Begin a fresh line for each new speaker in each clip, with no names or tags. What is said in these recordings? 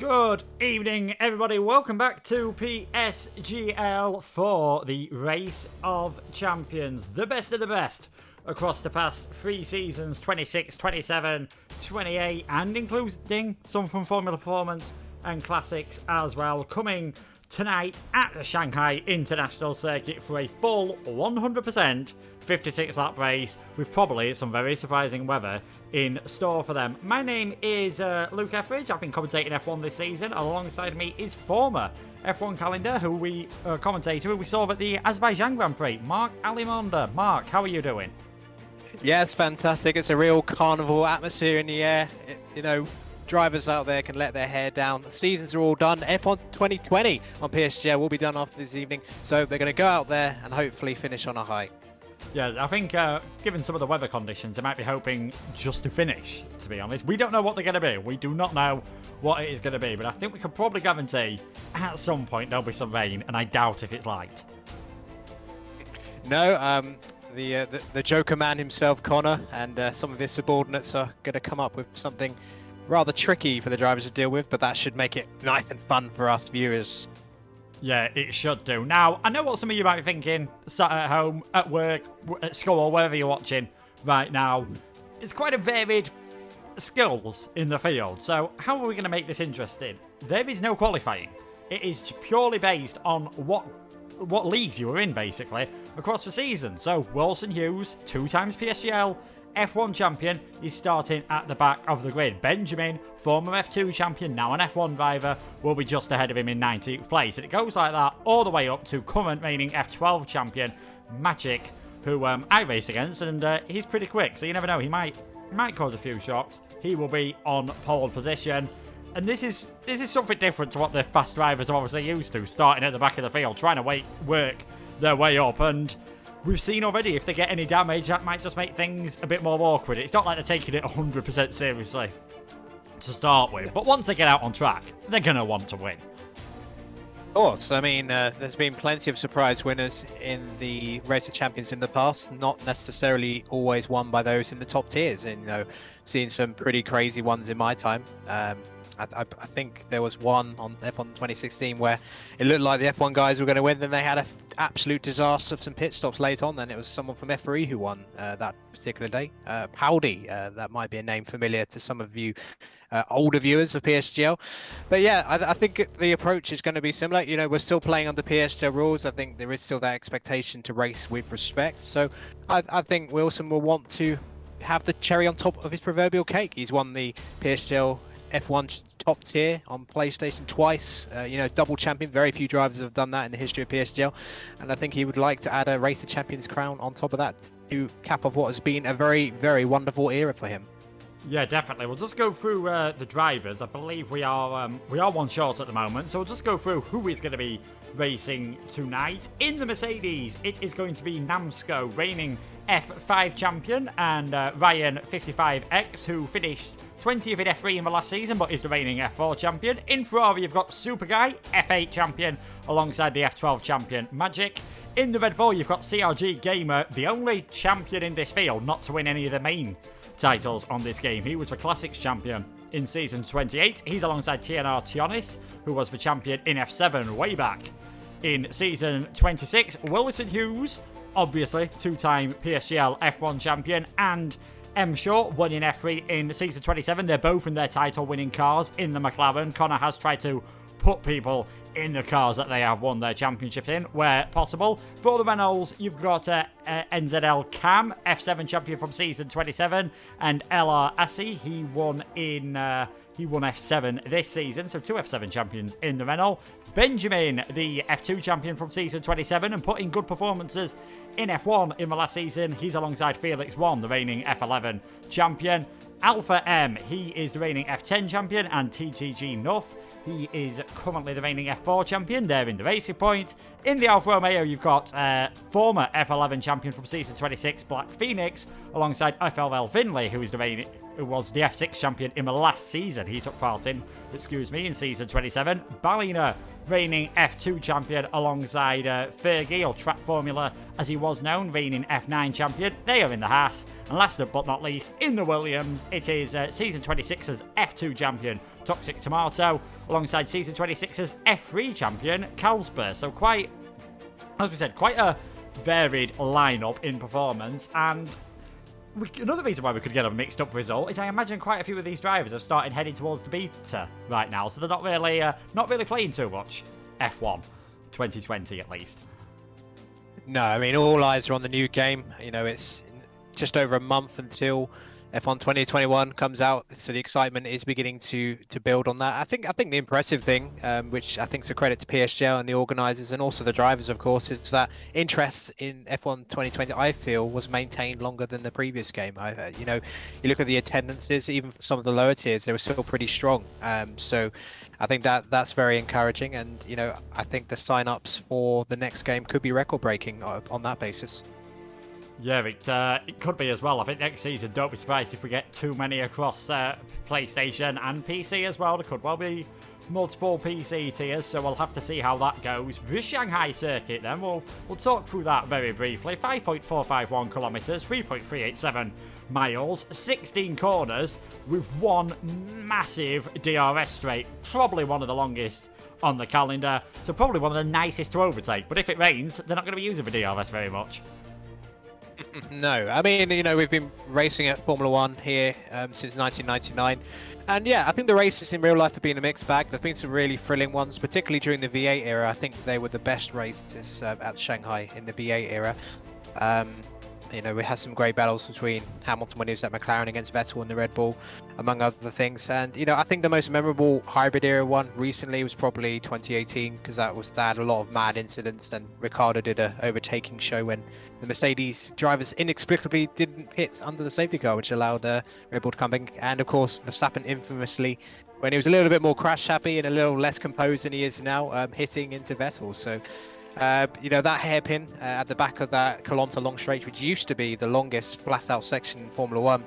Good evening, everybody. Welcome back to PSGL for the Race of Champions. The best of the best across the past 3 seasons, 26, 27, 28, and including some from Formula Performance and Classics as well. Coming tonight at the Shanghai International Circuit for a full 100% 56-lap race with probably some very surprising weather in store for them. My name is Luke Etheridge. I've been commentating F1 this season. Alongside me is former F1 calendar commentator who we saw at the Azerbaijan Grand Prix, Mark Alimonda. Mark, how are you doing?
Yes, fantastic. It's a real carnival atmosphere in the air. Drivers out there can let their hair down. The seasons are all done. F1 2020 on PSGL will be done after this evening. So they're going to go out there and hopefully finish on a high.
Yeah, I think given some of the weather conditions, they might be hoping just to finish, to be honest. We don't know what they're going to be. We do not know what it is going to be. But I think we can probably guarantee at some point there'll be some rain. And I doubt if it's light.
No, the Joker man himself, Connor, and some of his subordinates are going to come up with something rather tricky for the drivers to deal with, but that should make it nice and fun for us viewers.
Yeah, it should do. Now, I know what some of you might be thinking, sat at home, at work, at school, wherever you're watching right now. It's quite a varied skills in the field, so how are we going to make this interesting? There is no qualifying. It is purely based on what leagues you were in, basically, across the season. So, Wilson Hughes, 2 times PSGL F1 champion, is starting at the back of the grid. Benjamin, former F2 champion, now an F1 driver, will be just ahead of him in 19th place. And it goes like that all the way up to current reigning F12 champion, Magic, who I race against, and he's pretty quick, so you never know, he might cause a few shocks. He will be on pole position. And this is something different to what the fast drivers are obviously used to, starting at the back of the field, trying to work their way up. And we've seen already, if they get any damage, that might just make things a bit more awkward. It's not like they're taking it 100% seriously to start with. But once they get out on track, they're going to want to win.
Of course. I mean, there's been plenty of surprise winners in the Race of Champions in the past, not necessarily always won by those in the top tiers. And, seen some pretty crazy ones in my time. I think there was one on F1 2016 where it looked like the F1 guys were going to win, then they had an absolute disaster of some pit stops late on. Then it was someone from F3 who won that particular day. Powdy, that might be a name familiar to some of you older viewers of PSGL. But yeah, I think the approach is going to be similar. We're still playing under PSGL rules. I think there is still that expectation to race with respect. So I think Wilson will want to have the cherry on top of his proverbial cake. He's won the PSGL F1 top tier on PlayStation twice, double champion. Very few drivers have done that in the history of PSGL, and I think he would like to add a Race of Champions crown on top of that to cap off what has been a very, very wonderful era for him.
Yeah, definitely. We'll just go through the drivers. I believe we are one short at the moment, so we'll just go through who is going to be racing tonight. In the Mercedes, it is going to be Namsko, reigning F5 champion, and Ryan 55X, who finished 20th in F3 in the last season, but is the reigning F4 champion. In Ferrari, you've got Super Guy, F8 champion, alongside the F12 champion, Magic. In the Red Bull, you've got CRG Gamer, the only champion in this field not to win any of the main titles on this game. He was the Classics champion in Season 28. He's alongside TNR Tionis, who was the champion in F7 way back in Season 26. Wilson Hughes, obviously, 2-time PSGL F1 champion, and M. Short won in F3 in Season 27. They're both in their title-winning cars in the McLaren. Connor has tried to put people in the cars that they have won their championships in, where possible. For the Renaults, you've got NZL Cam, F7 champion from Season 27, and LR Assi, he won F7 this season, so 2 F7 champions in the Renault. Benjamin, the F2 champion from Season 27, and putting good performances in F1 in the last season. He's alongside Felix 1, the reigning F11 champion. Alpha M, he is the reigning F10 champion, and TGG Nuff, he is currently the reigning F4 champion. They're in the Racing Point. In the Alfa Romeo, you've got former F11 champion from Season 26, Black Phoenix, alongside FLL Finley, who is the who was the F6 champion in the last season he took part in, in season 27. Ballina, reigning F2 champion alongside Fergie, or Track Formula as he was known, reigning F9 champion. They are in the Haas. And last but not least, in the Williams, it is season 26's F2 champion, Toxic Tomato, alongside season 26's F3 champion, Carlsberg. So quite, as we said, quite a varied lineup in performance. And another reason why we could get a mixed up result is I imagine quite a few of these drivers have started heading towards the beta right now, so they're not really playing too much F1 2020 at least.
No, I mean, all eyes are on the new game. You know, it's just over a month until F1 2021 comes out, so the excitement is beginning to build on that. I think the impressive thing, which I think is a credit to PSGL and the organisers and also the drivers, of course, is that interest in F1 2020, I feel, was maintained longer than the previous game. You know, you look at the attendances, even for some of the lower tiers, they were still pretty strong. So I think that's very encouraging, and you know, I think the sign-ups for the next game could be record-breaking on that basis.
Yeah, it could be as well. I think next season, don't be surprised if we get too many across PlayStation and PC as well. There could well be multiple PC tiers, so we'll have to see how that goes. The Shanghai circuit then, we'll talk through that very briefly. 5.451 kilometers, 3.387 miles, 16 corners with one massive DRS straight, probably one of the longest on the calendar, so probably one of the nicest to overtake. But if it rains, they're not going to be using the DRS very much.
No, I mean, you know, we've been racing at Formula One here since 1999, and yeah, I think the races in real life have been a mixed bag. There've been some really thrilling ones, particularly during the V8 era. I think they were the best races at Shanghai in the V8 era. You know, we had some great battles between Hamilton when he was at McLaren against Vettel in the Red Bull, among other things. And, you know, I think the most memorable hybrid era one recently was probably 2018, because that had a lot of mad incidents, and Ricciardo did a overtaking show when the Mercedes drivers inexplicably didn't pit under the safety car, which allowed Red Bull to come back. And, of course, Verstappen infamously, when he was a little bit more crash happy and a little less composed than he is now, hitting into Vettel. So, you know, that hairpin at the back of that Colanta long straight, which used to be the longest flat out section in Formula One,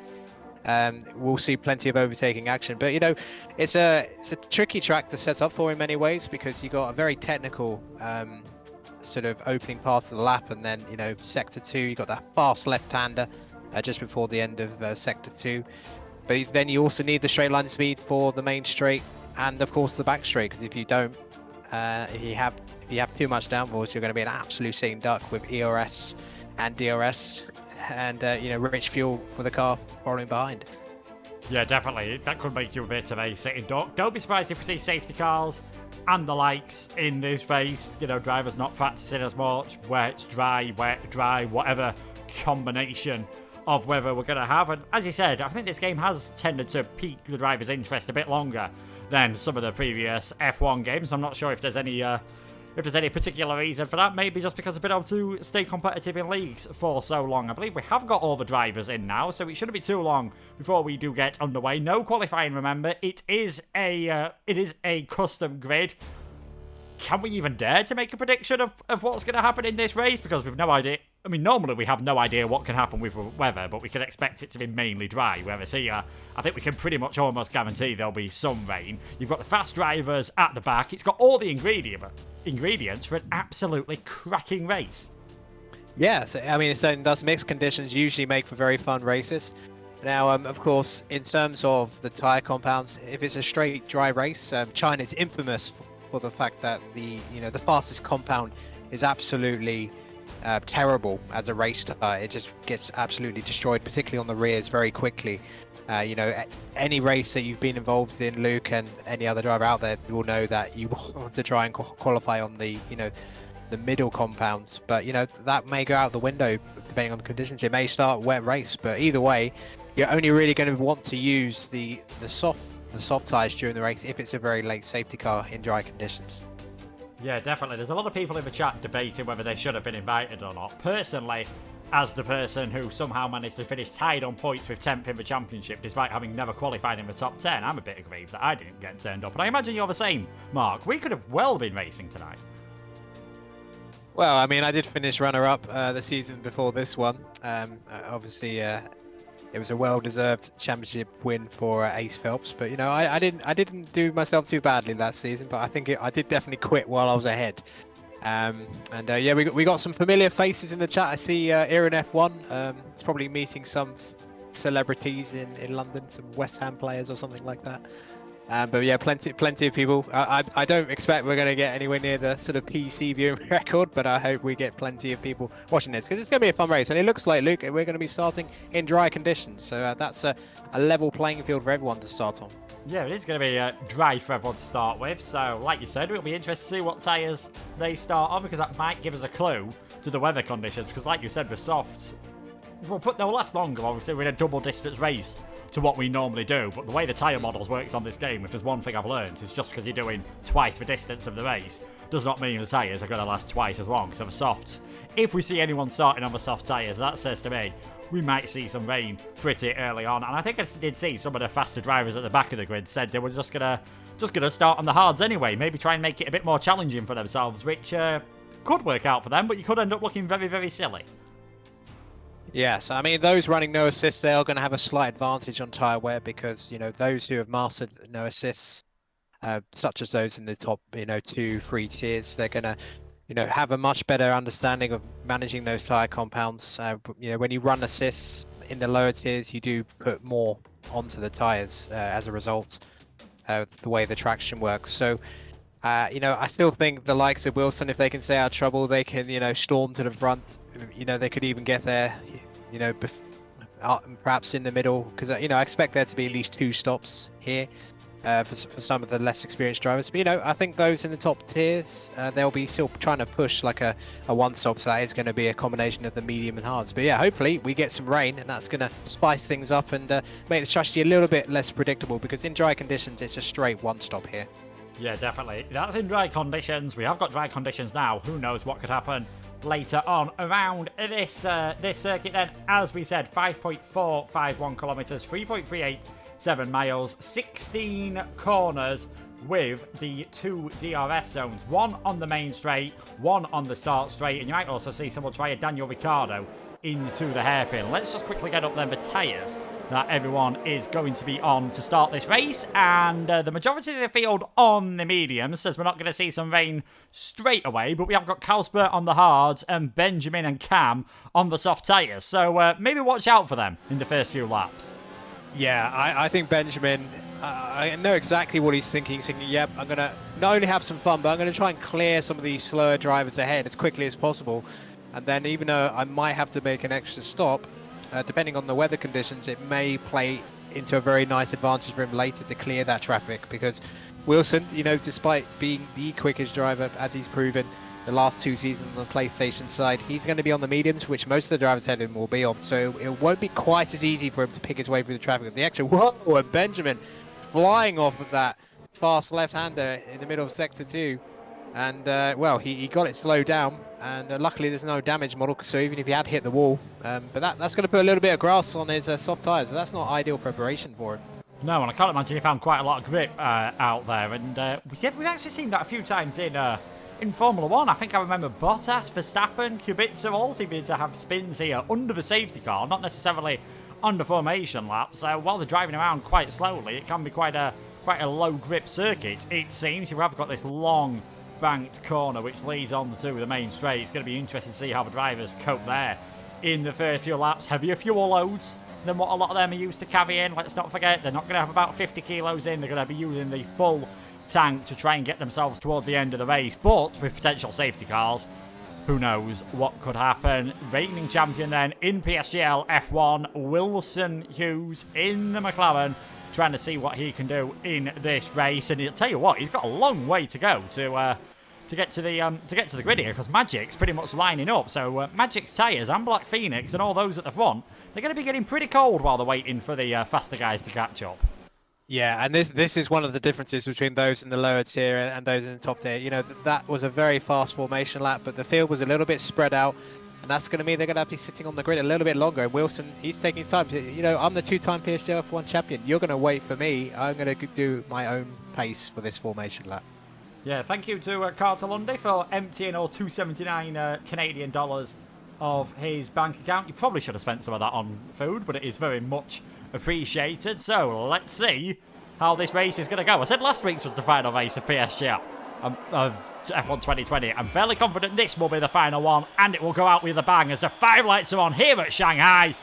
we'll see plenty of overtaking action. But you know, it's a tricky track to set up for in many ways, because you got a very technical sort of opening part of the lap, and then, you know, sector 2, you got that fast left-hander just before the end of sector 2. But then you also need the straight line speed for the main straight, and of course the back straight, because if you don't, if you have too much downforce, you're going to be an absolute sitting duck with ERS and DRS, and you know, rich fuel for the car following behind.
Yeah, definitely. That could make you a bit of a sitting duck. Don't be surprised if we see safety cars and the likes in this race. You know, drivers not practicing as much, wet, dry, whatever combination of weather we're going to have. And as you said, I think this game has tended to pique the driver's interest a bit longer than some of the previous F1 games. I'm not sure if there's any particular reason for that. Maybe just because I've been able to stay competitive in leagues for so long. I believe we have got all the drivers in now, so it shouldn't be too long before we do get underway. No qualifying, remember. It is a custom grid. Can we even dare to make a prediction of what's going to happen in this race? Because we've no idea. I mean, normally we have no idea what can happen with weather, but we can expect it to be mainly dry. Whereas here, I think we can pretty much almost guarantee there'll be some rain. You've got the fast drivers at the back. It's got all the ingredients for an absolutely cracking race.
Yeah, so, I mean, so thus mixed conditions usually make for very fun races. Now, of course, in terms of the tyre compounds, if it's a straight dry race, China is infamous for the fact that the fastest compound is absolutely terrible as a race tyre. It just gets absolutely destroyed, particularly on the rears, very quickly. You know, any race that you've been involved in, Luke, and any other driver out there will know that you want to try and qualify on the middle compounds. But you know, that may go out the window depending on the conditions. It may start wet race, but either way, you're only really going to want to use the soft tyres during the race if it's a very late safety car in dry conditions.
Yeah, definitely. There's a lot of people in the chat debating whether they should have been invited or not. Personally, as the person who somehow managed to finish tied on points with 10th in the championship despite having never qualified in the top 10, I'm a bit aggrieved that I didn't get turned up. And I imagine you're the same, Mark. We could have well been racing tonight.
Well, I mean, I did finish runner-up the season before this one. Obviously, it was a well-deserved championship win for Ace Phelps. But I didn't do myself too badly that season, but I think I did definitely quit while I was ahead. Yeah, we got some familiar faces in the chat. I see Iran F1. It's probably meeting some celebrities in London, some West Ham players or something like that. But yeah, plenty of people. I don't expect we're going to get anywhere near the sort of PC viewing record, but I hope we get plenty of people watching this because it's going to be a fun race. And it looks like, Luke, we're going to be starting in dry conditions, so that's a level playing field for everyone to start on.
Yeah, it is going to be dry for everyone to start with. So, like you said, it'll be interesting to see what tyres they start on because that might give us a clue to the weather conditions. Because, like you said, with softs, they'll last longer. Obviously, we're in a double distance race to what we normally do. But the way the tyre models works on this game, if there's one thing I've learned, is just because you're doing twice the distance of the race does not mean the tyres are going to last twice as long. So, the softs, if we see anyone starting on the soft tyres, that says to me we might see some rain pretty early on. And I think I did see some of the faster drivers at the back of the grid said they were just gonna start on the hards anyway. Maybe try and make it a bit more challenging for themselves, which could work out for them, but you could end up looking very, very silly.
Yes, I mean, those running no assists, they are going to have a slight advantage on tyre wear because, those who have mastered no assists, such as those in the top, 2-3 tiers, they're going to have a much better understanding of managing those tyre compounds. When you run assists in the lower tiers, you do put more onto the tyres as a result of the way the traction works. So, I still think the likes of Wilson, if they can stay out of trouble, they can, storm to the front. They could even get there, perhaps in the middle, because, I expect there to be at least 2 stops here. For some of the less experienced drivers, but I think those in the top tiers, they'll be still trying to push like a one-stop. So that is going to be a combination of the medium and hards. But yeah, hopefully we get some rain, and that's going to spice things up and make the strategy a little bit less predictable. Because in dry conditions, it's a straight one-stop here.
Yeah, definitely. That's in dry conditions. We have got dry conditions now. Who knows what could happen later on around this circuit? Then, as we said, 5.451 kilometers, 3.387 miles, 16 corners with the 2 DRS zones, one on the main straight, one on the start straight, and you might also see someone try a Daniel Ricciardo into the hairpin. Let's just quickly get up then the tyres that everyone is going to be on to start this race, and the majority of the field on the mediums says we're not going to see some rain straight away, but we have got Kausper on the hards and Benjamin and Cam on the soft tyres, so maybe watch out for them in the first few laps.
Yeah, I think Benjamin, I know exactly what he's thinking. He's thinking, yep, I'm going to not only have some fun, but I'm going to try and clear some of these slower drivers ahead as quickly as possible. And then even though I might have to make an extra stop, depending on the weather conditions, it may play into a very nice advantage for him later to clear that traffic. Because Wilson, despite being the quickest driver, as he's proven the last 2 seasons on the PlayStation side, he's going to be on the mediums, which most of the drivers ahead of him will be on. So it won't be quite as easy for him to pick his way through the traffic. The extra, whoa, and Benjamin flying off of that fast left-hander in the middle of Sector 2. And, well, he got it slowed down. And luckily there's no damage model, so even if he had hit the wall. But that's going to put a little bit of grass on his soft tyres, so that's not ideal preparation for him.
No, and I can't imagine he found quite a lot of grip out there. And we've actually seen that a few times in Formula 1. I think I remember Bottas, Verstappen, Kubica all seem to have spins here under the safety car, not necessarily on the formation lap. So while they're driving around quite slowly, it can be quite a low grip circuit. It seems you have got this long banked corner which leads on to the main straight. It's going to be interesting to see how the drivers cope there in the first few laps. Heavier fuel loads than what a lot of them are used to carrying. Let's not forget, they're not going to have about 50 kilos in. They're going to be using the full tank to try and get themselves towards the end of the race. But with potential safety cars, who knows what could happen. Reigning champion then in PSGL F1, Wilson Hughes in the McLaren, trying to see what he can do in this race. And I'll tell you what, he's got a long way to go to get to the grid here, because Magic's pretty much lining up. So Magic's tyres and Black Phoenix and all those at the front, they're going to be getting pretty cold while they're waiting for the faster guys to catch up.
Yeah, and this is one of the differences between those in the lower tier and those in the top tier. That was a very fast formation lap, but the field was a little bit spread out, and that's going to mean they're going to have to be sitting on the grid a little bit longer. And Wilson, he's taking his time. I'm the 2-time PSGL F1 champion. You're going to wait for me. I'm going to do my own pace for this formation lap.
Yeah, thank you to Carter Lundy for emptying all 279 Canadian dollars of his bank account. You probably should have spent some of that on food, but it is very much appreciated. So let's see how this race is going to go. I said last week's was the final race of PSGL, of F1 2020. I'm fairly confident this will be the final one, and it will go out with a bang as the 5 lights are on here at Shanghai.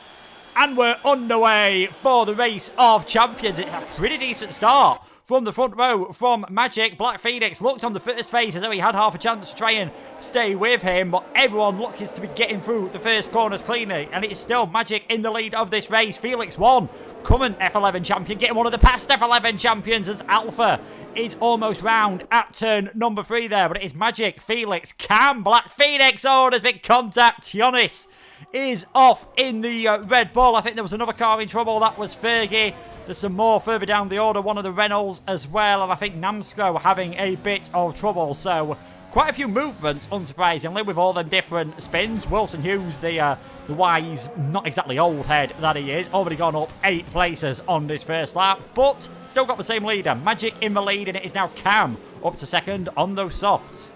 And we're underway for the race of champions. It's a pretty decent start from the front row from Magic. Black Phoenix looked on the first phase as though he had half a chance to try and stay with him, but everyone looks to be getting through the first corners cleanly, and it's still Magic in the lead of this race. Felix won, current F11 champion, getting one of the past F11 champions as Alpha is almost round at turn number 3 there, but it is Magic, Felix, Cam, Black Phoenix. Oh, there's been contact. Giannis is off in the Red Bull. I think there was another car in trouble. That was Fergie. There's some more further down the order, one of the Renaults as well, and I think Namsco having a bit of trouble. So quite a few movements, unsurprisingly, with all them different spins. Wilson Hughes, the wise, not exactly old head that he is, already gone up 8 places on this first lap, but still got the same leader. Magic in the lead, and it is now Cam up to second on those softs.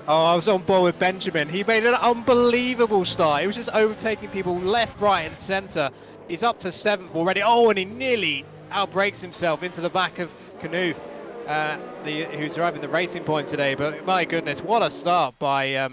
Oh, I was on board with Benjamin. He made an unbelievable start. He was just overtaking people left, right, and centre. He's up to 7th already. Oh, and he nearly outbrakes himself into the back of Knuth, who's driving the Racing Point today. But my goodness, what a start by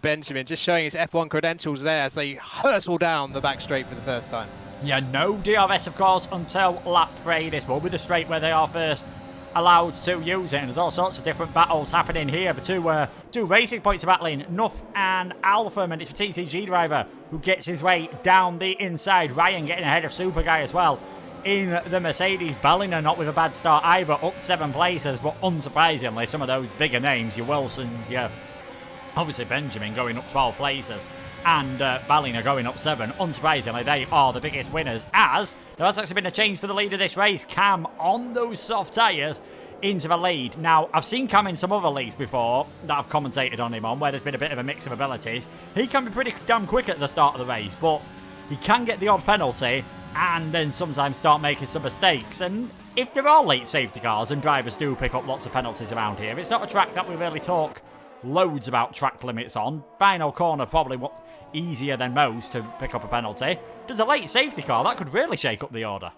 Benjamin, just showing his F1 credentials there as they hurtle down the back straight for the first time.
Yeah, no DRS, of course, until lap 3. This will be the straight where they are first allowed to use it, and there's all sorts of different battles happening here. The two Racing Points are battling, Nuff and Alpha, and it's the TCG driver who gets his way down the inside. Ryan getting ahead of Super Guy as well in the Mercedes. Ballina not with a bad start either, up 7 places, but unsurprisingly, some of those bigger names, your Wilsons, your obviously Benjamin going up 12 places, and Ballina going up 7. Unsurprisingly, they are the biggest winners, as there has actually been a change for the lead of this race. Cam on those soft tyres into the lead. Now, I've seen Cam in some other leagues before that I've commentated on him on, where there's been a bit of a mix of abilities. He can be pretty damn quick at the start of the race, but he can get the odd penalty and then sometimes start making some mistakes. And if there are late safety cars, and drivers do pick up lots of penalties around here, it's not a track that we really talk loads about track limits on. Final corner probably easier than most to pick up a penalty. There's a late safety car that could really shake up the order.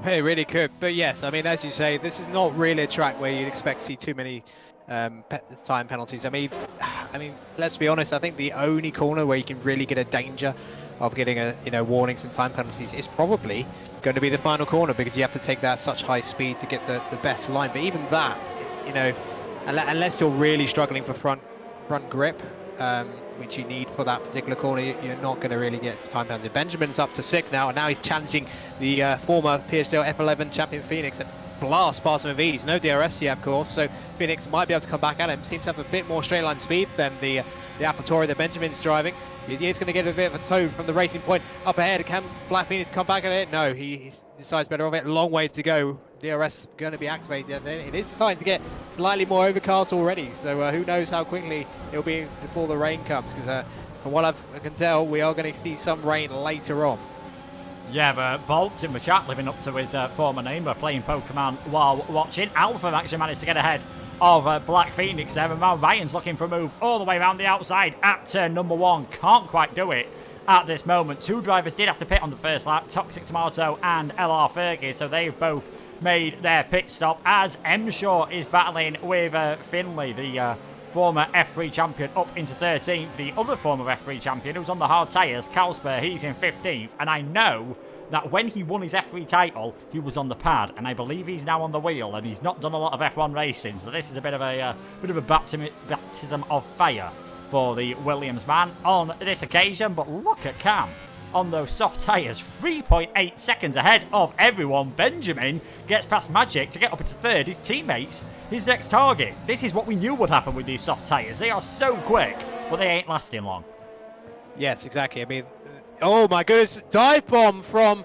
It really could, but yes, I mean, as you say, this is not really a track where you'd expect to see too many time penalties. I mean, let's be honest. I think the only corner where you can really get a danger of getting warnings and time penalties is probably going to be the final corner, because you have to take that at such high speed to get the best line. But even that, unless you're really struggling for front grip, which you need for that particular corner, you're not going to really get time penalty. Benjamin's up to 6th now, and now he's challenging the former PSGL F11 champion Phoenix and blast past him with ease. No DRS here, of course, so Phoenix might be able to come back at him. Seems to have a bit more straight line speed than the AlphaTauri that Benjamin's driving. He's going to get a bit of a tow from the Racing Point up ahead. Can Black Phoenix come back at it? No, he decides better of it. Long ways to go. DRS going to be activated. It is starting to get slightly more overcast already, so who knows how quickly it'll be before the rain comes, because from what I can tell, we are going to see some rain later on.
Yeah, but Bolt in the chat living up to his former name. We're playing Pokemon while watching. Alpha actually managed to get ahead of Black Phoenix there, and now Ryan's looking for a move all the way around the outside at turn number 1. Can't quite do it at this moment. 2 drivers did have to pit on the first lap, Toxic Tomato and LR Fergie, so they've both made their pit stop, as M Shaw is battling with Finley, the former F3 champion, up into 13th. The other former F3 champion, who's on the hard tyres, Calsper, he's in 15th, and I know that when he won his F3 title, he was on the pad, and I believe he's now on the wheel, and he's not done a lot of F1 racing, so this is a bit of a baptism of fire for the Williams man on this occasion. But look at Cam on those soft tyres, 3.8 seconds ahead of everyone. Benjamin gets past Magic to get up into 3rd. His teammates, his next target. This is what we knew would happen with these soft tyres. They are so quick, but they ain't lasting long.
Yes, exactly. I mean, oh my goodness, dive bomb from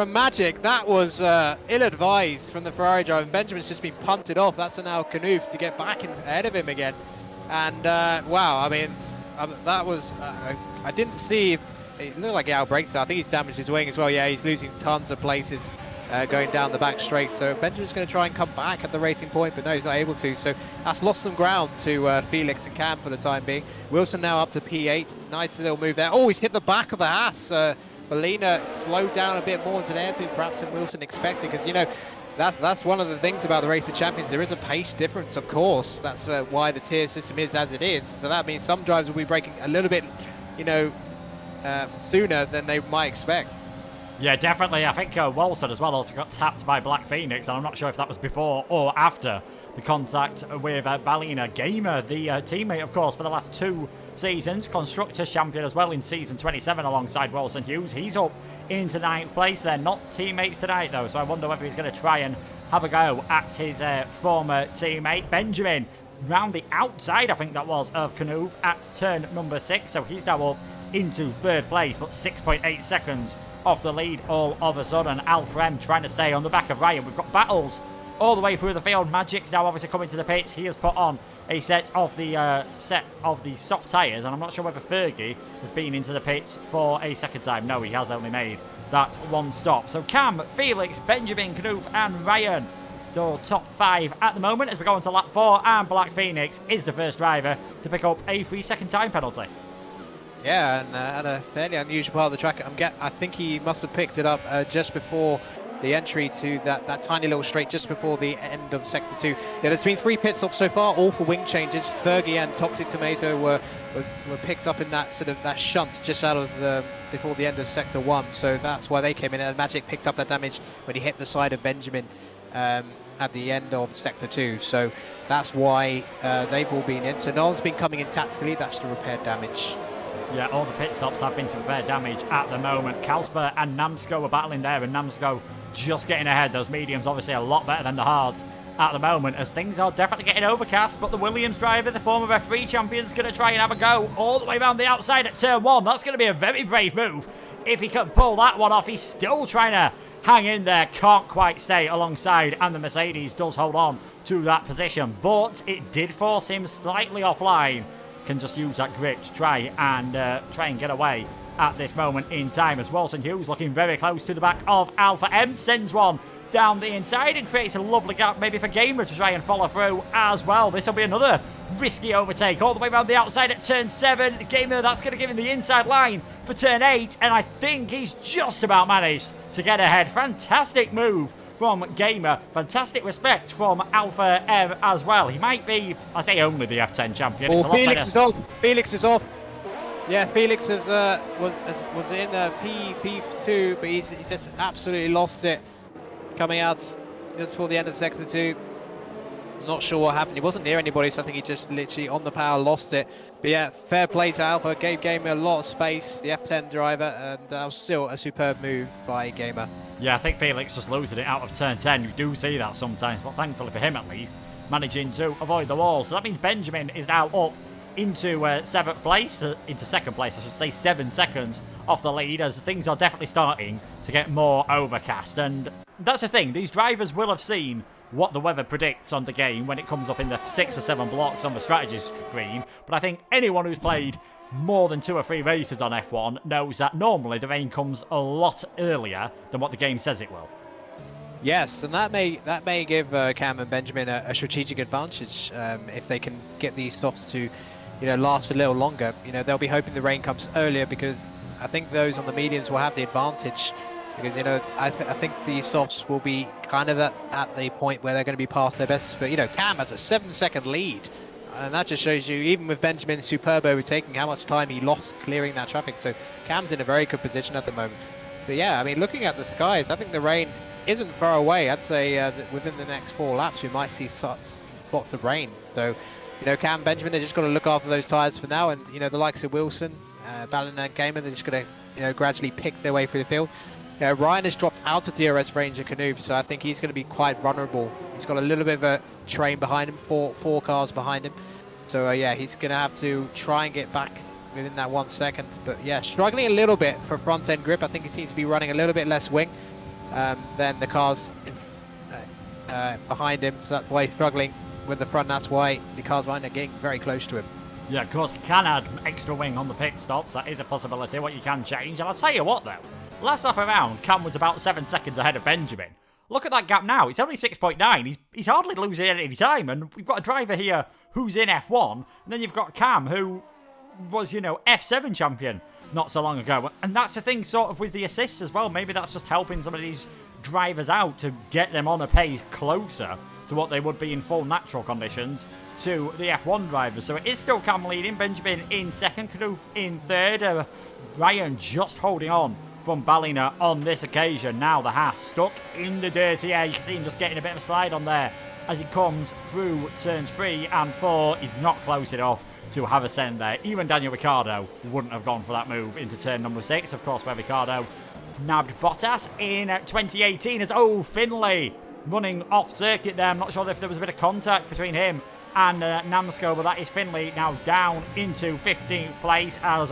Magic. That was ill-advised from the Ferrari driver. Benjamin's just been punted off. That's now Knuth to get back ahead of him again. And wow, I mean, that was I didn't see. It looked like he outbrakes. I think he's damaged his wing as well. Yeah, he's losing tons of places going down the back straight. So Benjamin's going to try and come back at the racing point, but no, he's not able to. So that's lost some ground to Felix and Cam for the time being. Wilson now up to P8. Nice little move there. Oh, he's hit the back of the Haas. Belina slowed down a bit more into the airfield, perhaps, than Wilson expected, because, you know, that's one of the things about the Race of Champions. There is a pace difference, of course. That's why the tier system is as it is. So that means some drivers will be braking a little bit, you know, sooner than they might expect.
Yeah, definitely. I think Walson as well also got tapped by Black Phoenix, and I'm not sure if that was before or after the contact with Balina. Gamer, the teammate, of course, for the last 2 seasons, Constructors Champion as well in Season 27 alongside Wilson Hughes. He's up into 9th place. They're not teammates tonight, though, so I wonder whether he's going to try and have a go at his former teammate. Benjamin, round the outside, I think that was, of Canove at turn number 6, so he's now up into 3rd place, but 6.8 seconds off the lead all of a sudden. Alpha M trying to stay on the back of Ryan. We've got battles all the way through the field. Magic's now obviously coming to the pits. He has put on a set of the soft tyres, and I'm not sure whether Fergie has been into the pits for a second time. No, he has only made that one stop. So Cam, Felix, Benjamin, Knoof and Ryan, the top 5 at the moment as we go into lap 4, and Black Phoenix is the first driver to pick up a 3-second time penalty.
Yeah, and at a fairly unusual part of the track. I think he must have picked it up just before the entry to that tiny little straight, just before the end of Sector 2. Yeah, there's been 3 pit stops so far, all for wing changes. Fergie and Toxic Tomato were picked up in that sort of that shunt just out of before the end of Sector 1. So that's why they came in. And Magic picked up that damage when he hit the side of Benjamin at the end of Sector 2. So that's why they've all been in. So no one's been coming in tactically. That's to repair damage.
Yeah, all the pit stops have been to repair damage at the moment. Kalsper and Namsco are battling there, and Namsco just getting ahead. Those mediums obviously a lot better than the hards at the moment, as things are definitely getting overcast. But the Williams driver, the former F3 champion, is going to try and have a go all the way around the outside at turn 1. That's going to be a very brave move if he can pull that one off. He's still trying to hang in there, can't quite stay alongside, and the Mercedes does hold on to that position, but it did force him slightly offline. Can just use that grip to try and get away at this moment in time, as Wilson Hughes looking very close to the back of Alpha M, sends one down the inside and creates a lovely gap maybe for Gamer to try and follow through as well. This will be another risky overtake all the way around the outside at turn 7. Gamer, that's going to give him the inside line for turn 8, and I think he's just about managed to get ahead. Fantastic move from Gamer. Fantastic respect from Alpha M as well. He might be, I say, only the F10 champion.
Oh, Felix is off. Felix is off. Yeah, Felix was in P2, but he's just absolutely lost it coming out just before the end of Sector 2. Not sure what happened. He wasn't near anybody, so I think he just literally on the power lost it. But yeah, fair play to Alpha. Gave Gamer a lot of space, the F10 driver, and that was still a superb move by Gamer.
Yeah, I think Felix just losing it out of turn 10. You do see that sometimes, but thankfully for him at least, managing to avoid the wall. So that means Benjamin is now up into 7th place, into 2nd place, I should say, 7 seconds off the lead, as things are definitely starting to get more overcast. And that's the thing, these drivers will have seen what the weather predicts on the game when it comes up in the 6 or 7 blocks on the strategy screen, but I think anyone who's played more than 2 or 3 races on F1 knows that normally the rain comes a lot earlier than what the game says it will.
Yes, and that may give Cam and Benjamin a strategic advantage if they can get these softs to, last a little longer. They'll be hoping the rain comes earlier, because I think those on the mediums will have the advantage. Because I think the softs will be kind of at the point where they're going to be past their best. But Cam has a 7-second lead, and that just shows you, even with Benjamin's superb overtaking, how much time he lost clearing that traffic. So Cam's in a very good position at the moment. But yeah, I mean, looking at the skies, I think the rain isn't far away. I'd say that within the next 4 laps, we might see spots of rain. So Cam, Benjamin, they're just got to look after those tyres for now, and the likes of Wilson, Ballin and Gamer, they're just going to gradually pick their way through the field. Ryan has dropped out of DRS range of Canove, so I think he's going to be quite vulnerable. He's got a little bit of a train behind him, four cars behind him. So yeah, he's going to have to try and get back within that 1 second. But yeah, struggling a little bit for front end grip. I think he seems to be running a little bit less wing than the cars behind him. So that's why he's struggling with the front. That's why the cars behind are getting very close to him.
Yeah, of course, you can add extra wing on the pit stops. That is a possibility, what you can change. And I'll tell you what, though. Last lap around, Cam was about 7 seconds ahead of Benjamin. Look at that gap now. It's only 6.9. He's hardly losing any time. And we've got a driver here who's in F1. And then you've got Cam, who was, F7 champion not so long ago. And that's the thing sort of with the assists as well. Maybe that's just helping some of these drivers out to get them on a pace closer to what they would be in full natural conditions to the F1 drivers. So it is still Cam leading. Benjamin in second. Knuf in third. Ryan just holding on from Ballina on this occasion. Now the Haas stuck in the dirty air. You can see him just getting a bit of a slide on there as he comes through turns 3 and 4. He's not close enough to have a send there. Even Daniel Ricciardo wouldn't have gone for that move into turn number 6, of course, where Ricciardo nabbed Bottas in 2018 as Finlay running off circuit there. I'm not sure if there was a bit of contact between him and Namsko, but that is Finlay now down into 15th place as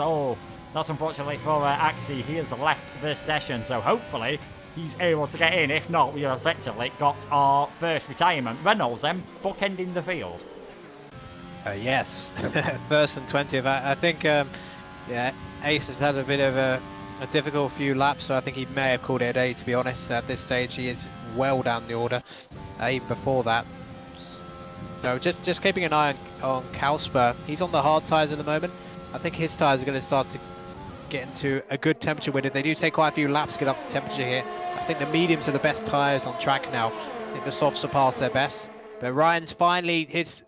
that's unfortunately for Axie. He has left this session, so hopefully he's able to get in. If not, we have effectively got our first retirement. Reynolds then bookending the field.
Yes, first and 20th. I think, Ace has had a bit of a difficult few laps, so I think he may have called it a day, to be honest. At this stage, he is well down the order. Even before that. So just keeping an eye on Kalsper. He's on the hard tyres at the moment. I think his tyres are going to start to get into a good temperature with it. They do take quite a few laps to get up to temperature here. I think the mediums are the best tyres on track now. I think the softs surpass their best. But Ryan's finally hits...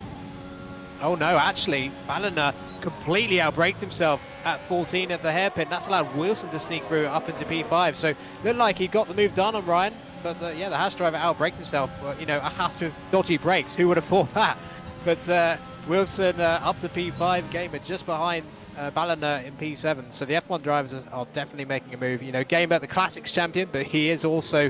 Oh no, actually, Ballina completely outbrakes himself at 14 at the hairpin. That's allowed Wilson to sneak through up into P5. So looked like he got the move done on Ryan. But the Haas driver outbraked himself. A Haas with dodgy brakes. Who would have thought that? But Wilson up to P5, Gamer just behind Ballina in P7. So the F1 drivers are definitely making a move. Gamer, the Classics champion, but he is also,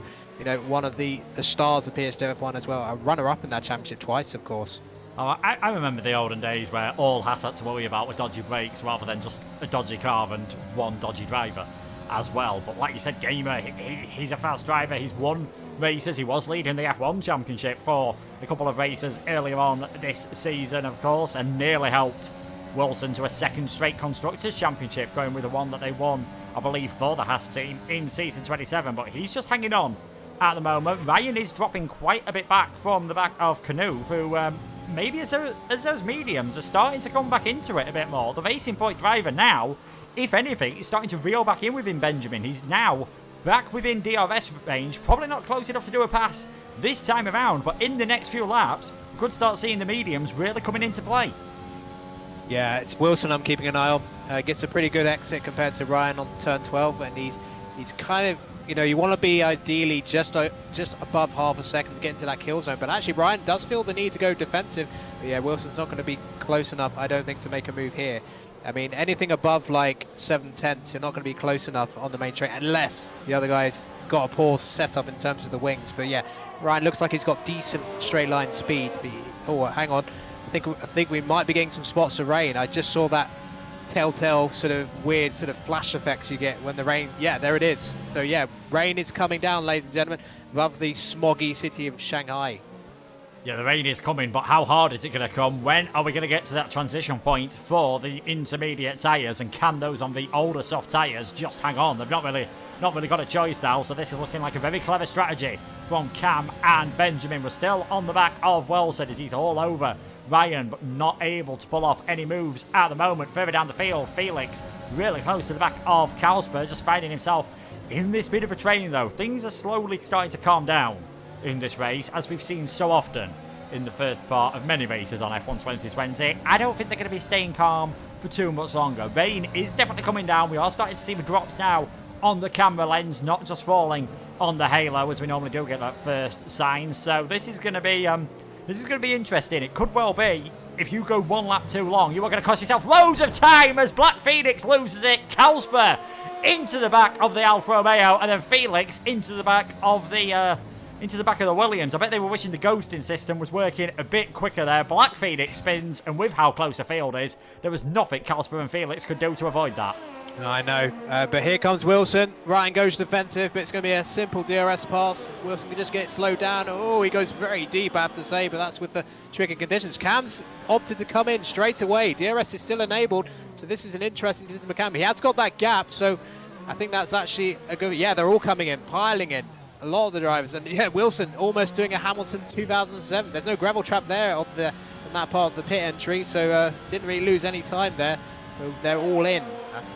one of the stars of PSGL F1 as well. A runner-up in that championship twice, of course.
Oh, I remember the olden days where all Haas had to worry about were dodgy brakes rather than just a dodgy car and one dodgy driver as well. But like you said, Gamer, he's a fast driver. He's won races. He was leading the F1 championship for a couple of races earlier on this season, of course, and nearly helped Wilson to a second straight Constructors' Championship, going with the one that they won, I believe, for the Haas team in season 27. But he's just hanging on at the moment. Ryan is dropping quite a bit back from the back of Knuf, who maybe as those mediums are starting to come back into it a bit more. The Racing Point driver now, if anything, is starting to reel back in within Benjamin. He's now back within DRS range, probably not close enough to do a pass this time around, but in the next few laps, could start seeing the mediums really coming into play.
Yeah, it's Wilson I'm keeping an eye on. Gets a pretty good exit compared to Ryan on turn 12, and he's kind of, you want to be ideally just above half a second to get into that kill zone, but actually Ryan does feel the need to go defensive. But yeah, Wilson's not going to be close enough, I don't think, to make a move here. I mean, anything above like 7/10, you're not going to be close enough on the main straight unless the other guy's got a poor setup in terms of the wings. But yeah, Ryan looks like he's got decent straight line speed. Oh, hang on. I think we might be getting some spots of rain. I just saw that telltale sort of weird sort of flash effects you get when the rain... Yeah, there it is. So yeah, rain is coming down, ladies and gentlemen, above the smoggy city of Shanghai.
Yeah, the rain is coming, but how hard is it going to come? When are we going to get to that transition point for the intermediate tyres? And can those on the older soft tyres just hang on? They've not really got a choice now, so this is looking like a very clever strategy from Cam and Benjamin. We're still on the back of Wilson as he's all over Ryan, but not able to pull off any moves at the moment. Further down the field, Felix really close to the back of Kalsper, just finding himself in this bit of a train though. Things are slowly starting to calm down in this race, as we've seen so often in the first part of many races on F1 2020. I don't think they're going to be staying calm for too much longer. Rain is definitely coming down. We are starting to see the drops now on the camera lens, not just falling on the halo as we normally do get that first sign. So this is going to be interesting. It could well be, if you go one lap too long, you are going to cost yourself loads of time as Black Phoenix loses it. Kalsper into the back of the Alfa Romeo, and then Felix into the back of the Williams. I bet they were wishing the ghosting system was working a bit quicker there. Black Phoenix spins, and with how close the field is, there was nothing Kalsper and Felix could do to avoid that.
I know, but here comes Wilson. Ryan goes defensive, but it's going to be a simple DRS pass. Wilson can just get slowed down. Oh, he goes very deep, I have to say, but that's with the tricky conditions. Cam's opted to come in straight away. DRS is still enabled, so this is an interesting decision for Cam. He has got that gap, so I think that's actually a good. Yeah, they're all coming in, piling in. A lot of the drivers, and yeah, Wilson almost doing a Hamilton 2007. There's no gravel trap there on that part of the pit entry, so didn't really lose any time there. So they're all in.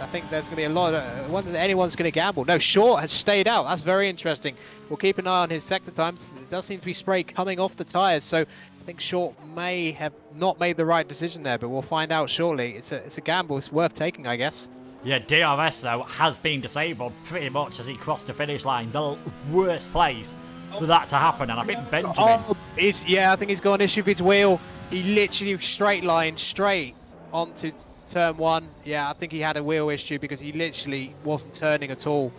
I think there's going to be a lot of. I wonder if anyone's going to gamble. No, Short has stayed out. That's very interesting. We'll keep an eye on his sector times. It does seem to be spray coming off the tyres, so I think Short may have not made the right decision there, but we'll find out shortly. It's a gamble. It's worth taking, I guess.
Yeah, DRS, though, has been disabled pretty much as he crossed the finish line. The worst place for that to happen, and I think Benjamin...
Yeah, I think he's got an issue with his wheel. He literally straight onto turn 1. Yeah, I think he had a wheel issue because he literally wasn't turning at all.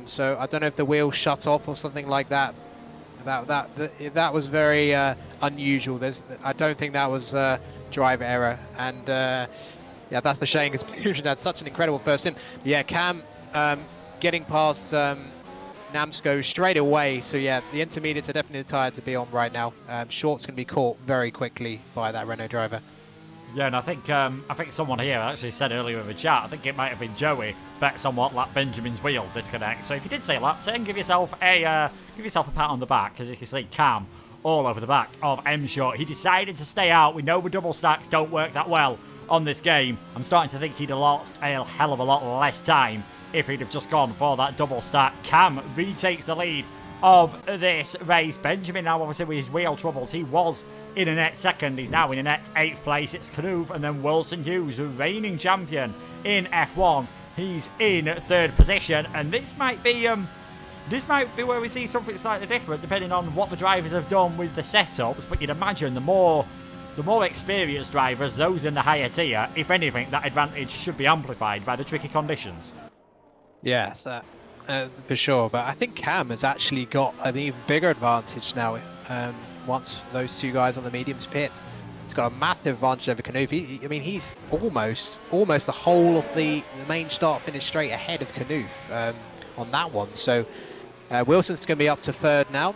So I don't know if the wheel shut off or something like that. That was very unusual. I don't think that was driver error, and yeah, that's a shame because Fusion had such an incredible first in. Yeah, Cam getting past Namsco straight away. So yeah, the intermediates are definitely the tyre to be on right now. Short's going to be caught very quickly by that Renault driver.
Yeah, and I think someone here actually said earlier in the chat, I think it might have been Joey, bets on what lap Benjamin's wheel disconnect. So if you did say lap 10, give yourself a pat on the back, because you can see Cam all over the back of M Short. He decided to stay out. We know the double stacks don't work that well on this game. I'm starting to think he'd have lost a hell of a lot less time if he'd have just gone for that double stack. Cam retakes the lead of this race. Benjamin now obviously with his wheel troubles, he was in a net second, he's now in a net 8th place. It's Knoof and then Wilson Hughes, the reigning champion in F1. He's in 3rd position, and this might be where we see something slightly different depending on what the drivers have done with the setups. But you'd imagine the more experienced drivers, those in the higher tier, if anything, that advantage should be amplified by the tricky conditions.
Yes, for sure. But I think Cam has actually got an even bigger advantage now. Once those two guys on the mediums pit, he's got a massive advantage over Knoof. I mean, he's almost the whole of the main start finish straight ahead of Knoof on that one. So Wilson's going to be up to 3rd now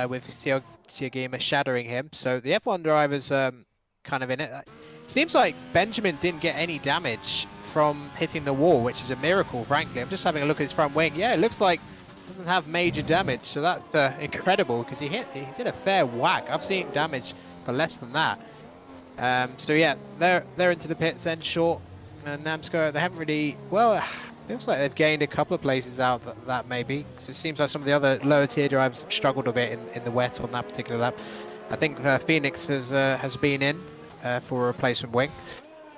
with Siogima shadowing him. So the F1 drivers kind of in it. It seems like Benjamin didn't get any damage from hitting the wall, which is a miracle, frankly. I'm just having a look at his front wing. Yeah, it looks like it doesn't have major damage, so that's incredible because he did a fair whack. I've seen damage for less than that. So yeah, they're into the pits then. Short and Namsco, they haven't really, well, feels like they've gained a couple of places out that maybe, because it seems like some of the other lower tier drivers have struggled a bit in the wet on that particular lap. I think Phoenix has been in for a replacement wing.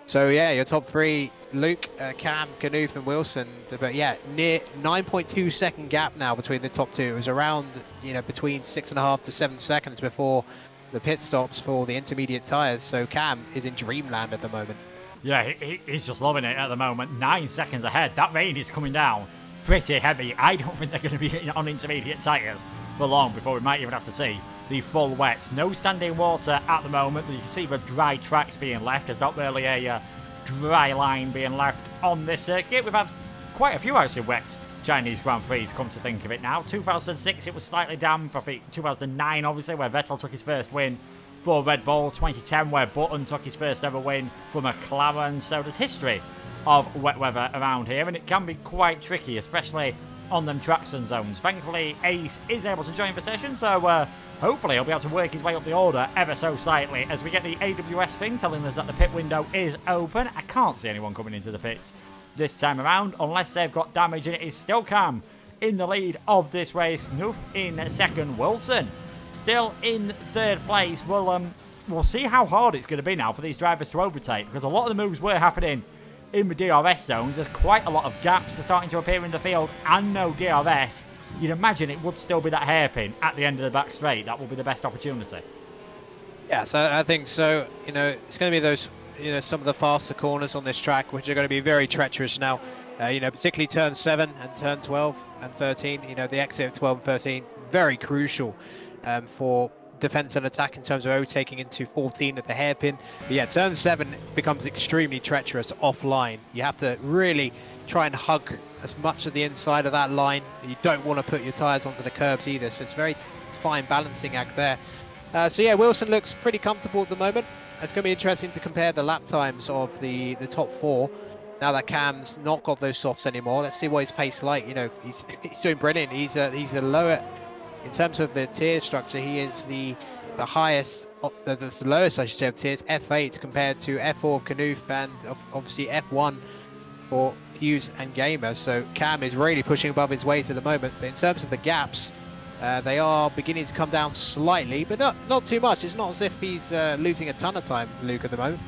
So yeah, your top 3, Luke, Cam, Knoof and Wilson. But yeah, near 9.2 second gap now between the top 2. It was around, between 6.5 to 7 seconds before the pit stops for the intermediate tyres. So Cam is in dreamland at the moment.
Yeah, he's just loving it at the moment. 9 seconds ahead. That rain is coming down pretty heavy. I don't think they're going to be on intermediate tyres for long before we might even have to see the full wets. No standing water at the moment. You can see the dry tracks being left. There's not really a dry line being left on this circuit. We've had quite a few actually wet Chinese Grand Prix, come to think of it now. 2006 it was slightly damp. I think 2009 obviously where Vettel took his first win for Red Bull. 2010 where Button took his first ever win for McLaren. So there's history of wet weather around here, and it can be quite tricky, especially on them traction zones. Thankfully Ace is able to join the session, so hopefully he'll be able to work his way up the order ever so slightly as we get the AWS thing telling us that the pit window is open. I can't see anyone coming into the pits this time around unless they've got damage, and it is still Cam in the lead of this race. Knoof in 2nd. Wilson still in 3rd place. We'll see how hard it's going to be now for these drivers to overtake, because a lot of the moves were happening in the DRS zones. There's quite a lot of gaps starting to appear in the field and no DRS. You'd imagine it would still be that hairpin at the end of the back straight. That will be the best opportunity.
Yeah, so I think so. It's going to be those, some of the faster corners on this track, which are going to be very treacherous now. Particularly turn 7 and turn 12 and 13. The exit of 12 and 13, very crucial for defense and attack in terms of overtaking into 14 at the hairpin. But yeah, turn 7 becomes extremely treacherous offline. You have to really try and hug as much of the inside of that line. You don't want to put your tyres onto the curbs either, so it's a very fine balancing act there. So yeah, Wilson looks pretty comfortable at the moment. It's going to be interesting to compare the lap times of the top 4. now that Cam's not got those softs anymore. Let's see what his pace like. You know, he's doing brilliant. He's a lower in terms of the tier structure. He is the highest, the lowest I should say of tiers, F8 compared to F4 of Canoof and obviously F1 for Hughes and Gamer. So Cam is really pushing above his weight at the moment. But in terms of the gaps, they are beginning to come down slightly, but not too much. It's not as if he's losing a ton of time, Luke, at the moment.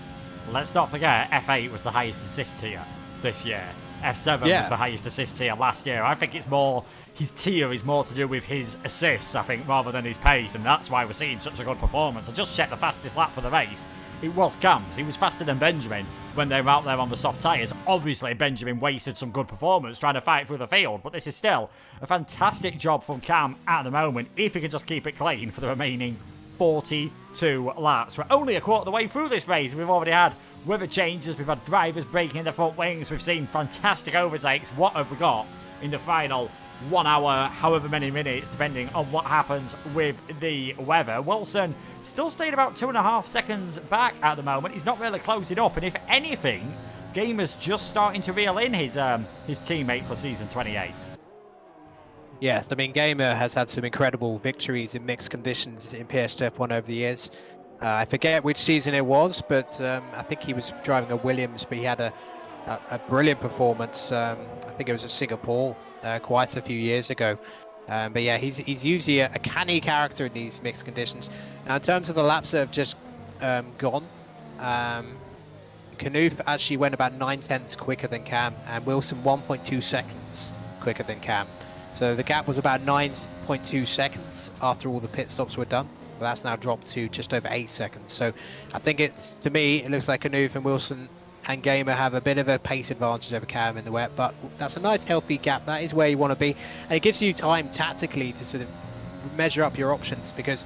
Let's not forget, F8 was the highest assist tier this year. F7 was the highest assist tier last year. I think it's more, his tier is more to do with his assists, I think, rather than his pace, and that's why we're seeing such a good performance. I just checked the fastest lap for the race. It was Cam's. He was faster than Benjamin when they were out there on the soft tyres. Obviously, Benjamin wasted some good performance trying to fight through the field, but this is still a fantastic job from Cam at the moment, if he can just keep it clean for the remaining 42 laps. We're only a quarter of the way through this race. We've already had weather changes, we've had drivers breaking in the front wings, we've seen fantastic overtakes. What have we got in the final 1 hour, however many minutes, depending on what happens with the weather? Wilson still staying about 2.5 seconds back at the moment. He's not really closing up, and if anything, Gamer's just starting to reel in his teammate for season 28.
Yeah, I mean, Gamer has had some incredible victories in mixed conditions in PSGL over the years. I forget which season it was, but I think he was driving a Williams, but he had a brilliant performance. I think it was at Singapore quite a few years ago. But yeah, he's usually a canny character in these mixed conditions. Now, in terms of the laps that have just gone, Canoof actually went about 9/10 quicker than Cam, and Wilson 1.2 seconds quicker than Cam. So the gap was about 9.2 seconds after all the pit stops were done. But that's now dropped to just over 8 seconds. So I think to me, it looks like Canoof and Wilson and Gamer have a bit of a pace advantage over Cam in the wet, but that's a nice healthy gap. That is where you want to be, and it gives you time tactically to sort of measure up your options, because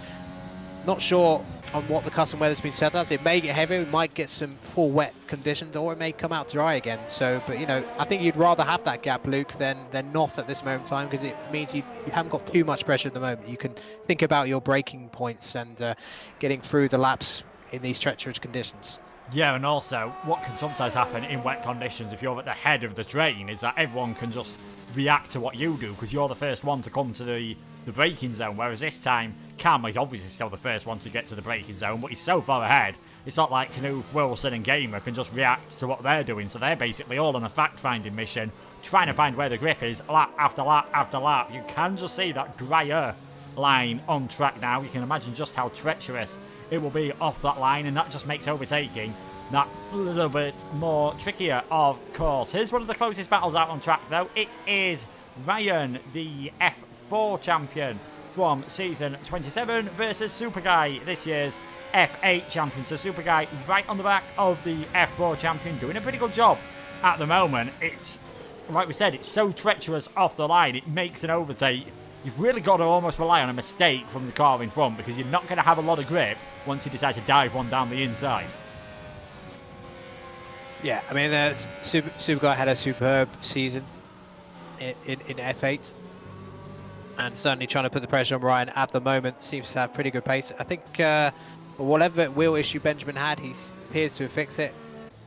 not sure on what the custom weather's been set as. It may get heavy, we might get some full wet conditions, or it may come out dry again. So, but you know, I think you'd rather have that gap, Luke, than not at this moment in time, because it means you haven't got too much pressure at the moment. You can think about your braking points and getting through the laps in these treacherous conditions.
Yeah, and also, what can sometimes happen in wet conditions if you're at the head of the train is that everyone can just react to what you do, because you're the first one to come to the braking zone, whereas this time, Cam is obviously still the first one to get to the braking zone, but he's so far ahead, it's not like Canoof, Wilson and Gamer can just react to what they're doing, so they're basically all on a fact-finding mission, trying to find where the grip is, lap after lap after lap. You can just see that drier line on track now. You can imagine just how treacherous it will be off that line, and that just makes overtaking that little bit more trickier, of course. Here's one of the closest battles out on track, though. It is Ryan, the F4 champion from season 27, versus Super Guy, this year's F8 champion. So Super Guy right on the back of the F4 champion, doing a pretty good job at the moment. It's, like we said, it's so treacherous off the line, it makes an overtake. You've really got to almost rely on a mistake from the car in front, because you're not going to have a lot of grip once you decide to dive one down the inside.
Yeah, I mean, Super Guy had a superb season in F8, and certainly trying to put the pressure on Ryan at the moment. Seems to have pretty good pace. I think whatever wheel issue Benjamin had, he appears to have fixed it.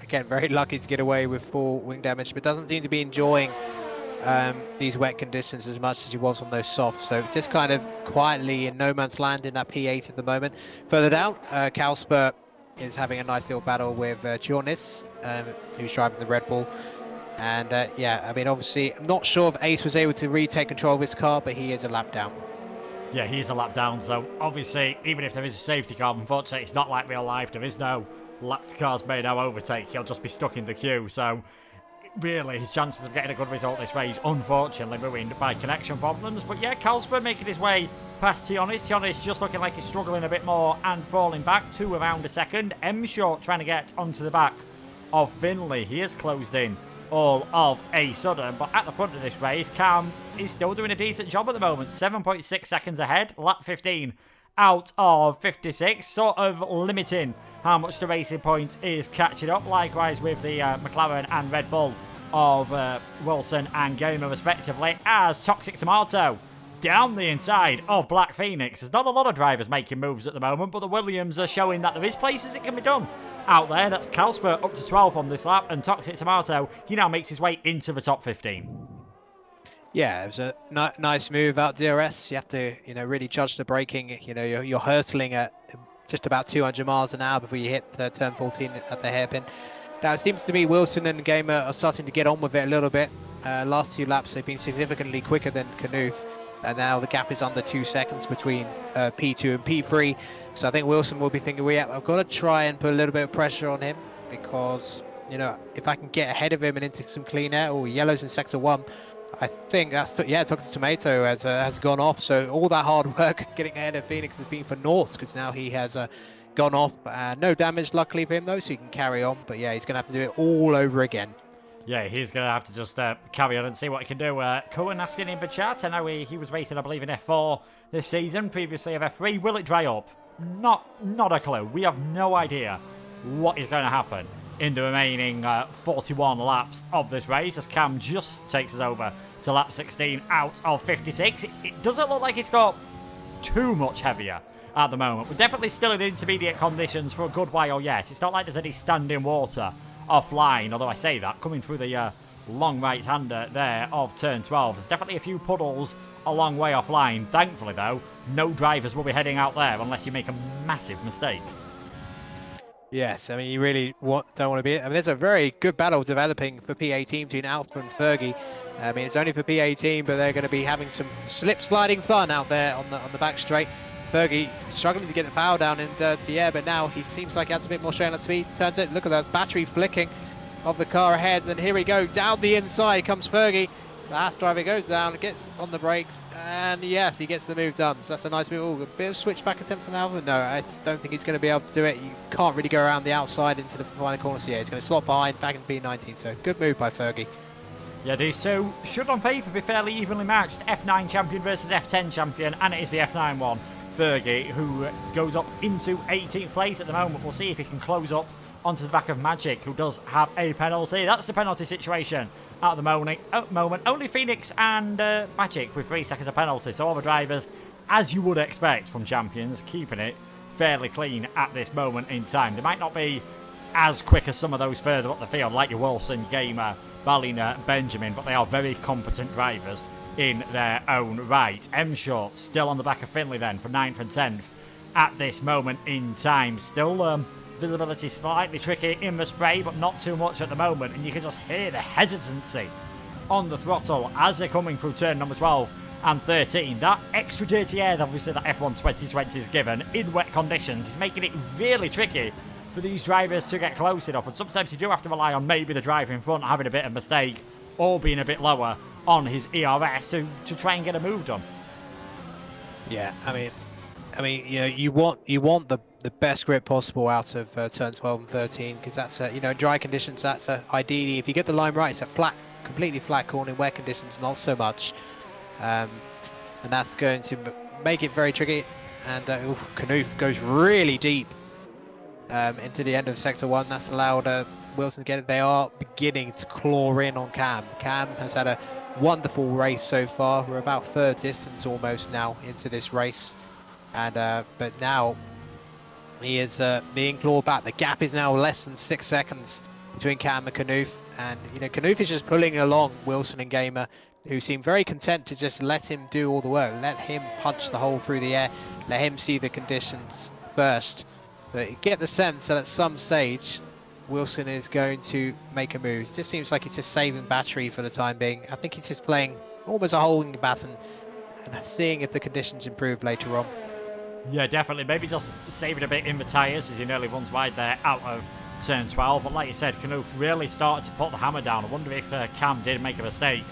Again, very lucky to get away with 4 wing damage, but doesn't seem to be enjoying these wet conditions as much as he was on those softs. So just kind of quietly in no man's land in that P8 at the moment. Further down, Calsper is having a nice little battle with Giornis, who's driving the Red Bull. And yeah, I mean, obviously, I'm not sure if Ace was able to retake control of his car, but he is a lap down.
Yeah, he is a lap down, so obviously, even if there is a safety car, unfortunately, it's not like real life. There is no lapped cars made no overtake. He'll just be stuck in the queue, so really, his chances of getting a good result this race, unfortunately, ruined by connection problems. But yeah, Calsper making his way past Tionis. Tionis just looking like he's struggling a bit more and falling back to around a second. M Short trying to get onto the back of Finley. He has closed in all of a sudden, but at the front of this race, Cam is still doing a decent job at the moment. 7.6 seconds ahead, lap 15 out of 56, sort of limiting how much the Racing Point is catching up. Likewise with the McLaren and Red Bull of Wilson and Gamer respectively, as Toxic Tomato down the inside of Black Phoenix. There's not a lot of drivers making moves at the moment, but the Williams are showing that there is places it can be done out there. That's Kalsper up to 12th on this lap, and Toxic Tomato, he now makes his way into the top 15.
Yeah, it was a nice move out DRS. You have to, really judge the braking. You're hurtling at just about 200 miles an hour before you hit turn 14 at the hairpin. Now, it seems to me Wilson and Gamer are starting to get on with it a little bit. Last 2 laps, they've been significantly quicker than Knuth. And now the gap is under 2 seconds between P2 and P3. So I think Wilson will be thinking, I've got to try and put a little bit of pressure on him because, if I can get ahead of him and into some clean air, or yellows in sector 1, I think that's, Toxic Tomato has gone off. So all that hard work getting ahead of Phoenix has been for naught because now he has gone off. No damage, luckily for him, though, so he can carry on. But yeah, he's going to have to do it all over again.
Yeah, he's going to have to just carry on and see what he can do. Cohen asking in the chat. I know he was racing, I believe, in F4 this season, previously of F3. Will it dry up? Not a clue. We have no idea what is going to happen in the remaining 41 laps of this race as Cam just takes us over to lap 16 out of 56. It doesn't look like it's got too much heavier at the moment. We're definitely still in intermediate conditions for a good while yet. It's not like there's any standing water offline, although I say that, coming through the long right-hander there of turn 12. There's definitely a few puddles a long way offline. Thankfully, though, no drivers will be heading out there unless you make a massive mistake.
Yes, I mean, you really don't want to be... I mean, there's a very good battle developing for PA team between Alpha and Fergie. I mean, it's only for PA team, but they're going to be having some slip-sliding fun out there on the back straight. Fergie struggling to get the power down in dirty air, but now he seems like he has a bit more strain on speed. Turns it, look at the battery flicking of the car ahead, and here we go. Down the inside comes Fergie. The Haas driver goes down, gets on the brakes, and yes, he gets the move done. So that's a nice move. Ooh, a bit of switchback attempt from Alpha. No, I don't think he's going to be able to do it. You can't really go around the outside into the final corner. So yeah, he's going to slot behind, back in P19. So good move by Fergie.
Yeah, these two should on paper be fairly evenly matched. F9 champion versus F10 champion, and it is the F9 one. Fergie, who goes up into 18th place at the moment. We'll see if he can close up onto the back of Magic, who does have a penalty. That's the penalty situation at the moment. Only Phoenix and Magic with 3 seconds of penalty. So all the drivers, as you would expect from champions, keeping it fairly clean at this moment in time. They might not be as quick as some of those further up the field, like your Wilson, Gamer, Ballina, Benjamin, but they are very competent drivers in their own right. M-Short still on the back of Finley then for 9th and 10th at this moment in time. Still visibility slightly tricky in the spray, but not too much at the moment, and you can just hear the hesitancy on the throttle as they're coming through turn number 12 and 13. That extra dirty air, obviously, that F1 2020 is given in wet conditions is making it really tricky for these drivers to get close enough, and sometimes you do have to rely on maybe the driver in front having a bit of mistake or being a bit lower on his ERS to try and get a move done.
Yeah, I mean, you want the best grip possible out of turn 12 and 13 because that's in dry conditions. That's ideally, if you get the line right, it's a completely flat corner. In wet conditions, not so much, and that's going to make it very tricky. And Knuth goes really deep into the end of sector 1. That's allowed Wilson to get it. They are beginning to claw in on Cam. Cam has had a wonderful race so far. We're about third distance almost now into this race, and but now he is being clawed back. The gap is now less than 6 seconds between Cam and Knuth, and Knuth is just pulling along Wilson and Gamer, who seem very content to just let him do all the work, let him punch the hole through the air, let him see the conditions first. But you get the sense that at some stage Wilson is going to make a move. It just seems like he's just saving battery for the time being. I think he's just playing almost a holding baton and seeing if the conditions improve later on.
Yeah, definitely. Maybe just saving a bit in the tyres as he nearly runs wide there out of turn 12. But like you said, Knuth really started to put the hammer down. I wonder if Cam did make a mistake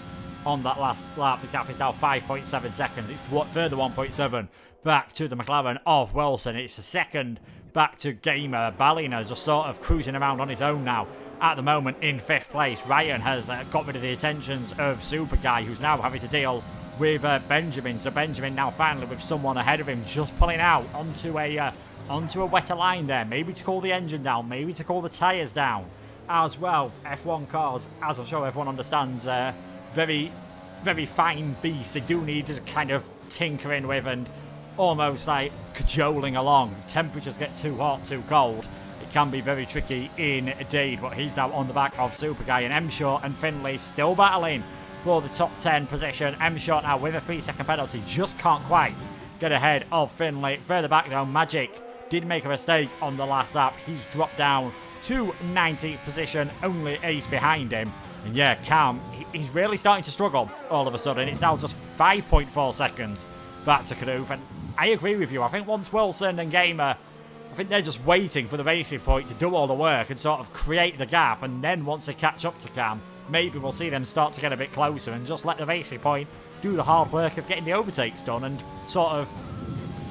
on that last lap. The gap is now 5.7 seconds. It's further 1.7 back to the McLaren of Wilson. It's a second back to Gamer. Ballina just sort of cruising around on his own now at the moment in 5th place. Ryan has got rid of the attentions of Super Guy, who's now having to deal with Benjamin. So Benjamin now finally with someone ahead of him, just pulling out onto a wetter line there. Maybe to cool the engine down, maybe to cool the tyres down as well. F1 cars, as I'm sure everyone understands, very, very fine beasts. They do need to kind of tinkering with and almost like cajoling along. If temperatures get too hot, too cold, it can be very tricky indeed. But he's now on the back of Super Guy, and M Short and Finley still battling for the top 10 position. M Short now with a 3-second penalty, just can't quite get ahead of Finley. Further back though, Magic did make a mistake on the last lap. He's dropped down to 19th position, only Ace behind him. And yeah, Cam, he's really starting to struggle all of a sudden. It's now just 5.4 seconds back to Knoof. And I agree with you. I think once Wilson and Gamer, I think they're just waiting for the racing point to do all the work and sort of create the gap. And then once they catch up to Cam, maybe we'll see them start to get a bit closer and just let the racing point do the hard work of getting the overtakes done and sort of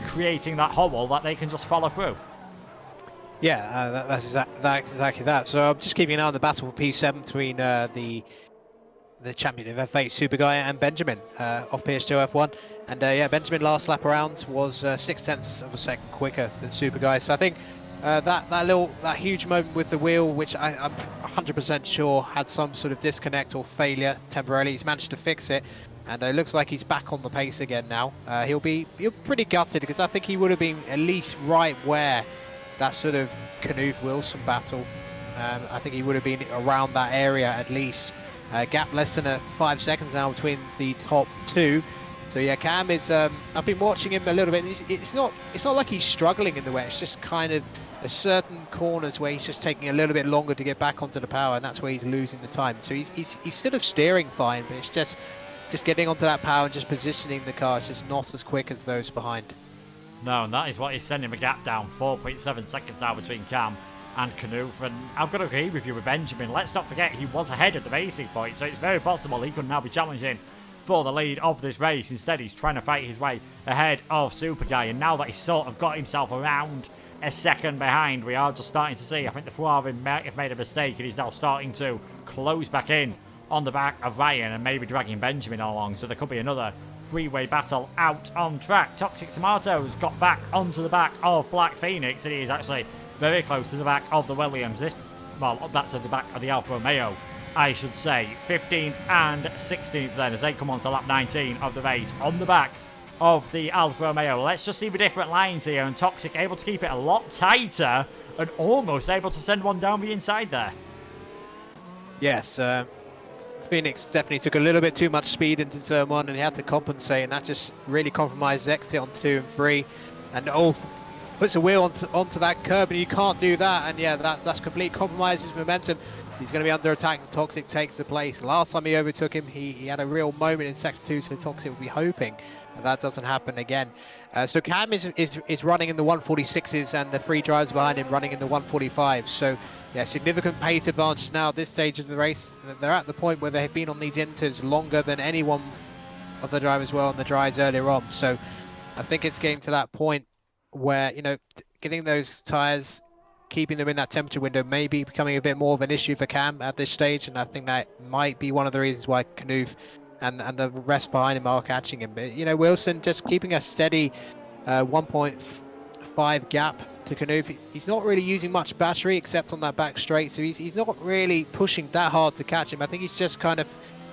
creating that hole that they can just follow through.
Yeah, that's exactly that. So I'm just keeping an eye on the battle for P7 between the champion of F8, Super Guy, and Benjamin off PSGL F1. And yeah, Benjamin last lap around was 0.6 of a second quicker than Super Guy. So I think that huge moment with the wheel, which I'm 100% sure had some sort of disconnect or failure temporarily, he's managed to fix it. And it looks like he's back on the pace again now. He'll be pretty gutted because I think he would have been at least right where that sort of Knoof-Wilson battle. I think he would have been around that area at least. Gap less than 5 seconds now between the top two. So yeah, Cam is. I've been watching him a little bit. It's not like he's struggling in the wet. It's just kind of a certain corners where he's just taking a little bit longer to get back onto the power, and that's where he's losing the time. So he's sort of steering fine, but it's just getting onto that power and just positioning the car. It's just not as quick as those behind.
No, and that is what is sending the gap down. 4.7 seconds now between Cam and Knoof. And I've got to agree with you with Benjamin. Let's not forget he was ahead at the racing point, so it's very possible he could now be challenging for the lead of this race. Instead, he's trying to fight his way ahead of Super Guy. And now that he's sort of got himself around a second behind, we are just starting to see, I think the Ferrari might have made a mistake, and he's now starting to close back in on the back of Ryan and maybe dragging Benjamin along. So there could be another three-way battle out on track. Toxic Tomatoes got back onto the back of Black Phoenix, and he is actually very close to the back of the Williams. Well, that's at the back of the Alfa Romeo, I should say. 15th and 16th then as they come on to lap 19 of the race on the back of the Alfa Romeo. Let's just see the different lines here, and Toxic able to keep it a lot tighter and almost able to send one down the inside there.
Yes, Phoenix definitely took a little bit too much speed into turn 1 and he had to compensate, and that just really compromised his exit on 2 and 3. And puts a wheel onto that curb, and you can't do that. And yeah, that's complete compromises his momentum. He's going to be under attack, and Toxic takes the place. Last time he overtook him, he had a real moment in sector 2, so Toxic will be hoping that doesn't happen again. So Cam is running in the 146s, and the 3 drivers behind him running in the 145s. So yeah, significant pace advantage now at this stage of the race. They're at the point where they have been on these inters longer than any one of the drivers were on the dries earlier on. So I think it's getting to that point where, you know, getting those tyres, keeping them in that temperature window may be becoming a bit more of an issue for Cam at this stage. And I think that might be one of the reasons why Knoof and the rest behind him are catching him. But, you know, Wilson just keeping a steady 1.5 gap to Knoof. He's not really using much battery except on that back straight, so he's not really pushing that hard to catch him. I think he's just kind of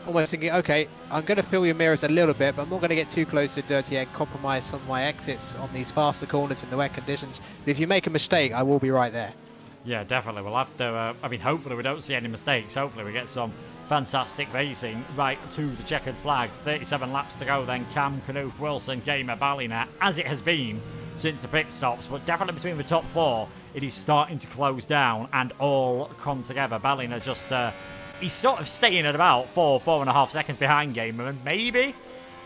almost thinking, okay, I'm going to fill your mirrors a little bit, but I'm not going to get too close to Dirty Egg, compromise some of my exits on these faster corners in the wet conditions. But if you make a mistake, I will be right there.
Yeah, definitely. We'll have to, I mean, hopefully we don't see any mistakes. Hopefully we get some fantastic racing right to the checkered flags. 37 laps to go then. Cam, Knoof, Wilson, Gamer, Ballina, as it has been since the pit stops, but definitely between the top 4, it is starting to close down and all come together. Ballina just, he's sort of staying at about 4.5 seconds behind Gamer, and maybe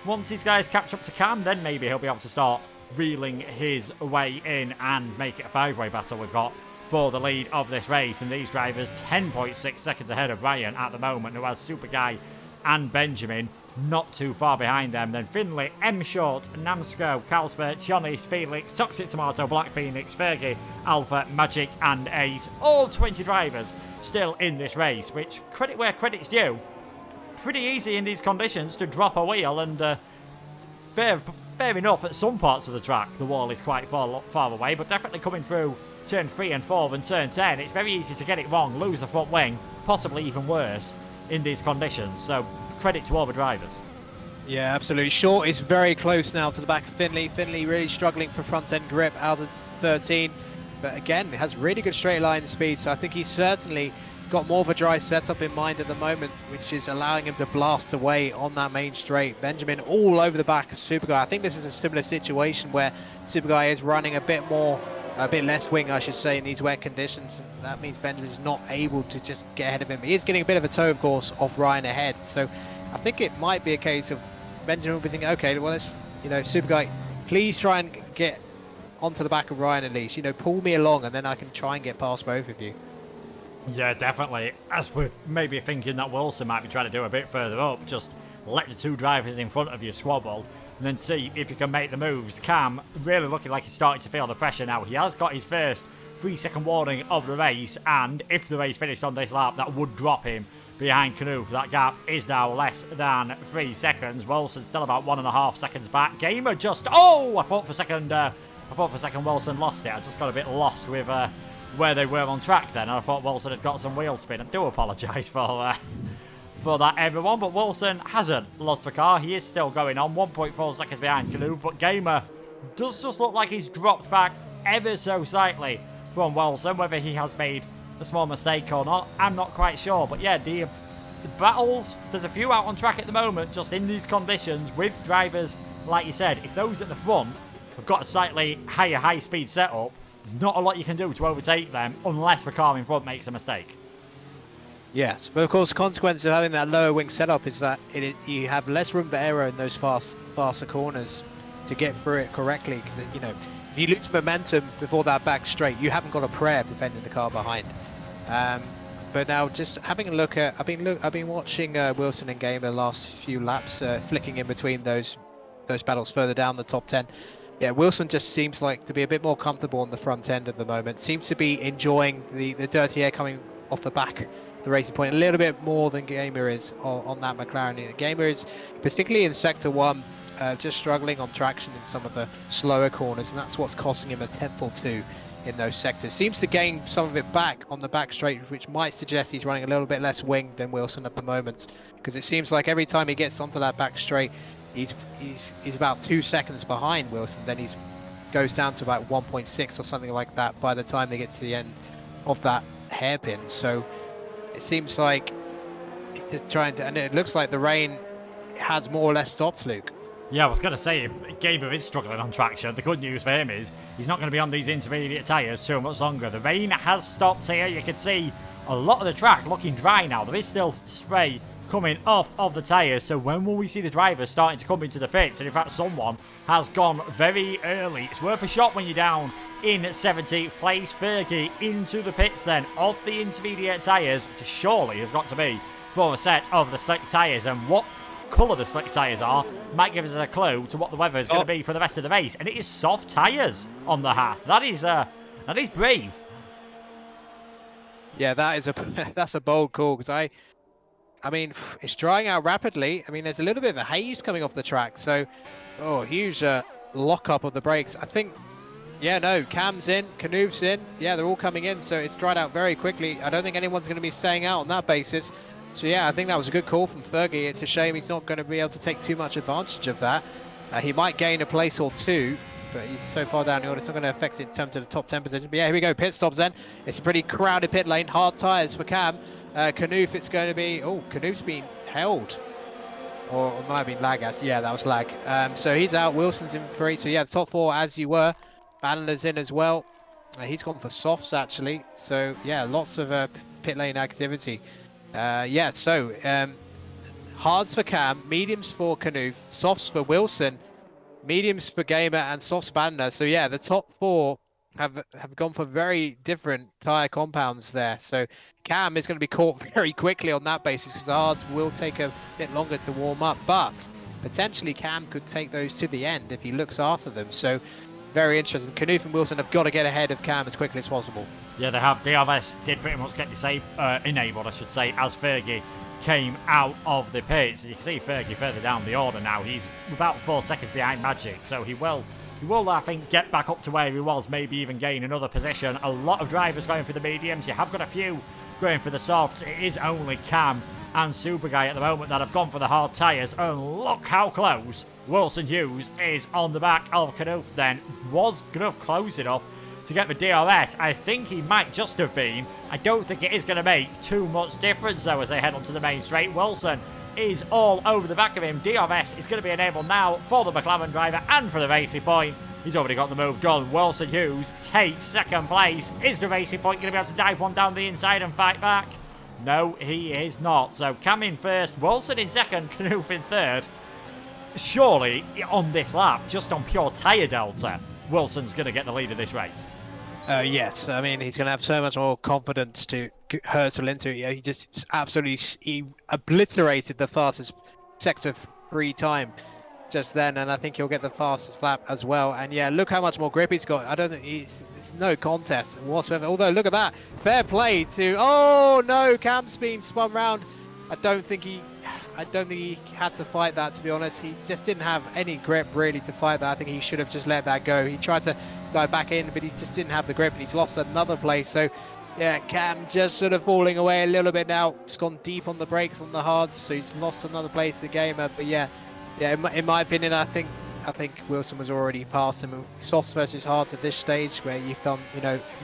once these guys catch up to Cam, then maybe he'll be able to start reeling his way in and make it a 5-way battle we've got for the lead of this race. And these drivers 10.6 seconds ahead of Ryan at the moment, who has Super Guy and Benjamin not too far behind them. Then Finley, M Short, Namsco, Carlsberg, Chionis, Felix, Toxic Tomato, Black Phoenix, Fergie, Alpha, Magic and Ace. All 20 drivers still in this race, which, credit where credit's due, pretty easy in these conditions to drop a wheel. And fair enough, at some parts of the track the wall is quite far away, but definitely coming through turn 3 and 4 and turn 10, it's very easy to get it wrong, lose a front wing, possibly even worse in these conditions. So credit to all the drivers.
Yeah, absolutely. Short is very close now to the back of Finley. Finley really struggling for front end grip out of 13. but again, it has really good straight line speed, so I think he's certainly got more of a dry setup in mind at the moment, which is allowing him to blast away on that main straight. Benjamin all over the back of Superguy. I think this is a similar situation where Superguy is running a bit less wing, I should say, in these wet conditions. And that means Benjamin's not able to just get ahead of him. He is getting a bit of a toe, of course, off Ryan ahead. So I think it might be a case of Benjamin will be thinking, okay, well, let's, Superguy, please try and get onto the back of Ryan at least. Pull me along, and then I can try and get past both of you.
Yeah, definitely. As we're maybe thinking that Wilson might be trying to do a bit further up, just let the two drivers in front of you squabble and then see if you can make the moves. Cam really looking like he's starting to feel the pressure now. He has got his first 3-second warning of the race, and if the race finished on this lap, that would drop him behind Canoe. That gap is now less than 3 seconds. Wilson still about 1.5 seconds back. Gamer just... Oh! I thought for a second Wilson lost it. I just got a bit lost with... where they were on track then, and I thought Wilson had got some wheel spin. I do apologise for that, everyone, but Wilson hasn't lost the car. He is still going on, 1.4 seconds behind Canoe, but Gamer does just look like he's dropped back ever so slightly from Wilson. Whether he has made a small mistake or not, I'm not quite sure, but yeah, the battles, there's a few out on track at the moment, just in these conditions, with drivers, like you said, if those at the front have got a slightly higher high-speed setup, there's not a lot you can do to overtake them unless the car in front makes a mistake.
Yes, but of course the consequence of having that lower wing setup is that you have less room for error in those faster corners to get through it correctly, because if you lose momentum before that back straight, you haven't got a prayer of defending the car behind. But now just having a look at, I've been watching Wilson and Gamer the last few laps, flicking in between those battles further down the top 10. Yeah, Wilson just seems like to be a bit more comfortable on the front end at the moment. Seems to be enjoying the dirty air coming off the back of the Racing Point a little bit more than Gamer is on that McLaren. Gamer is, particularly in Sector 1, just struggling on traction in some of the slower corners, and that's what's costing him a tenth or two in those sectors. Seems to gain some of it back on the back straight, which might suggest he's running a little bit less wing than Wilson at the moment, because it seems like every time he gets onto that back straight, he's about 2 seconds behind Wilson. Then he goes down to about 1.6 or something like that by the time they get to the end of that hairpin. So it seems like and it looks like the rain has more or less stopped, Luke.
Yeah, I was going to say, if Gamer is struggling on traction, the good news for him is he's not going to be on these intermediate tyres too much longer. The rain has stopped here. You can see a lot of the track looking dry now. There is still spray coming off of the tyres, so when will we see the drivers starting to come into the pits? And in fact, someone has gone very early. It's worth a shot when you're down in 17th place. Fergie into the pits then of the intermediate tyres. It surely has got to be for a set of the slick tyres, and what colour the slick tyres are might give us a clue to what the weather is going to be for the rest of the race. And it is soft tyres on the Haas. That is brave.
Yeah, that's a bold call, because I mean, it's drying out rapidly. I mean, there's a little bit of a haze coming off the track, so huge lock-up of the brakes. I think, yeah, no, Cam's in, Canoe's in. Yeah, they're all coming in, so it's dried out very quickly. I don't think anyone's going to be staying out on that basis. So yeah, I think that was a good call from Fergie. It's a shame he's not going to be able to take too much advantage of that. He might gain a place or two, but he's so far down the order, it's not going to affect it in terms of the top 10 position. But yeah, here we go, pit stops then. It's a pretty crowded pit lane, hard tyres for Cam. Canoe, it's going to be, Canoe's been held. Or it might have been lag, actually. Yeah, that was lag. So he's out, Wilson's in free. So yeah, the top four as you were. Bandler's in as well. He's gone for softs, actually. So yeah, lots of pit lane activity. Hards for Cam, mediums for Canoe, softs for Wilson, mediums for Gamer, and softs Bandler. So yeah, the top four have gone for very different tyre compounds there. So Cam is going to be caught very quickly on that basis, because hards will take a bit longer to warm up, but potentially Cam could take those to the end if he looks after them. So very interesting. Canoe and Wilson have got to get ahead of Cam as quickly as possible.
Yeah, they have. DRS did pretty much get enabled, I should say, as Fergie came out of the pits. You can see Fergie further down the order now. He's about 4 seconds behind Magic, so he will, I think, get back up to where he was, maybe even gain another position. A lot of drivers going for the mediums. You have got a few going for the softs. It is only Cam and Superguy at the moment that have gone for the hard tyres, and look how close Wilson Hughes is on the back of Knuth then. Was going to close it off to get the DRS. I think he might just have been. I don't think it is going to make too much difference, though, as they head onto the main straight. Wilson is all over the back of him. DRS is going to be enabled now for the McLaren driver and for the Racing Point. He's already got the move done. Wilson Hughes takes second place. Is the Racing Point going to be able to dive one down the inside and fight back? No, he is not. So Cam in first, Wilson in second, Knuth in third. Surely, on this lap, just on pure tyre delta, Wilson's going to get the lead of this race.
Yes, I mean, he's going to have so much more confidence to hurtle into it. Yeah, he just absolutely obliterated the fastest sector 3 time just then, and I think he'll get the fastest lap as well. And yeah, look how much more grip he's got. I don't think it's no contest whatsoever. Although, look at that. Fair play to... Oh, no, Cam's been spun round. I don't think he had to fight that, to be honest. He just didn't have any grip really to fight that. I think he should have just let that go. He tried to dive back in, but he just didn't have the grip, and he's lost another place. So yeah, Cam just sort of falling away a little bit now. He's gone deep on the brakes on the hards, so he's lost another place in the game. But yeah, in my opinion, I think Wilson was already past him. Softs versus hards at this stage, where you've done,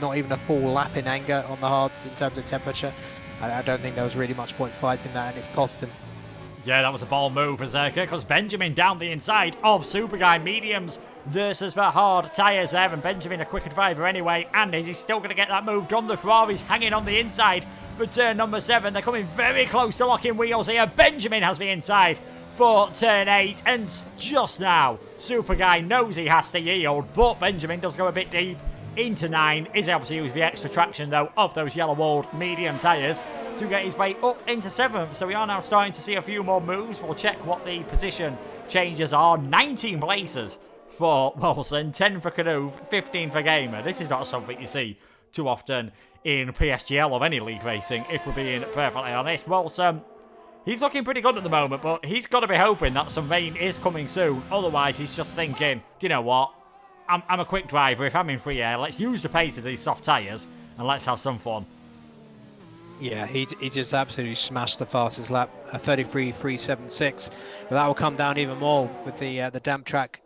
not even a full lap in anger on the hards in terms of temperature. I don't think there was really much point fighting that, and it's cost him.
Yeah, that was a ball move as Kirkos Benjamin down the inside of Super Guy. Mediums versus the hard tyres there, and Benjamin a quicker driver anyway, and is he still going to get that move done? The Ferrari's hanging on the inside for turn number 7. They're coming very close to locking wheels here. Benjamin has the inside for turn 8, and just now Super Guy knows he has to yield, but Benjamin does go a bit deep into 9. Is able to use the extra traction though of those yellow walled medium tyres to get his way up into 7th. So we are now starting to see a few more moves. We'll check what the position changes are. 19 places for Wilson, 10 for Knuth, 15 for Gamer. This is not something you see too often in PSGL or any league racing, if we're being perfectly honest. Wilson, he's looking pretty good at the moment, but he's got to be hoping that some rain is coming soon. Otherwise, he's just thinking, do you know what? I'm a quick driver. If I'm in free air, let's use the pace of these soft tyres and let's have some fun.
Yeah, he just absolutely smashed the fastest lap, 33.376. But that will come down even more with the damp track,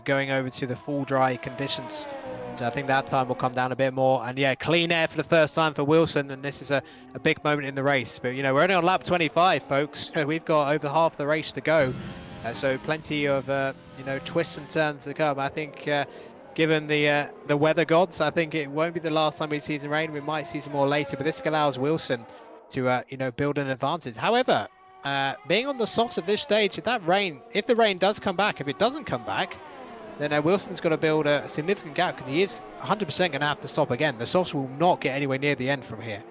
going over to the full dry conditions. So I think that time will come down a bit more. And yeah, clean air for the first time for Wilson, and this is a big moment in the race. But we're only on lap 25, folks. We've got over half the race to go, so plenty of twists and turns to come. I think. Given the weather gods, I think it won't be the last time we see some rain. We might see some more later, but this allows Wilson to build an advantage. However, being on the softs at this stage, if the rain does come back, if it doesn't come back, then Wilson's got to build a significant gap, because he is 100% going to have to stop again. The softs will not get anywhere near the end from here.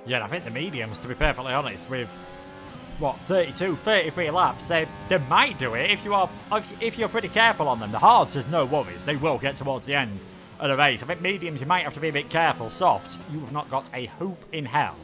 Yeah, and I think the mediums, to be perfectly honest, with 32, 33 laps, they might do it if you're pretty careful on them. The hards, there's no worries. They will get towards the end of the race. I think mediums, you might have to be a bit careful. Soft, you've not got a hoop in hell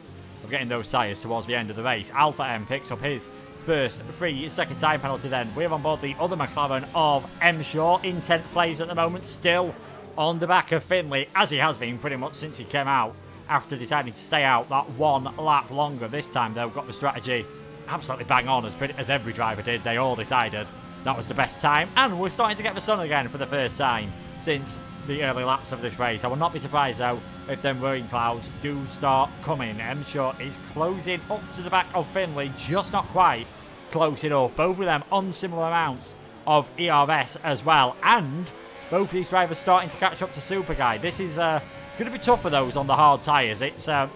of getting those tyres towards the end of the race. Alpha M picks up his first free second time penalty then. We're on board the other McLaren of M. Shaw in 10th place at the moment, still on the back of Finley, as he has been pretty much since he came out after deciding to stay out that one lap longer. This time, they've got the strategy absolutely bang on, as every driver did. They all decided that was the best time, and we're starting to get the sun again for the first time since the early laps of this race. I will not be surprised though if them rain clouds do start coming. M. Shaw is closing up to the back of Finley, just not quite close enough. Both of them on similar amounts of ERS as well, and both of these drivers starting to catch up to Super Guy. This is it's going to be tough for those on the hard tyres. It's a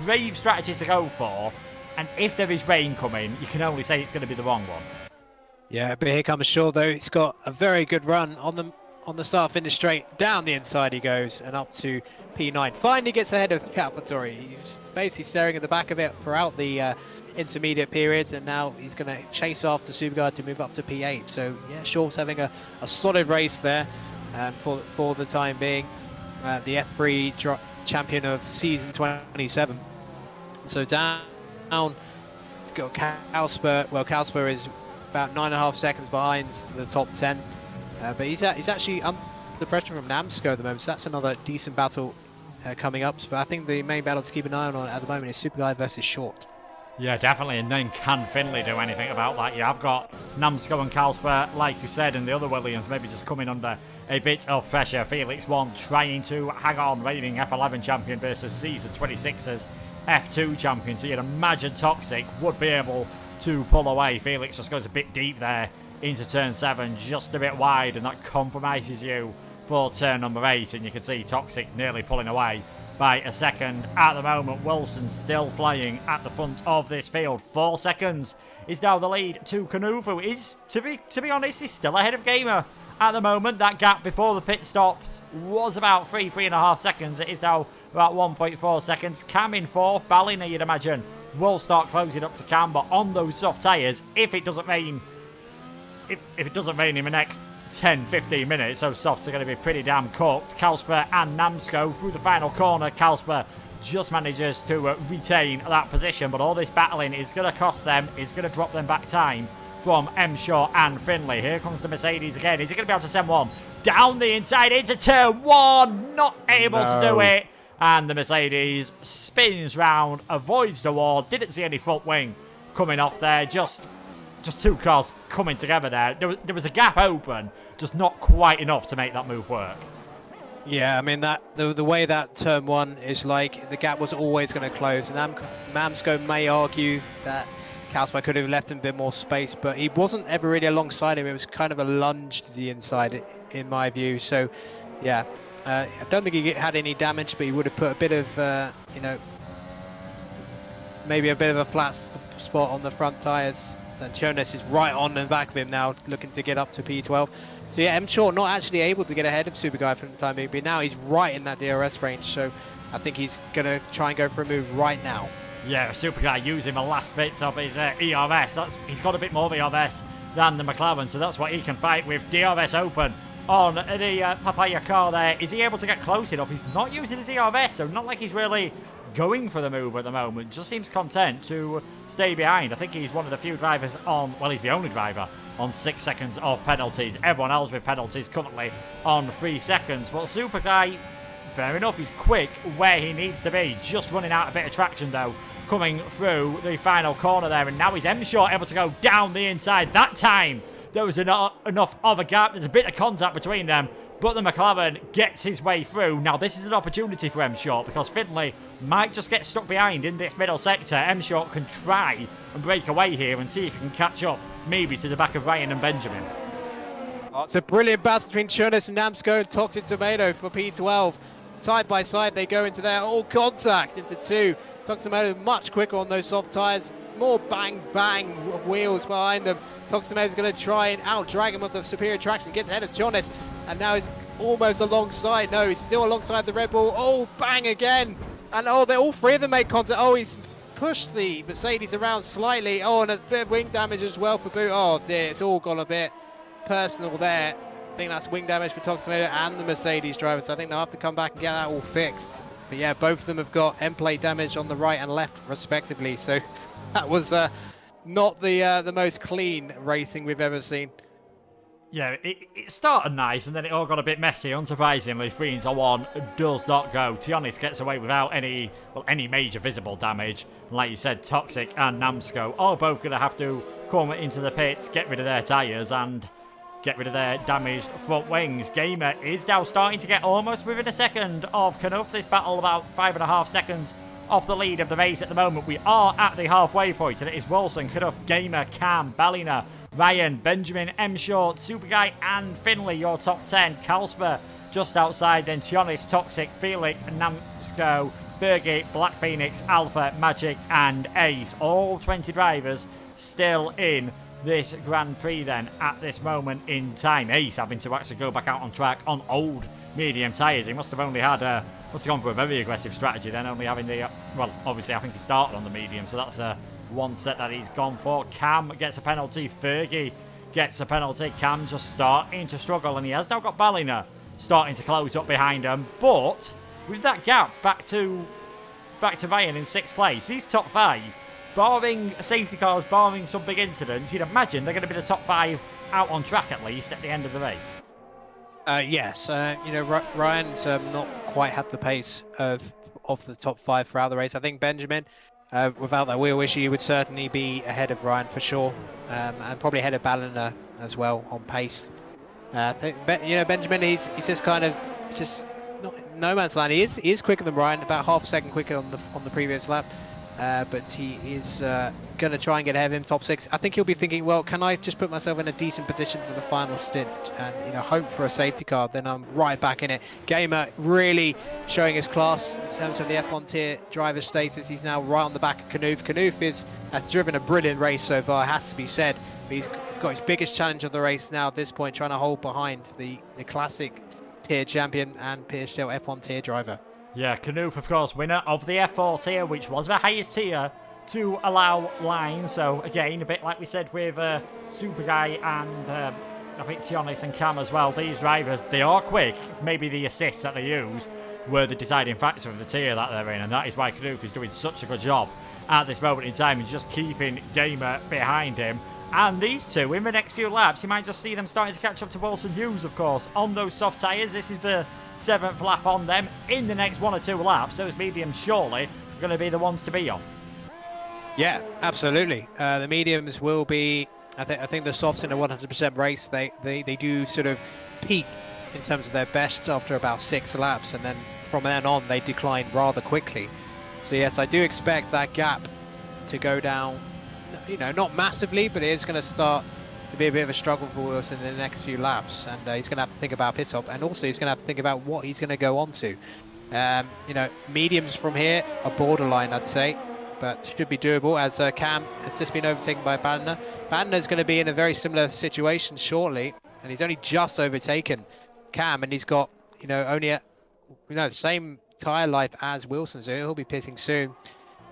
brave strategy to go for. And if there is rain coming, you can only say it's going to be the wrong one.
Yeah, but here comes Shaw though. He's got a very good run on the start finish straight. Down the inside he goes and up to P9. Finally gets ahead of Capitory. He's basically staring at the back of it throughout the intermediate periods, and now he's going to chase after Superguard to move up to P8. So yeah, Shaw's having a solid race there for the time being. The F3 champion of season 27. So down. It's got Kalsper. Well, Kalsper is about 9.5 seconds behind the top 10, but he's actually under pressure from Namsko at the moment. So that's another decent battle coming up. But I think the main battle to keep an eye on at the moment is Super Guy versus Short.
Yeah, definitely. And then can Finley do anything about that? You have got Namsko and Kalsper, like you said, and the other Williams maybe just coming under a bit of pressure. Felix 1 trying to hang on, reigning F11 champion versus season 26's F2 champion. So you'd imagine Toxic would be able to pull away. Felix just goes a bit deep there into turn 7, just a bit wide, and that compromises you for turn number 8. And you can see Toxic nearly pulling away by a second at the moment. Wilson still flying at the front of this field. 4 seconds is now the lead to Kanuvu. Is, to be honest, he's still ahead of Gamer at the moment. That gap before the pit stops was about 3.5 seconds. It is now about 1.4 seconds. Cam in 4th. Ballina, you'd imagine, will start closing up to Cam, but on those soft tyres, if it doesn't rain, if it doesn't rain in the next 10-15 minutes, those softs are going to be pretty damn cooked. Kalsper and Namsko through the final corner. Kalsper just manages to retain that position, but all this battling is going to cost them. It's going to drop them back time from M. Shaw and Finley. Here comes the Mercedes again. Is he going to be able to send one down the inside into turn 1? Not able to do it. And the Mercedes spins round, avoids the wall. Didn't see any front wing coming off there. Just 2 cars coming together there. There was a gap open, just not quite enough to make that move work.
Yeah, I mean, that the way that turn 1 is like, the gap was always going to close. And Mamsko may argue that Kalsper could have left him a bit more space, but he wasn't ever really alongside him. It was kind of a lunge to the inside, in my view. So, yeah, I don't think he had any damage, but he would have put a bit of, you know, maybe a bit of a flat spot on the front tyres. And Jonas is right on the back of him now, looking to get up to P12. So yeah, M. Short not actually able to get ahead of Super Guy for the time being, but now he's right in that DRS range, so I think he's going to try and go for a move right now. Yeah, Super Guy using the last bits of his ERS. He's got a bit more ERS than the McLaren, so that's what he can fight with. DRS open on the Papaya car there. Is he able to get close enough? He's not using his ERS, so not like he's really going for the move at the moment. Just seems content to stay behind. I think he's one of the few drivers on, well, he's the only driver on 6 seconds of penalties. Everyone else with penalties currently on 3 seconds. But Super Guy, fair enough, he's quick where he needs to be. Just running out a bit of traction though, coming through the final corner there. And now is M. Short able to go down the inside. That time there was enough of a gap. There's a bit of contact between them, but the McLaren gets his way through. Now this is an opportunity for M. Short, because Finley might just get stuck behind in this middle sector. M. Short can try and break away here and see if he can catch up, maybe to the back of Ryan and Benjamin. Oh, it's a brilliant battle between Chernus and Namsko and Toxic Tomato for P12. Side by side they go into their all contact into 2. Toxic Tomato much quicker on those soft tyres. More bang bang wheels behind them. Toxic Tomato is going to try and out drag him with the superior traction. Gets ahead of Chernus and now he's almost alongside. No, he's still alongside the Red Bull. Oh, bang again. And oh, all 3 of them made contact. Oh, he's pushed the Mercedes around slightly. Oh, and a bit of wing damage as well for Boot. Oh dear, it's all gone a bit personal there. I think that's wing damage for Toxic Tomato and the Mercedes driver, so I think they'll have to come back and get that all fixed. But yeah, both of them have got end plate damage on the right and left respectively, so that was not the most clean racing we've ever seen.
Yeah, it started nice and then it all got a bit messy. Unsurprisingly, 3-1 does not go. Tionis gets away without any major visible damage. And like you said, Toxic and Namsko are both going to have to come into the pits, get rid of their tyres and get rid of their damaged front wings. Gamer is now starting to get almost within a second of Knuff. This battle about 5.5 seconds off the lead of the race at the moment. We are at the halfway point and it is Wilson, Knuff, Gamer, Cam, Ballina, Ryan, Benjamin, M. Short, Super Guy and Finley, your top 10. Kalsper just outside, then Tionis, Toxic, Felix, Namsko, Fergie, Black Phoenix, Alpha, Magic and Ace. All 20 drivers still in this Grand Prix then at this moment in time. Ace having to actually go back out on track on old medium tyres. He must have only had must have gone for a very aggressive strategy then, only having the well, obviously I think he started on the medium, so that's one set that he's gone for. Cam gets a penalty, Fergie gets a penalty. Cam just starting to struggle, and he has now got Ballina starting to close up behind him, but with that gap back to Ryan in 6th place, he's top 5. Barring safety cars, barring some big incidents, you'd imagine they're going to be the top 5 out on track at least at the end of the race.
Yes, you know, Ryan's not quite had the pace of the top 5 throughout the race. I think Benjamin, without that wheel issue, would certainly be ahead of Ryan for sure, and probably ahead of Ballina as well on pace. Benjamin, he's just kind of just not no man's land. He is quicker than Ryan, about half a second quicker on the previous lap, but he is going to try and get ahead of him, top 6. I think he'll be thinking, well, can I just put myself in a decent position for the final stint and hope for a safety car? Then I'm right back in it. Gamer really showing his class in terms of the F1 tier driver status. He's now right on the back of Knuth. Knuth has driven a brilliant race so far, it has to be said. He's got his biggest challenge of the race now at this point, trying to hold behind the classic tier champion and PSGL F1 tier driver.
Yeah, Knuth, of course, winner of the F4 tier, which was the highest tier to allow lines. So, again, a bit like we said with Super Guy and I think Tionis and Cam as well. These drivers, they are quick. Maybe the assists that they use were the deciding factor of the tier that they're in, and that is why Knuth is doing such a good job at this moment in time and just keeping Gamer behind him. And these two, in the next few laps, you might just see them starting to catch up to Wilson Hughes, of course, on those soft tyres. This is the 7th lap on them. In the next 1 or 2 laps, those mediums surely are going to be the ones to be on.
Yeah, absolutely. The mediums will be, I think the softs in a 100% race, they do sort of peak in terms of their best after about 6 laps, and then from then on they decline rather quickly. So yes, I do expect that gap to go down, not massively, but it is going to start to be a bit of a struggle for Wilson in the next few laps, and he's going to have to think about pit stop, and also he's going to have to think about what he's going to go on to. Mediums from here are borderline, I'd say, but should be doable, as Cam has just been overtaken by Badner. Badner's going to be in a very similar situation shortly, and he's only just overtaken Cam, and he's got only the same tyre life as Wilson, so he'll be pitting soon.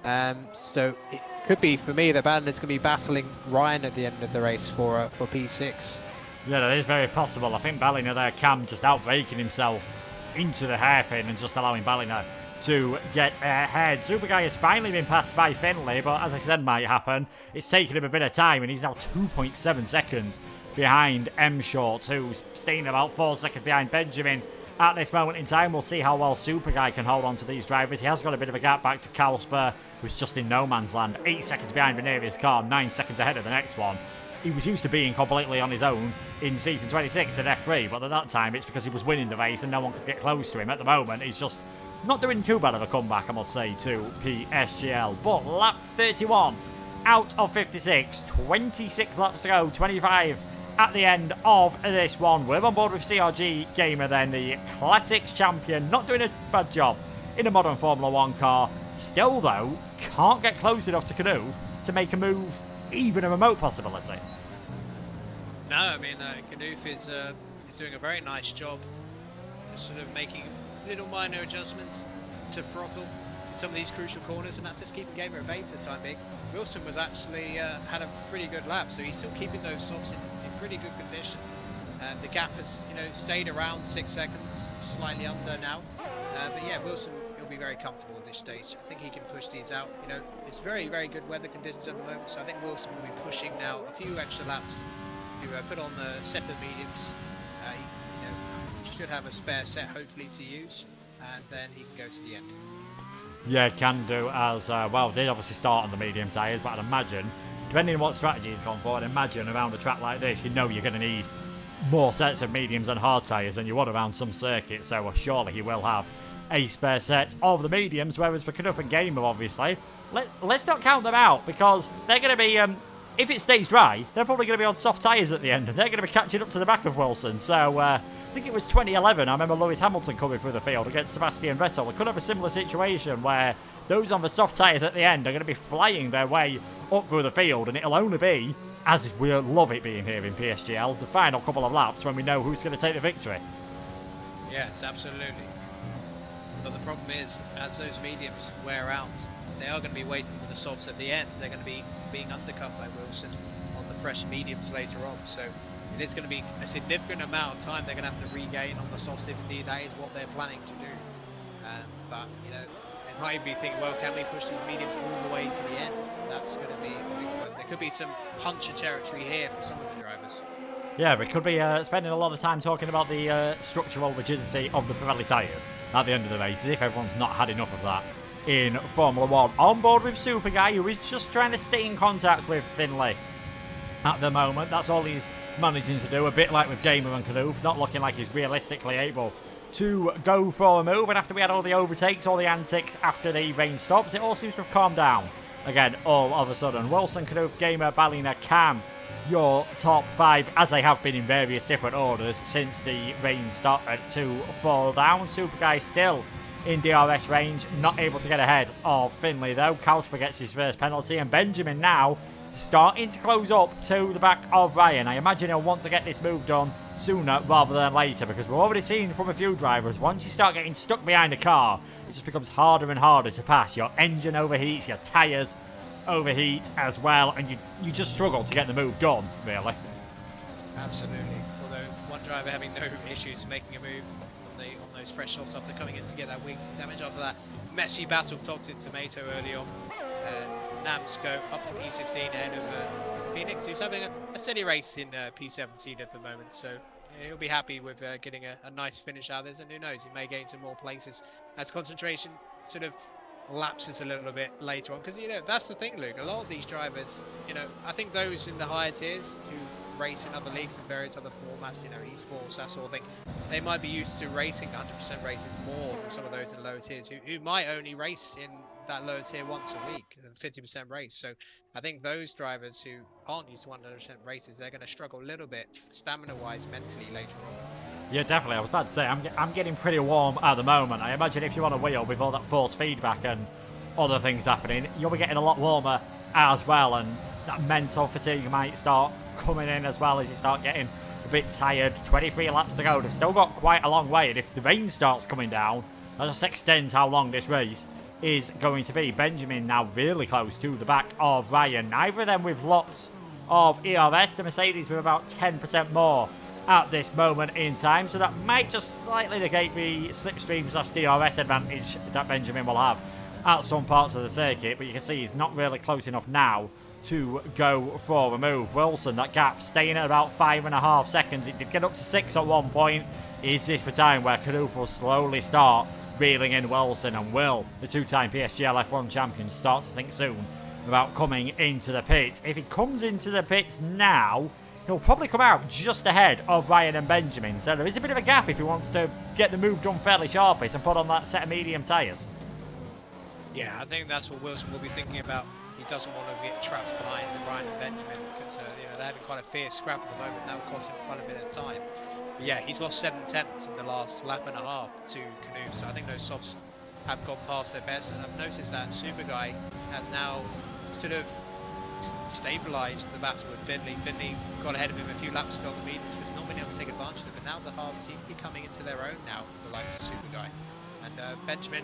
So it could be, for me, that Badner's going to be battling Ryan at the end of the race for P6.
Yeah, that is very possible. I think Ballina there, Cam just outbraking himself into the hairpin and just allowing Ballina to get ahead. Super Guy has finally been passed by Finlay, but as I said might happen, it's taken him a bit of time, and he's now 2.7 seconds behind M Short, who's staying about 4 seconds behind Benjamin. At this moment in time, we'll see how well Super Guy can hold on to these drivers. He has got a bit of a gap back to Kalsper, who's just in no man's land. 8 seconds behind Veneria's car, 9 seconds ahead of the next one. He was used to being completely on his own in season 26 at F3, but at that time it's because he was winning the race and no one could get close to him. At the moment, he's just not doing too bad of a comeback, I must say, to PSGL. But lap 31 out of 56, 26 laps to go, 25 at the end of this one. We're on board with CRG Gamer then, the Classics champion, not doing a bad job in a modern Formula 1 car. Still, though, can't get close enough to Knuth to make a move, even a remote possibility.
No, I mean, Knuth is doing a very nice job, just sort of making little minor adjustments to throttle in some of these crucial corners, and that's just keeping Gamer at bay for the time being. Wilson was actually had a pretty good lap, so he's still keeping those softs in pretty good condition. The gap has stayed around 6 seconds, slightly under now. But yeah, Wilson will be very comfortable at this stage. I think he can push these out. It's very, very good weather conditions at the moment, so I think Wilson will be pushing now a few extra laps to put on the set of mediums. He should have a spare set hopefully to use, and then he can go to the end.
Yeah, can do, as well. They obviously start on the medium tyres, but I'd imagine, depending on what strategy he's gone for, I'd imagine around a track like this, you're going to need more sets of mediums and hard tyres than you would around some circuits, so surely he will have a spare set of the mediums, whereas for Knuth and Gamer, obviously, let's not count them out, because they're going to be, if it stays dry, they're probably going to be on soft tyres at the end, and they're going to be catching up to the back of Wilson, so I think it was 2011, I remember Lewis Hamilton coming through the field against Sebastian Vettel. We could have a similar situation where those on the soft tyres at the end are going to be flying their way up through the field, and it'll only be, as we love it being here in PSGL, the final couple of laps when we know who's going to take the victory.
Yes, absolutely. But the problem is, as those mediums wear out, they are going to be waiting for the softs at the end. They're going to be being undercut by Wilson on the fresh mediums later on, so it is going to be a significant amount of time they're going to have to regain on the softs if indeed that is what they're planning to do. But they might be thinking, well, can we push these mediums all the way to the end? That's going to be a big one. There could be some puncher territory here for some of the drivers.
Yeah, we could be spending a lot of time talking about the structural rigidity of the Pirelli tyres at the end of the race, as if everyone's not had enough of that in Formula 1. On board with Super Guy, who is just trying to stay in contact with Finlay at the moment. That's all he's managing to do, a bit like with Gamer and Knoof, not looking like he's realistically able to go for a move. And after we had all the overtakes, all the antics after the rain stops, it all seems to have calmed down again all of a sudden. Wilson, Knoof, Gamer, Ballina, Cam, your top 5, as they have been in various different orders since the rain started to fall down. Super Guy still in DRS range, not able to get ahead of Finley though. Kalsper gets his first penalty, and Benjamin now starting to close up to the back of Ryan. I imagine he'll want to get this move done sooner rather than later, because we've already seen from a few drivers, once you start getting stuck behind a car, it just becomes harder and harder to pass. Your engine overheats, your tyres overheat as well, and you just struggle to get the move done, really.
Absolutely. Although one driver having no issues making a move on those fresh softs after coming in to get that wing damage after that messy battle of Toxic Tomato early on. Nams go up to P16 ahead of Phoenix, who's having a steady race in P17 at the moment, so he'll be happy with getting a nice finish out of this, and who knows, he may gain some more places as concentration sort of lapses a little bit later on, because that's the thing, Luke, a lot of these drivers, I think those in the higher tiers who race in other leagues and various other formats, esports, that sort of thing, they might be used to racing 100% races more than some of those in lower tiers who might only race in that lower tier once a week and 50% race. So I think those drivers who aren't used to 100% races, they're going to struggle a little bit stamina wise mentally later on.
Yeah, definitely. I was about to say, I'm getting pretty warm at the moment. I imagine if you're on a wheel with all that force feedback and other things happening, you'll be getting a lot warmer as well, and that mental fatigue might start coming in as well as you start getting a bit tired. 23 laps to go. They've still got quite a long way, and if the rain starts coming down, that just extends how long this race is going to be. Benjamin now really close to the back of Ryan. Neither of them with lots of ERS. The Mercedes with about 10% more at this moment in time, so that might just slightly negate the slipstream/DRS advantage that Benjamin will have at some parts of the circuit, but you can see he's not really close enough now to go for a move. Wilson, that gap staying at about 5.5 seconds. It did get up to 6 at one point. Is this the time where Knoof will slowly start reeling in Wilson, and will the two-time PSGL F1 champion start to think soon about coming into the pits? If he comes into the pits now, he'll probably come out just ahead of Ryan and Benjamin, so there is a bit of a gap if he wants to get the move done fairly sharpish and put on that set of medium tyres.
Yeah, I think that's what Wilson will be thinking about. He doesn't want to get trapped behind Ryan and Benjamin, because they're having quite a fierce scrap at the moment. That will cost him quite a bit of time. But yeah, he's lost 7/10 in the last lap and a half to Knoof, so I think those softs have gone past their best, and I've noticed that Super Guy has now sort of stabilised the battle with Finley. Finley got ahead of him a few laps ago on the mediums, but not been able to take advantage of it. But now the hards seem to be coming into their own now, the likes of Super Guy. And Benjamin,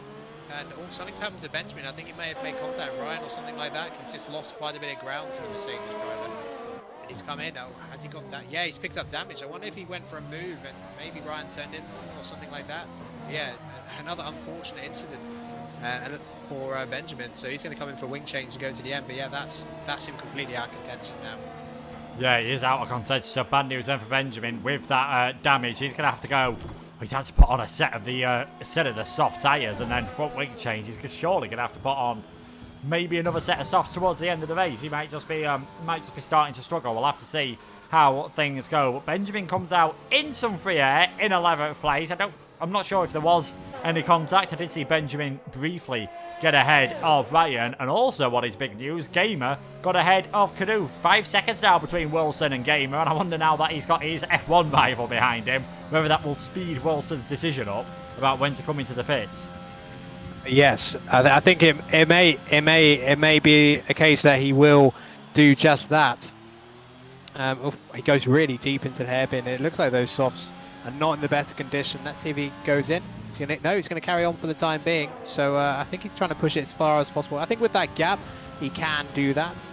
and something's happened to Benjamin. I think he may have made contact with Ryan or something like that. He's just lost quite a bit of ground to the Mercedes driver. And he's come in. Oh, has he got that? Yeah, he's picked up damage. I wonder if he went for a move and maybe Ryan turned in or something like that. Yeah, it's another unfortunate incident for Benjamin. So he's going to come in for a wing change to go to the end. But yeah, that's him completely out of contention now.
Yeah, he is out of contention. So bad news then for Benjamin with that damage. He's going to have to go. He's had to put on a set of the soft tyres and then front wing change. He's surely going to have to put on maybe another set of softs towards the end of the race. He might just be starting to struggle. We'll have to see how things go. But Benjamin comes out in some free air in 11th place. I'm not sure if there was any contact. I did see Benjamin briefly get ahead of Ryan, and also what is big news, Gamer got ahead of Knoof. 5 seconds now between Wilson and Gamer, and I wonder now that he's got his F1 rival behind him, whether that will speed Wilson's decision up about when to come into the pits.
Yes, I think it may be a case that he will do just that. He goes really deep into the hairpin. It looks like those softs are not in the best condition. Let's see if he goes in. He's going to carry on for the time being. So I think he's trying to push it as far as possible. I think with that gap, he can do that.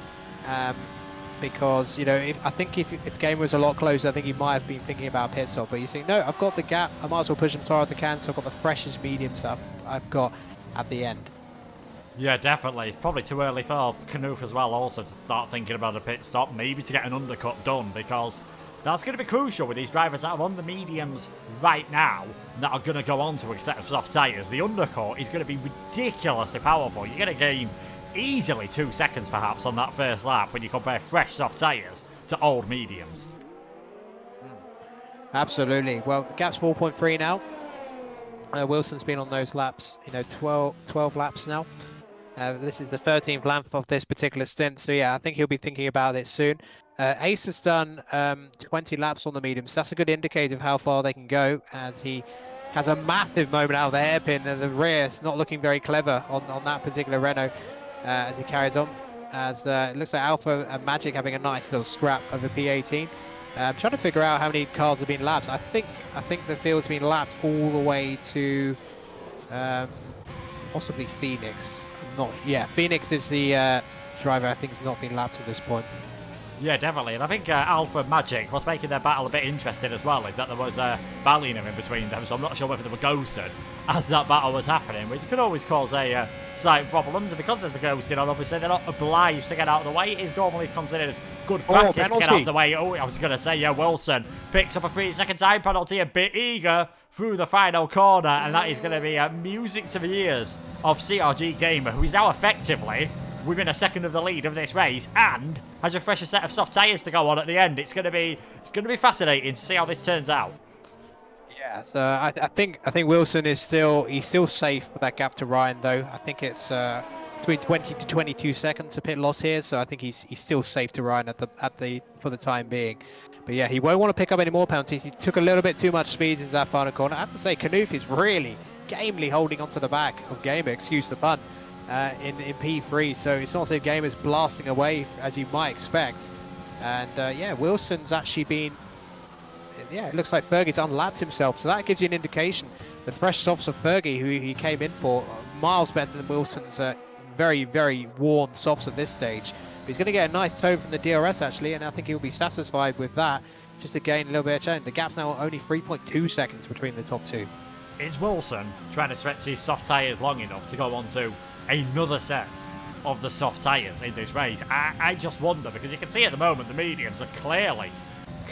Because, if the game was a lot closer, I think he might have been thinking about pit stop. But he's saying, no, I've got the gap. I might as well push him as far as I can. So I've got the freshest medium stuff I've got at the end.
Yeah, definitely. It's probably too early for Knoof as well also to start thinking about a pit stop. Maybe to get an undercut done, because that's going to be crucial with these drivers that are on the mediums right now that are going to go on to a set of soft tyres. The undercut is going to be ridiculously powerful. You're going to gain easily 2 seconds perhaps on that first lap when you compare fresh soft tyres to old mediums.
Absolutely. Well, the gap's 4.3 now. Wilson's been on those laps, 12 laps now. This is the 13th lap of this particular stint, so yeah, I think he'll be thinking about it soon. Ace has done 20 laps on the mediums. That's a good indicator of how far they can go, as he has a massive moment out of the hairpin, and the rear is not looking very clever on that particular Renault as he carries on. As it looks like Alpha and Magic having a nice little scrap of a P18. I'm trying to figure out how many cars have been lapped. I think the field's been lapped all the way to possibly Phoenix. Phoenix is the driver I think has not been lapped at this point.
Yeah, definitely. And I think Alpha and Magic, what's making their battle a bit interesting as well is that there was Ballina in between them, so I'm not sure whether they were ghosted as that battle was happening, which could always cause a slight problems. And because there's the ghosting on, obviously they're not obliged to get out of the way. It is normally considered good practice to get out of the way. Oh, I was going to say, yeah, Wilson picks up a 3-second time penalty, a bit eager through the final corner, and that is going to be music to the ears of CRG Gamer, who is now effectively within a second of the lead of this race and has a fresher set of soft tyres to go on at the end. It's going to be fascinating to see how this turns out.
Yeah, so I think Wilson is still safe with that gap to Ryan though. I think it's between 20 to 22 seconds of pit loss here, so I think he's still safe to Ryan for the time being. But yeah, he won't want to pick up any more penalties. He took a little bit too much speed into that final corner. I have to say, Knuth is really gamely holding onto the back of Gamer, excuse the pun, in P3. So it's not as if Gamer's blasting away as you might expect. And yeah, Wilson's actually been, it looks like Fergie's unlapped himself. So that gives you an indication. The fresh softs of Fergie, who he came in for, miles better than Wilson's very, very worn softs at this stage. But he's going to get a nice toe from the DRS actually, and I think he'll be satisfied with that, just to gain a little bit of change. The gap's now only 3.2 seconds between the top two.
Is Wilson trying to stretch these soft tyres long enough to go on to another set of the soft tyres in this race? I just wonder, because you can see at the moment the mediums are clearly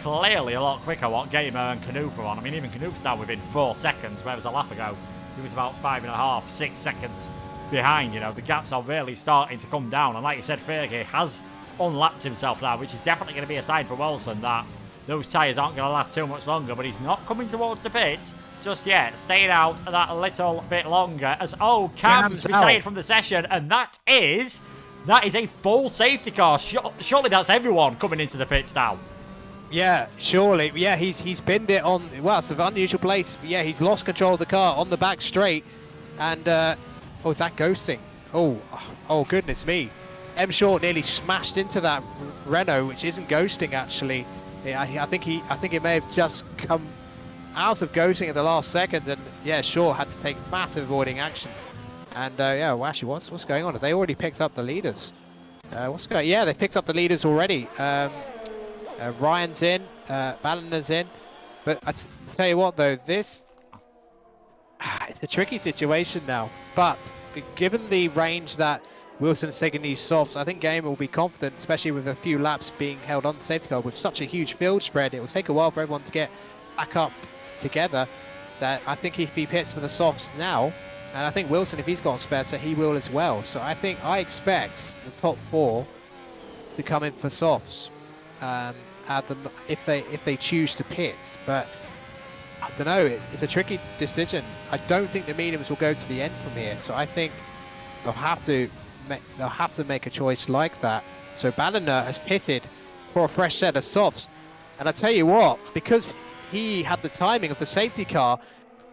a lot quicker what Gamer and Knuth are on. I mean, even Knuth's now within 4 seconds, whereas a lap ago he was about 5.5, 6 seconds behind. The gaps are really starting to come down, and like you said, Fergie has unlapped himself now, which is definitely going to be a sign for Wilson that those tyres aren't going to last too much longer. But he's not coming towards the pits just yet, staying out that little bit longer as Cam's retired from the session, and that is a full safety car. Surely that's everyone coming into the pits now.
Yeah, surely. Yeah, he's binned it on, well, it's an unusual place. Yeah, he's lost control of the car on the back straight, and oh, is that ghosting? Oh goodness me. M Short nearly smashed into that Renault, which isn't ghosting actually. I think it may have just come out of ghosting at the last second, and yeah, Short had to take massive avoiding action. And yeah, well, actually, what's going on? Have they already picked up the leaders? What's going on? Yeah, they picked up the leaders already. Ryan's in, Ballina's in, but I tell you what though, it's a tricky situation now. But given the range that Wilson's taking these softs, I think Gamer will be confident, especially with a few laps being held on the safety car with such a huge field spread. It will take a while for everyone to get back up together. That I think if he pits for the softs now, and I think Wilson, if he's got a spare set, he will as well. So I expect the top 4 to come in for softs. If they choose to pit, but I don't know, it's a tricky decision. I don't think the mediums will go to the end from here, so I think they'll have to make a choice like that. So Ballina has pitted for a fresh set of softs, and I tell you what, because he had the timing of the safety car,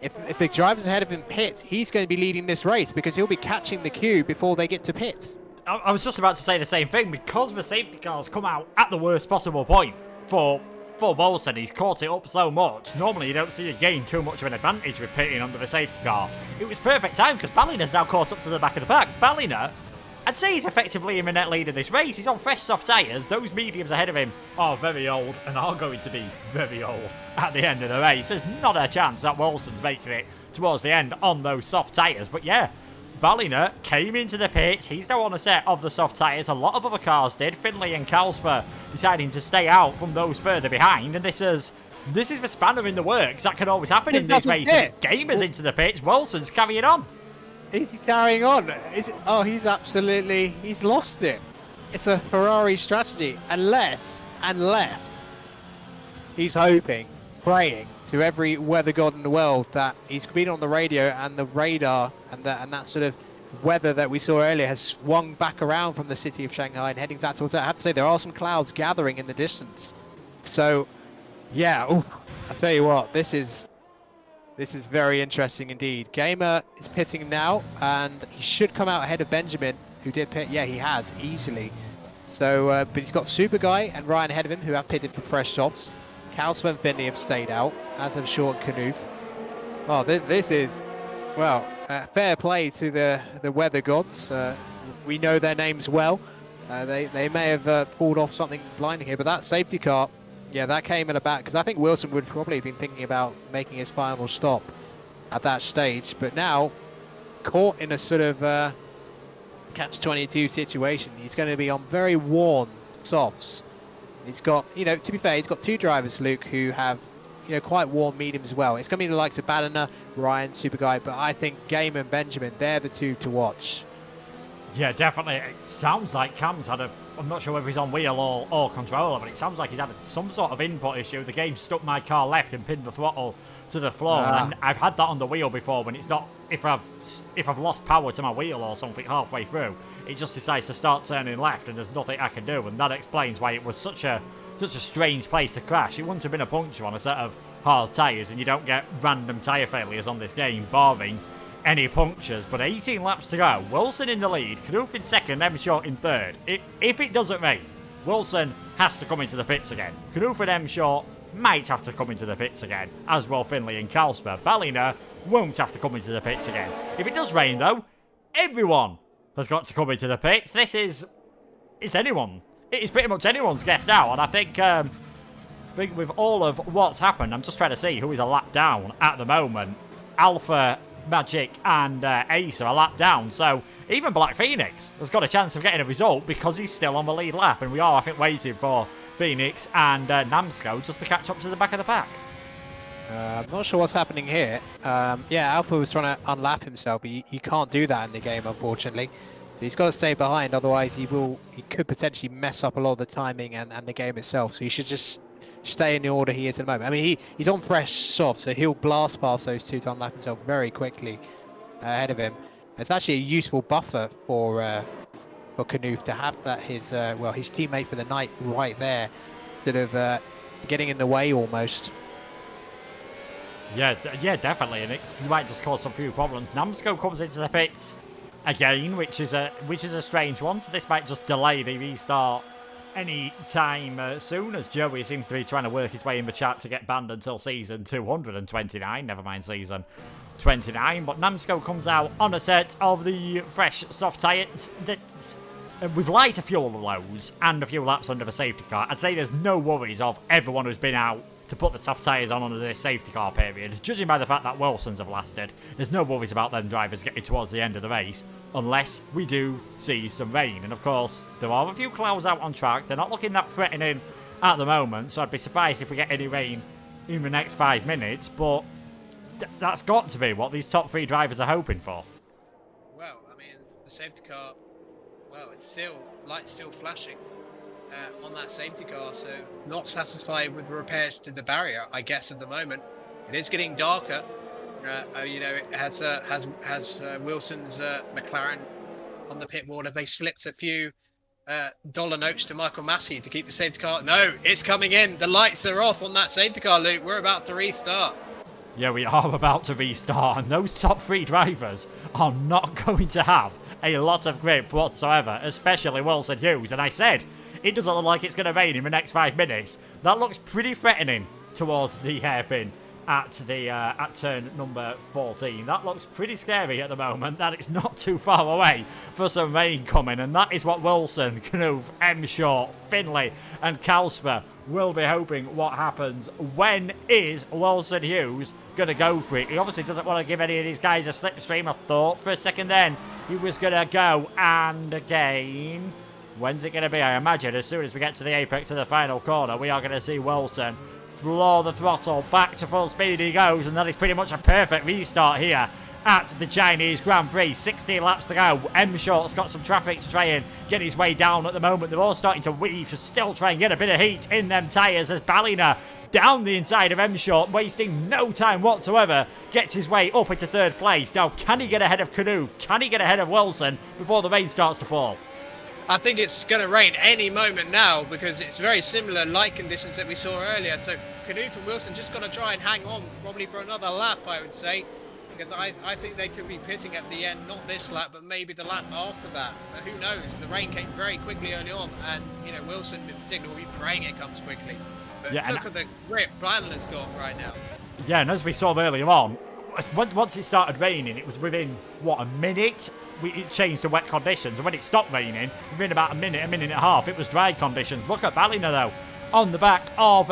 if the drivers ahead of him pit, he's going to be leading this race because he'll be catching the queue before they get to pit.
I was just about to say the same thing, because the safety cars come out at the worst possible point for Wilson. He's caught it up so much. Normally you don't see you gain too much of an advantage with pitting under the safety car. It was perfect time because Ballina's now caught up to the back of the pack. Ballina, I'd say he's effectively in the net lead of this race. He's on fresh soft tyres. Those mediums ahead of him are very old and are going to be very old at the end of the race. There's not a chance that Wilson's making it towards the end on those soft tyres. But yeah, Ballina came into the pits. He's now on a set of the soft tyres. A lot of other cars did. Finley and Kalsper deciding to stay out from those further behind. And this is the spanner in the works. That can always happen in these races. Gamers into the pits. Wilson's carrying on.
Is he carrying on? He's lost it. It's a Ferrari strategy. Unless he's hoping praying to every weather god in the world that he's been on the radio and the radar and that sort of weather that we saw earlier has swung back around from the city of Shanghai and heading back towards it. I have to say there are some clouds gathering in the distance. So, yeah, I tell you what, this is very interesting indeed. Gamer is pitting now, and he should come out ahead of Benjamin, who did pit. Yeah, he has easily. So, but he's got Super Guy and Ryan ahead of him, who have pitted for fresh softs. Calsman and Finley have stayed out, as have Short Canoof. Oh, this is, well, fair play to the weather gods. We know their names well. They may have pulled off something blinding here, but that safety car, yeah, that came at a back, because I think Wilson would probably have been thinking about making his final stop at that stage. But now, caught in a sort of catch-22 situation, he's going to be on very worn softs. He's got, to be fair, he's got two drivers, Luke, who have, quite warm mediums as well. It's going to be the likes of Ballina, Ryan, Super Guy, but I think Game and Benjamin, they're the two to watch.
Yeah, definitely. It sounds like Cam's had I'm not sure whether he's on wheel or controller, but it sounds like he's had some sort of input issue. The game stuck my car left and pinned the throttle to the floor. And I've had that on the wheel before when it's not, if I've lost power to my wheel or something halfway through, it just decides to start turning left and there's nothing I can do, and that explains why it was such a strange place to crash. It wouldn't have been a puncture on a set of hard tyres, and you don't get random tyre failures on this game, barring any punctures. But 18 laps to go. Wilson in the lead, Canoof in second, M Short in third. If it doesn't rain, Wilson has to come into the pits again. Canoof and M Short might have to come into the pits again, as will Finley and Kalsper. Ballina won't have to come into the pits again. If it does rain, though, everyone has got to come into the pits. It's anyone. It is pretty much anyone's guess now, and I think with all of what's happened, I'm just trying to see who is a lap down at the moment. Alpha, Magic, and Ace are a lap down, so even Black Phoenix has got a chance of getting a result because he's still on the lead lap, and we are, I think, waiting for Phoenix and Namsco just to catch up to the back of the pack.
I'm not sure what's happening here. Yeah, Alpha was trying to unlap himself, but he can't do that in the game, unfortunately. So he's got to stay behind, otherwise he could potentially mess up a lot of the timing and the game itself. So he should just stay in the order he is at the moment. I mean, he's on fresh soft, so he'll blast past those two to unlap himself very quickly ahead of him. It's actually a useful buffer for Canoof to have that his teammate for the night right there, sort of getting in the way almost.
Yeah, definitely, and it might just cause some few problems. Namsco comes into the pits again, which is a strange one. So this might just delay the restart any time soon, as Joey seems to be trying to work his way in the chat to get banned until season 229. Never mind season 29. But Namsco comes out on a set of the fresh soft tyres with lighter fuel loads and a few laps under the safety car. I'd say there's no worries of everyone who's been out to put the soft tyres on under this safety car period. Judging by the fact that Wilson's have lasted, there's no worries about them drivers getting towards the end of the race, unless we do see some rain. And of course, there are a few clouds out on track. They're not looking that threatening at the moment, so I'd be surprised if we get any rain in the next 5 minutes, but that's got to be what these top three drivers are hoping for.
Well, I mean, the safety car, well, light's still flashing on that safety car, so not satisfied with the repairs to the barrier, I guess, at the moment. It is getting darker. It has Wilson's McLaren on the pit wall. Have they slipped a few dollar notes to Michael Massey to keep the safety car? No, it's coming in. The lights are off on that safety car, Luke. We're about to restart. Yeah,
we are about to restart, and those top three drivers are not going to have a lot of grip whatsoever, especially Wilson Hughes. And I said, it doesn't look like it's going to rain in the next 5 minutes. That looks pretty threatening towards the hairpin at turn number 14. That looks pretty scary at the moment, that it's not too far away for some rain coming, and that is what Wilson, Canoof, M Short, Finley and Kalsper will be hoping what happens. When is Wilson Hughes going to go for it? He obviously doesn't want to give any of these guys a slipstream. I thought for a second then he was going to go, and again, when's it going to be? I imagine as soon as we get to the apex of the final corner, we are going to see Wilson floor the throttle, back to full speed he goes, and that is pretty much a perfect restart here at the Chinese Grand Prix. 16 laps to go. M Short's got some traffic to try and get his way down at the moment. They're all starting to weave to still try and get a bit of heat in them tyres as Ballina down the inside of M-Short, wasting no time whatsoever, gets his way up into 3rd place. Now, can he get ahead of Canoe? Can he get ahead of Wilson before the rain starts to fall?
I think it's going to rain any moment now because it's very similar light conditions that we saw earlier. So Canoe and Wilson just going to try and hang on probably for another lap, I would say. Because I think they could be pitting at the end, not this lap, but maybe the lap after that. But who knows? The rain came very quickly early on, and you know Wilson in particular will be praying it comes quickly. But
yeah,
look at the grip Bandler's got right now.
Yeah, and as we saw earlier on, once it started raining, it was within, what, a minute? It changed to wet conditions, and when it stopped raining, within about a minute and a half, it was dry conditions. Look at Ballina, though, on the back of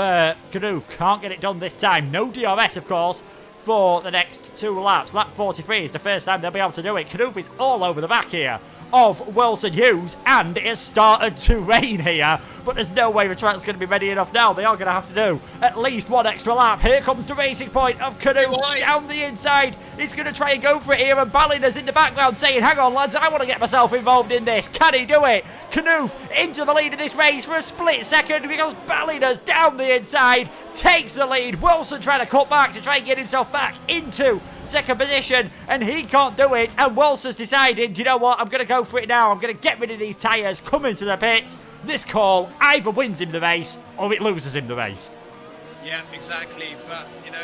Canoe. Can't get it done this time. No DRS, of course, for the next 2 laps. Lap 43 is the first time they'll be able to do it. Canoe is all over the back here of Wilson Hughes, and it has started to rain here, but there's no way the track's going to be ready enough now. They are going to have to do at least 1 extra lap. Here comes the racing point of Canoe down the inside. He's going to try and go for it here, and Ballina's in the background saying, hang on lads, I want to get myself involved in this. Can he do it? Canoe into the lead of this race for a split second because Ballina's down the inside, takes the lead. Wilson trying to cut back to try and get himself back into 2nd position, and he can't do it, and Wilson's decided, you know what, I'm going to go for it now. I'm going to get rid of these tyres, come into the pits. This call either wins him the race or it loses him the race.
Yeah, exactly, but you know,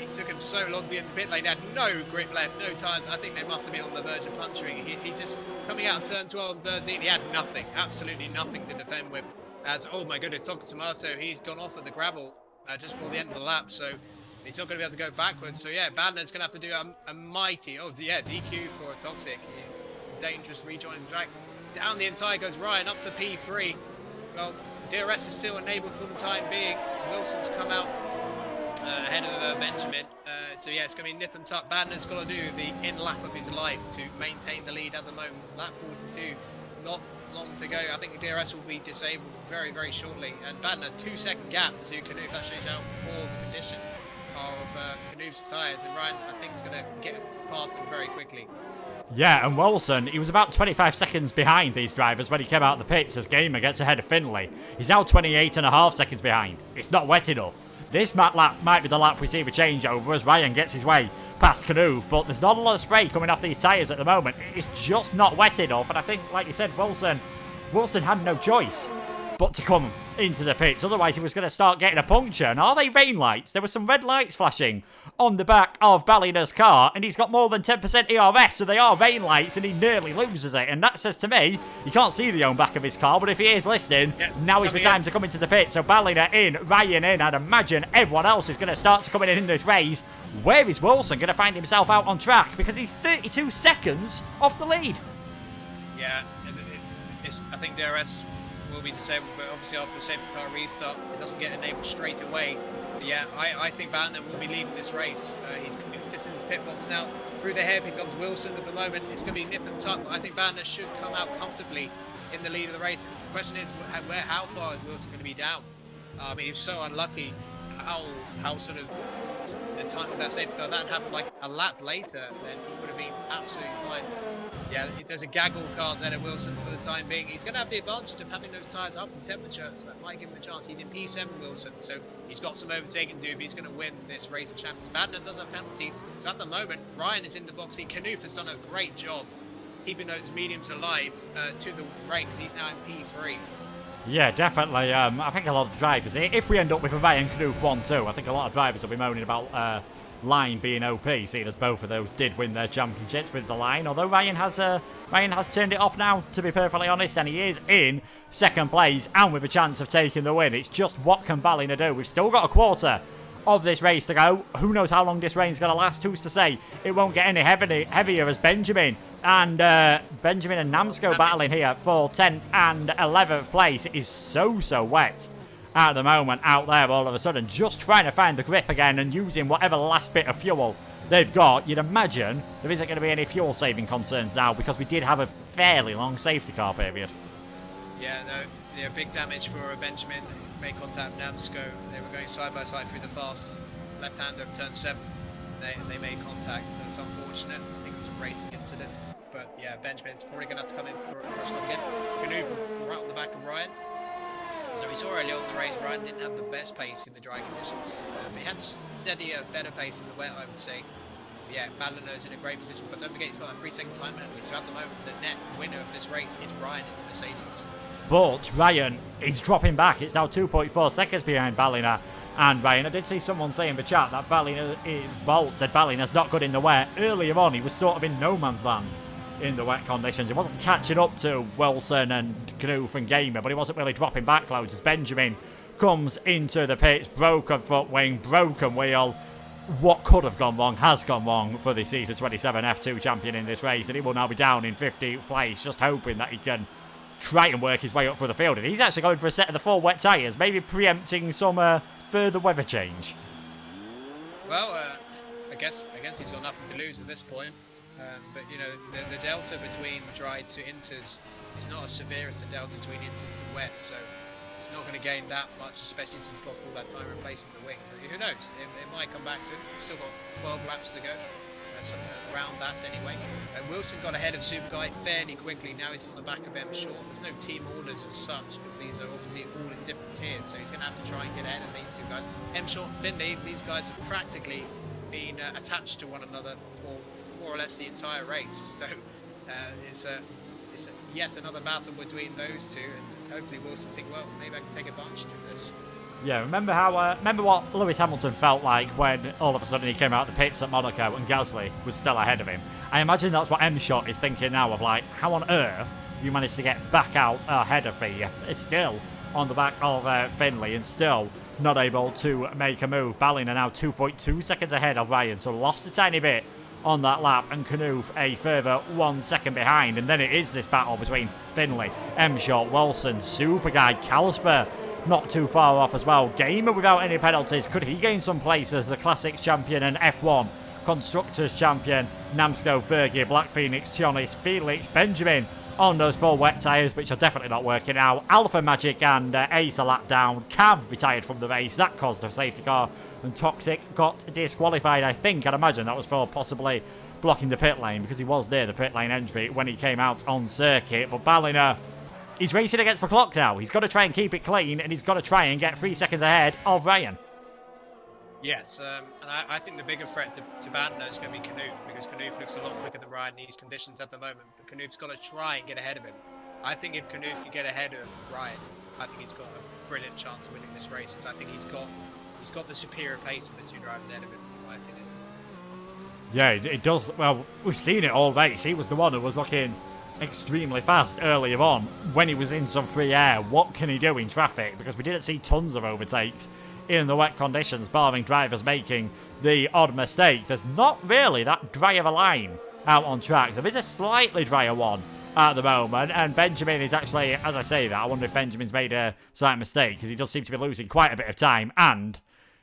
it took him so long to get in the pit lane. He had no grip left, no tyres. I think they must have been on the verge of puncturing. He just, coming out of turn 12 and 13, he had nothing, absolutely nothing to defend with. As, oh my goodness, Tomaso, he's gone off at the gravel just before the end of the lap, so he's not going to be able to go backwards. So yeah, Bandler's going to have to do a mighty, DQ for a Toxic. Dangerous rejoining the track. Down the inside goes Ryan up to P3. Well, DRS is still enabled for the time being. Wilson's come out ahead of Benjamin. So yeah, it's going to be nip and tuck. Bandler's got to do the in-lap of his life to maintain the lead at the moment. Lap 42, not long to go. I think the DRS will be disabled very, very shortly. And Bandler, 2-second gap to Canoe. That shows out all the condition of Canoe's tyres. And Ryan, I think, is going to get past him very quickly.
Yeah, and Wilson, he was about 25 seconds behind these drivers when he came out of the pits as Gamer gets ahead of Finley. He's now 28.5 seconds behind. It's not wet enough. This lap might be the lap we see the changeover as Ryan gets his way past Canoe, but there's not a lot of spray coming off these tyres at the moment. It's just not wet enough, and I think, like you said, Wilson had no choice but to come into the pits. Otherwise, he was going to start getting a puncture. And are they rain lights? There were some red lights flashing on the back of Ballina's car, and he's got more than 10% ERS, so they are rain lights, and he nearly loses it. And that says to me, you can't see the back of his car, but if he is listening, now is the time to come into the pit. So Ballina in, Ryan in, I'd imagine everyone else is going to start to come in this race. Where is Wilson going to find himself out on track? Because he's 32 seconds off the lead.
Yeah, I think DRS will be disabled, but obviously after a safety car restart, it doesn't get enabled straight away. But yeah, I think Bandler will be leading this race. He's sitting in his pit box now. Through the hairpin comes Wilson at the moment. It's going to be nip and tuck, but I think Bandler should come out comfortably in the lead of the race. The question is, how far is Wilson going to be down? I mean, he was so unlucky. How sort of the time of that safety car, that happened like a lap later, then he would have been absolutely fine. Yeah, there's a gaggle cars ahead of Wilson for the time being. He's going to have the advantage of having those tyres up in temperature, so that might give him a chance. He's in P7, Wilson, so he's got some overtaking to do, but he's going to win this race of champions. Bandler does have penalties, so at the moment, Ryan is in the box. Canoe has done a great job keeping those mediums alive to the rain, because he's now in P3.
Yeah, definitely. I think a lot of drivers, if we end up with a Ryan Canoe 1-2, I think a lot of drivers will be moaning about Line being OP, seeing as both of those did win their championships with the Line. Although Ryan has turned it off now, to be perfectly honest, and he is in second place and with a chance of taking the win. It's just what can Ballina do? We've still got a quarter of this race to go. Who knows how long this rain's going to last? Who's to say? It won't get any heavier as Benjamin and Namsco battling here for 10th and 11th place. It is so wet at the moment out there all of a sudden, just trying to find the grip again and using whatever last bit of fuel they've got. You'd imagine there isn't going to be any fuel saving concerns now, because we did have a fairly long safety car period.
Yeah, no, yeah, big damage for Benjamin. Made contact with Namsco. They were going side by side through the fast left-hander of turn 7. They made contact. It was unfortunate. I think it was a racing incident. But yeah, Benjamin's probably going to have to come in for a stop again. Maneuver right on the back of Ryan. So we saw early on in the race, Ryan didn't have the best pace in the dry conditions. He had steadier, better pace in the wet, I would say. Yeah, Balino's in a great position, but don't forget he's got a 3-second time penalty. So at the moment, the net winner of this race is Ryan in the Mercedes.
But Ryan is dropping back. It's now 2.4 seconds behind Ballina and Ryan. I did see someone say in the chat that Volt said Ballina's not good in the wet. Earlier on, he was sort of in no man's land in the wet conditions. He wasn't catching up to Wilson and Knoof and Gamer, but he wasn't really dropping back loads as Benjamin comes into the pits. Broken front wing, broken wheel. What could have gone wrong has gone wrong for the Season 27 F2 champion in this race, and he will now be down in 15th place, just hoping that he can try and work his way up through the field. And he's actually going for a set of the 4 wet tyres, maybe preempting some further weather change.
Well, I guess he's got nothing to lose at this point. But you know, the delta between dry to inters is not as severe as the delta between inters and wet, so he's not going to gain that much, especially since he's lost all that time replacing the wing. But who knows? It might come back to him. We've still got 12 laps to go. Something around that anyway. Wilson got ahead of Super Guy fairly quickly. Now he's on the back of M Short. There's no team orders as such because these are obviously all in different tiers, so he's going to have to try and get ahead of these two guys. M Short and Finley, these guys have practically been attached to one another for more or less the entire race. So it's yes, another battle between those two, and hopefully Wilson think, well, maybe I can take advantage of this.
Yeah, remember what Lewis Hamilton felt like when all of a sudden he came out of the pits at Monaco and Gasly was still ahead of him? I imagine that's what M-Shot is thinking now of, like, how on earth you managed to get back out ahead of me? It's still on the back of Finley and still not able to make a move. Ballina now 2.2 seconds ahead of Ryan, so lost a tiny bit on that lap, and Knoof a further 1 second behind. And then it is this battle between Finley, M-Shot, Wilson, Super Guy, Kalsper not too far off as well. Gamer without any penalties. Could he gain some place as the Classics champion and F1 Constructors champion? Namsco, Fergie, Black Phoenix, Chionis, Felix, Benjamin on those 4 wet tyres, which are definitely not working out. Alpha Magic and Ace a lap down. Cam retired from the race. That caused a safety car. And Toxic got disqualified, I think. I'd imagine that was for possibly blocking the pit lane, because he was near the pit lane entry when he came out on circuit. But Ballina, he's racing against the clock now. He's got to try and keep it clean, and he's got to try and get 3 seconds ahead of Ryan.
Yes, and I think the bigger threat to Ballina is going to be Knoof, because Knoof looks a lot quicker than Ryan in these conditions at the moment. But Knoof's got to try and get ahead of him. I think if Knoof can get ahead of Ryan, I think he's got a brilliant chance of winning this race, because I think he's got the superior pace of the 2 drivers ahead of him, in my opinion.
Yeah, it does. Well, we've seen it all race. He was the one who was looking extremely fast earlier on when he was in some free air. What can he do in traffic? Because we didn't see tons of overtakes in the wet conditions, barring drivers making the odd mistake. There's not really that dry of a line out on track. There is a slightly drier one at the moment, and Benjamin is actually, as I say that, I wonder if Benjamin's made a slight mistake, because he does seem to be losing quite a bit of time, and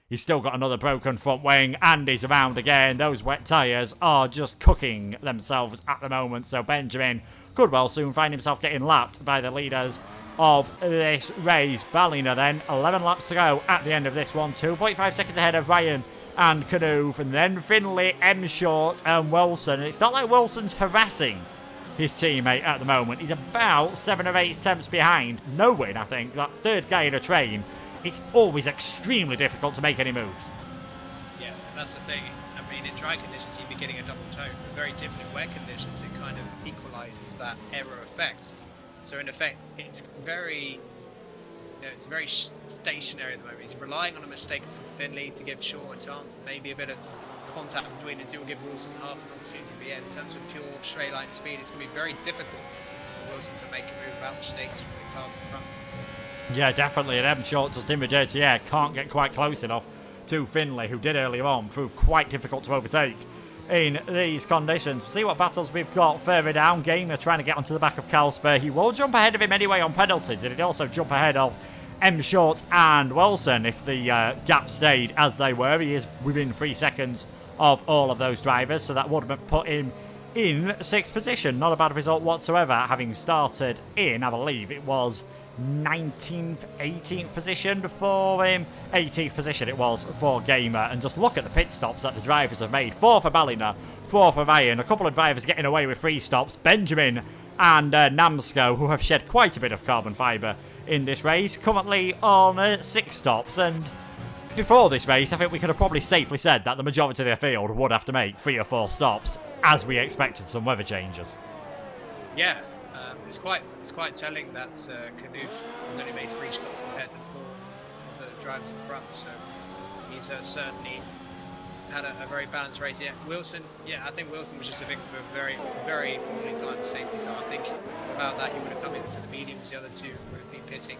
he's still got another broken front wing, and he's around again. Those wet tyres are just cooking themselves at the moment, so Benjamin could well soon find himself getting lapped by the leaders of this race. Ballina then, 11 laps to go at the end of this one, 2.5 seconds ahead of Ryan and Knoof, and then Finley, M-Short and Wilson. And it's not like Wilson's harassing his teammate at the moment. He's about 7 or 8 tenths behind, knowing, I think, that third guy in a train, it's always extremely difficult to make any moves.
Yeah, that's the thing. I mean, in dry conditions, you'd be getting a double tone. But very different in wet conditions, it kind of equalises that error effects. So in effect, it's very stationary at the moment. He's relying on a mistake from Finley to give Shaw a chance, and maybe a bit of contact between the two will give Wilson half an opportunity. But yeah, in terms of pure straight line speed, it's going to be very difficult for Wilson to make a move without mistakes from the cars in front.
Yeah, definitely. And M-Short just in the dirty air can't get quite close enough to Finley, who did earlier on prove quite difficult to overtake in these conditions. See what battles we've got further down. Gamer trying to get onto the back of Kalsper. He will jump ahead of him anyway on penalties, and he'd also jump ahead of M-Short and Wilson if the gap stayed as they were. He is within 3 seconds of all of those drivers, so that would have put him in 6th position. Not a bad result whatsoever, having started in, I believe it was 19th, 18th position for him. 18th position it was for Gamer. And just look at the pit stops that the drivers have made. 4 for Ballina, 4 for Ryan. A couple of drivers getting away with 3 stops. Benjamin and Namsco, who have shed quite a bit of carbon fibre in this race, currently on 6 stops. And before this race, I think we could have probably safely said that the majority of their field would have to make 3 or 4 stops, as we expected some weather changes.
Yeah, it's quite telling that Knuth has only made 3 stops compared to 4 of the drivers in front. So he's certainly had a very balanced race. Yeah, Wilson. Yeah, I think Wilson was just a victim of a very, very poorly timed safety car. I think without that, he would have come in for the mediums. The other 2 would have been pitting.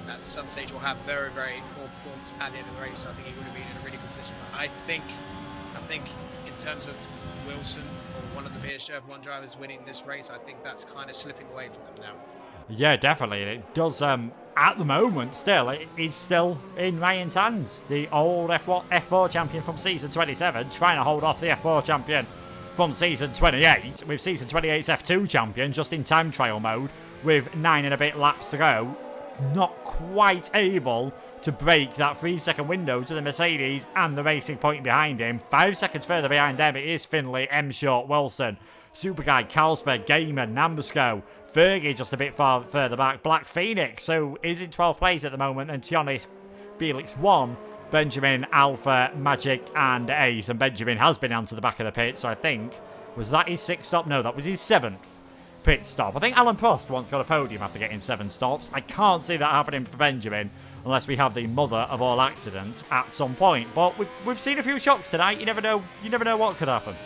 At some stage, will have very, very poor performance at the end of the race. So I think he would have been in a really good position. I think in terms of Wilson or one of the PSGL drivers winning this race, I think that's kind of slipping away from them now.
Yeah, definitely. It does, at the moment, still, it is still in Ryan's hands. The old F4 champion from season 27, trying to hold off the F4 champion from season 28, with season 28's F2 champion just in time trial mode, with 9 and a bit laps to go. Not quite able to break that 3-second window to the Mercedes and the Racing Point behind him. 5 seconds further behind them, it is Finley, M. Short, Wilson, Superguy, Carlsberg, Gamer, Nambusco, Fergie just a bit further back, Black Phoenix, who is in 12th place at the moment, and Tionis, Felix 1, Benjamin, Alpha, Magic, and Ace. And Benjamin has been onto the back of the pit, so I think, was that his 6th stop? No, that was his 7th pit stop. I think Alan Prost once got a podium after getting 7 stops. I can't see that happening for Benjamin unless we have the mother of all accidents at some point. But we've seen a few shocks tonight. You never know what could happen.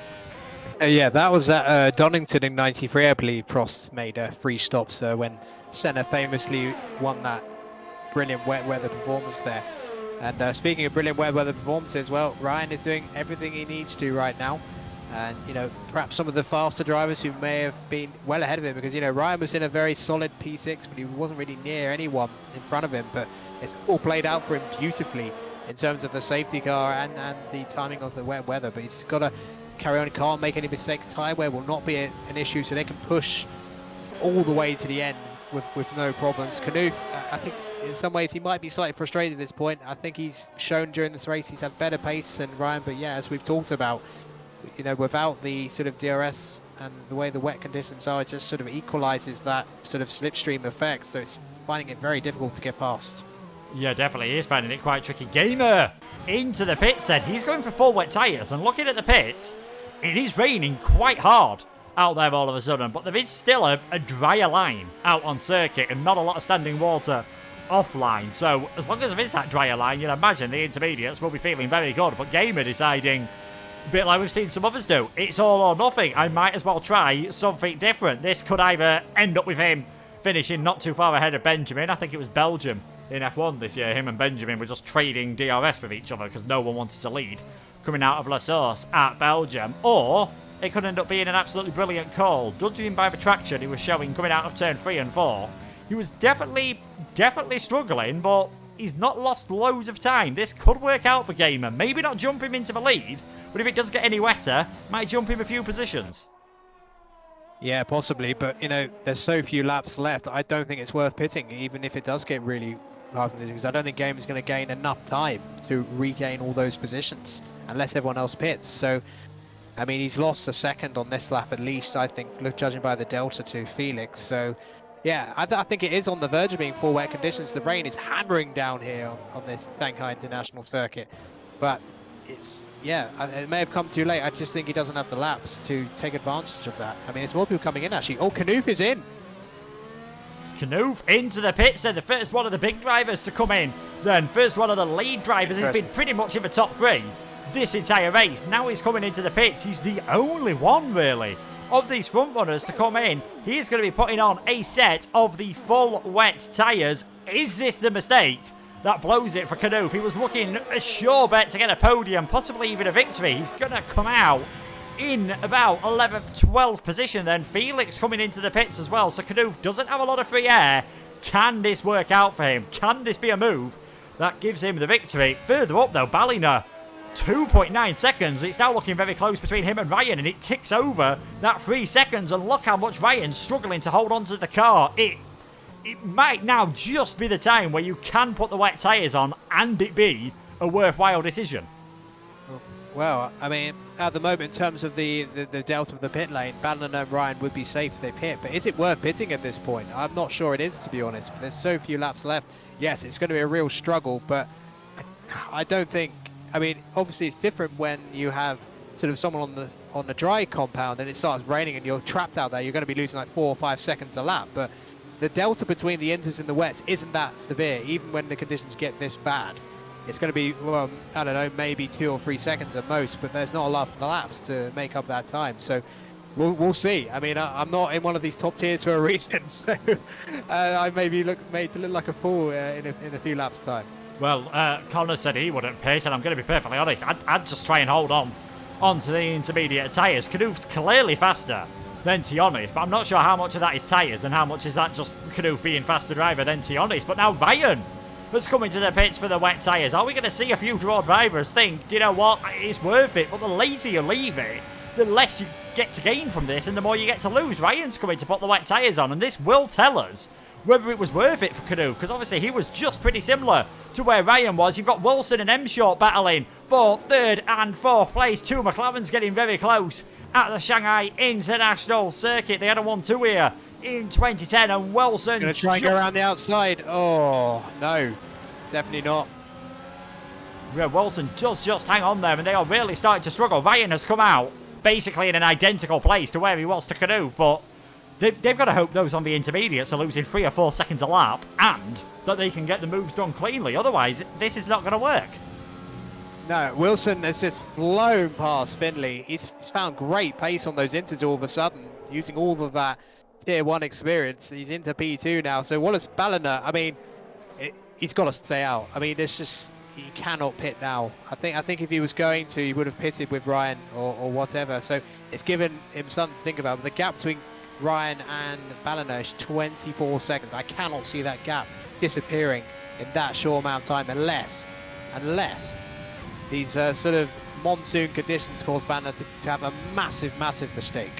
Yeah, that was at Donington in '93, I believe. Prost made 3 stops when Senna famously won that brilliant wet weather performance there. And speaking of brilliant wet weather performances, well, Ryan is doing everything he needs to right now. And, perhaps some of the faster drivers who may have been well ahead of him, because, Ryan was in a very solid P6, but he wasn't really near anyone in front of him. But it's all played out for him beautifully in terms of the safety car and the timing of the wet weather. But he's got to carry on, can't make any mistakes. Tyre wear will not be an issue, so they can push all the way to the end with no problems. Knuth, I think in some ways he might be slightly frustrated at this point. I think he's shown during this race he's had better pace than Ryan, but yeah, as we've talked about, without the sort of DRS and the way the wet conditions are, it just sort of equalizes that sort of slipstream effect, so it's finding it very difficult to get past.
Yeah, definitely, he is finding it quite tricky. Gamer into the pit said he's going for full wet tyres, and looking at the pits, it is raining quite hard out there all of a sudden, but there is still a drier line out on circuit and not a lot of standing water offline. So as long as there is that drier line, you'd imagine the intermediates will be feeling very good. But Gamer deciding, a bit like we've seen some others do, it's all or nothing. I might as well try something different. This could either end up with him finishing not too far ahead of Benjamin. I think it was Belgium in F1 this year. Him and Benjamin were just trading DRS with each other because no one wanted to lead coming out of La Source at Belgium. Or it could end up being an absolutely brilliant call. Judging by the traction he was showing coming out of turn 3 and 4, he was definitely struggling, but he's not lost loads of time. This could work out for Gamer. Maybe not jump him into the lead, but if it does get any wetter, might jump him a few positions.
Yeah, possibly, but there's so few laps left. I don't think it's worth pitting, even if it does get really hard, because I don't think Gamer's going to gain enough time to regain all those positions unless everyone else pits. So, I mean, he's lost a second on this lap at least, I think, judging by the delta to Felix. So, yeah, I think it is on the verge of being full wet conditions. The rain is hammering down here on this Shanghai International Circuit, but it may have come too late. I just think he doesn't have the laps to take advantage of that. I mean, there's more people coming in, actually. Oh, Knuth is in.
Knuth into the pits, then the first one of the big drivers to come in. Then first one of the lead drivers. He's been pretty much in the top 3 this entire race. Now he's coming into the pits. He's the only one, really, of these front runners to come in. He is going to be putting on a set of the full wet tyres. Is this the mistake that blows it for Knuth? He was looking a sure bet to get a podium, possibly even a victory. He's going to come out in about 11th, 12th position. Then Felix coming into the pits as well. So Knuth doesn't have a lot of free air. Can this work out for him? Can this be a move that gives him the victory? Further up, though, Ballina, 2.9 seconds. It's now looking very close between him and Ryan, and it ticks over that 3 seconds. And look how much Ryan's struggling to hold on to the car. It might now just be the time where you can put the wet tyres on and it be a worthwhile decision.
Well, I mean, at the moment in terms of the delta of the pit lane, Ballina and Ryan would be safe if they pit. But is it worth pitting at this point? I'm not sure it is, to be honest. There's so few laps left. Yes, it's going to be a real struggle, but I don't think. I mean, obviously it's different when you have sort of someone on the dry compound and it starts raining and you're trapped out there. You're going to be losing like 4 or 5 seconds a lap. But the delta between the inters and the wets isn't that severe, even when the conditions get this bad. It's going to be, well, I don't know, maybe 2 or 3 seconds at most, but there's not a lot of laps to make up that time. So we'll see. I mean, I'm not in one of these top tiers for a reason, so I may be made to look like a fool in a few laps' time.
Well, Connor said he wouldn't pit, and I'm going to be perfectly honest, I'd just try and hold on to the intermediate tyres. Knuth's clearly faster than Tionis, but I'm not sure how much of that is tyres and how much is that just Knuth being faster driver than Tionis. But now Ryan has come into the pits for the wet tyres. Are we going to see a few draw drivers think, do you know what, it's worth it, but the later you leave it, the less you get to gain from this and the more you get to lose. Ryan's coming to put the wet tyres on, and this will tell us whether it was worth it for Knuth, because obviously he was just pretty similar to where Ryan was. You've got Wilson and M-Short battling for 3rd and 4th place. 2 McLarens getting very close at the Shanghai International Circuit. They had a 1-2 here in 2010, and Wilson
going to try and go around the outside. Oh, no, definitely not.
Yeah, Wilson does just hang on there, and they are really starting to struggle. Ryan has come out basically in an identical place to where he was to Knuth, but they've got to hope those on the intermediates are losing 3 or 4 seconds a lap, and that they can get the moves done cleanly. Otherwise, this is not going to work.
No, Wilson has just flown past Finley. He's found great pace on those inters all of a sudden, using all of that Tier 1 experience. He's into P2 now. So Wallace Ballina, I mean, he's got to stay out. I mean, there's just, he cannot pit now. I think if he was going to, he would have pitted with Ryan or whatever. So it's given him something to think about. But the gap between Ryan and Ballina is 24 seconds. I cannot see that gap disappearing in that short amount of time unless these sort of monsoon conditions cause Ballina to have a massive mistake.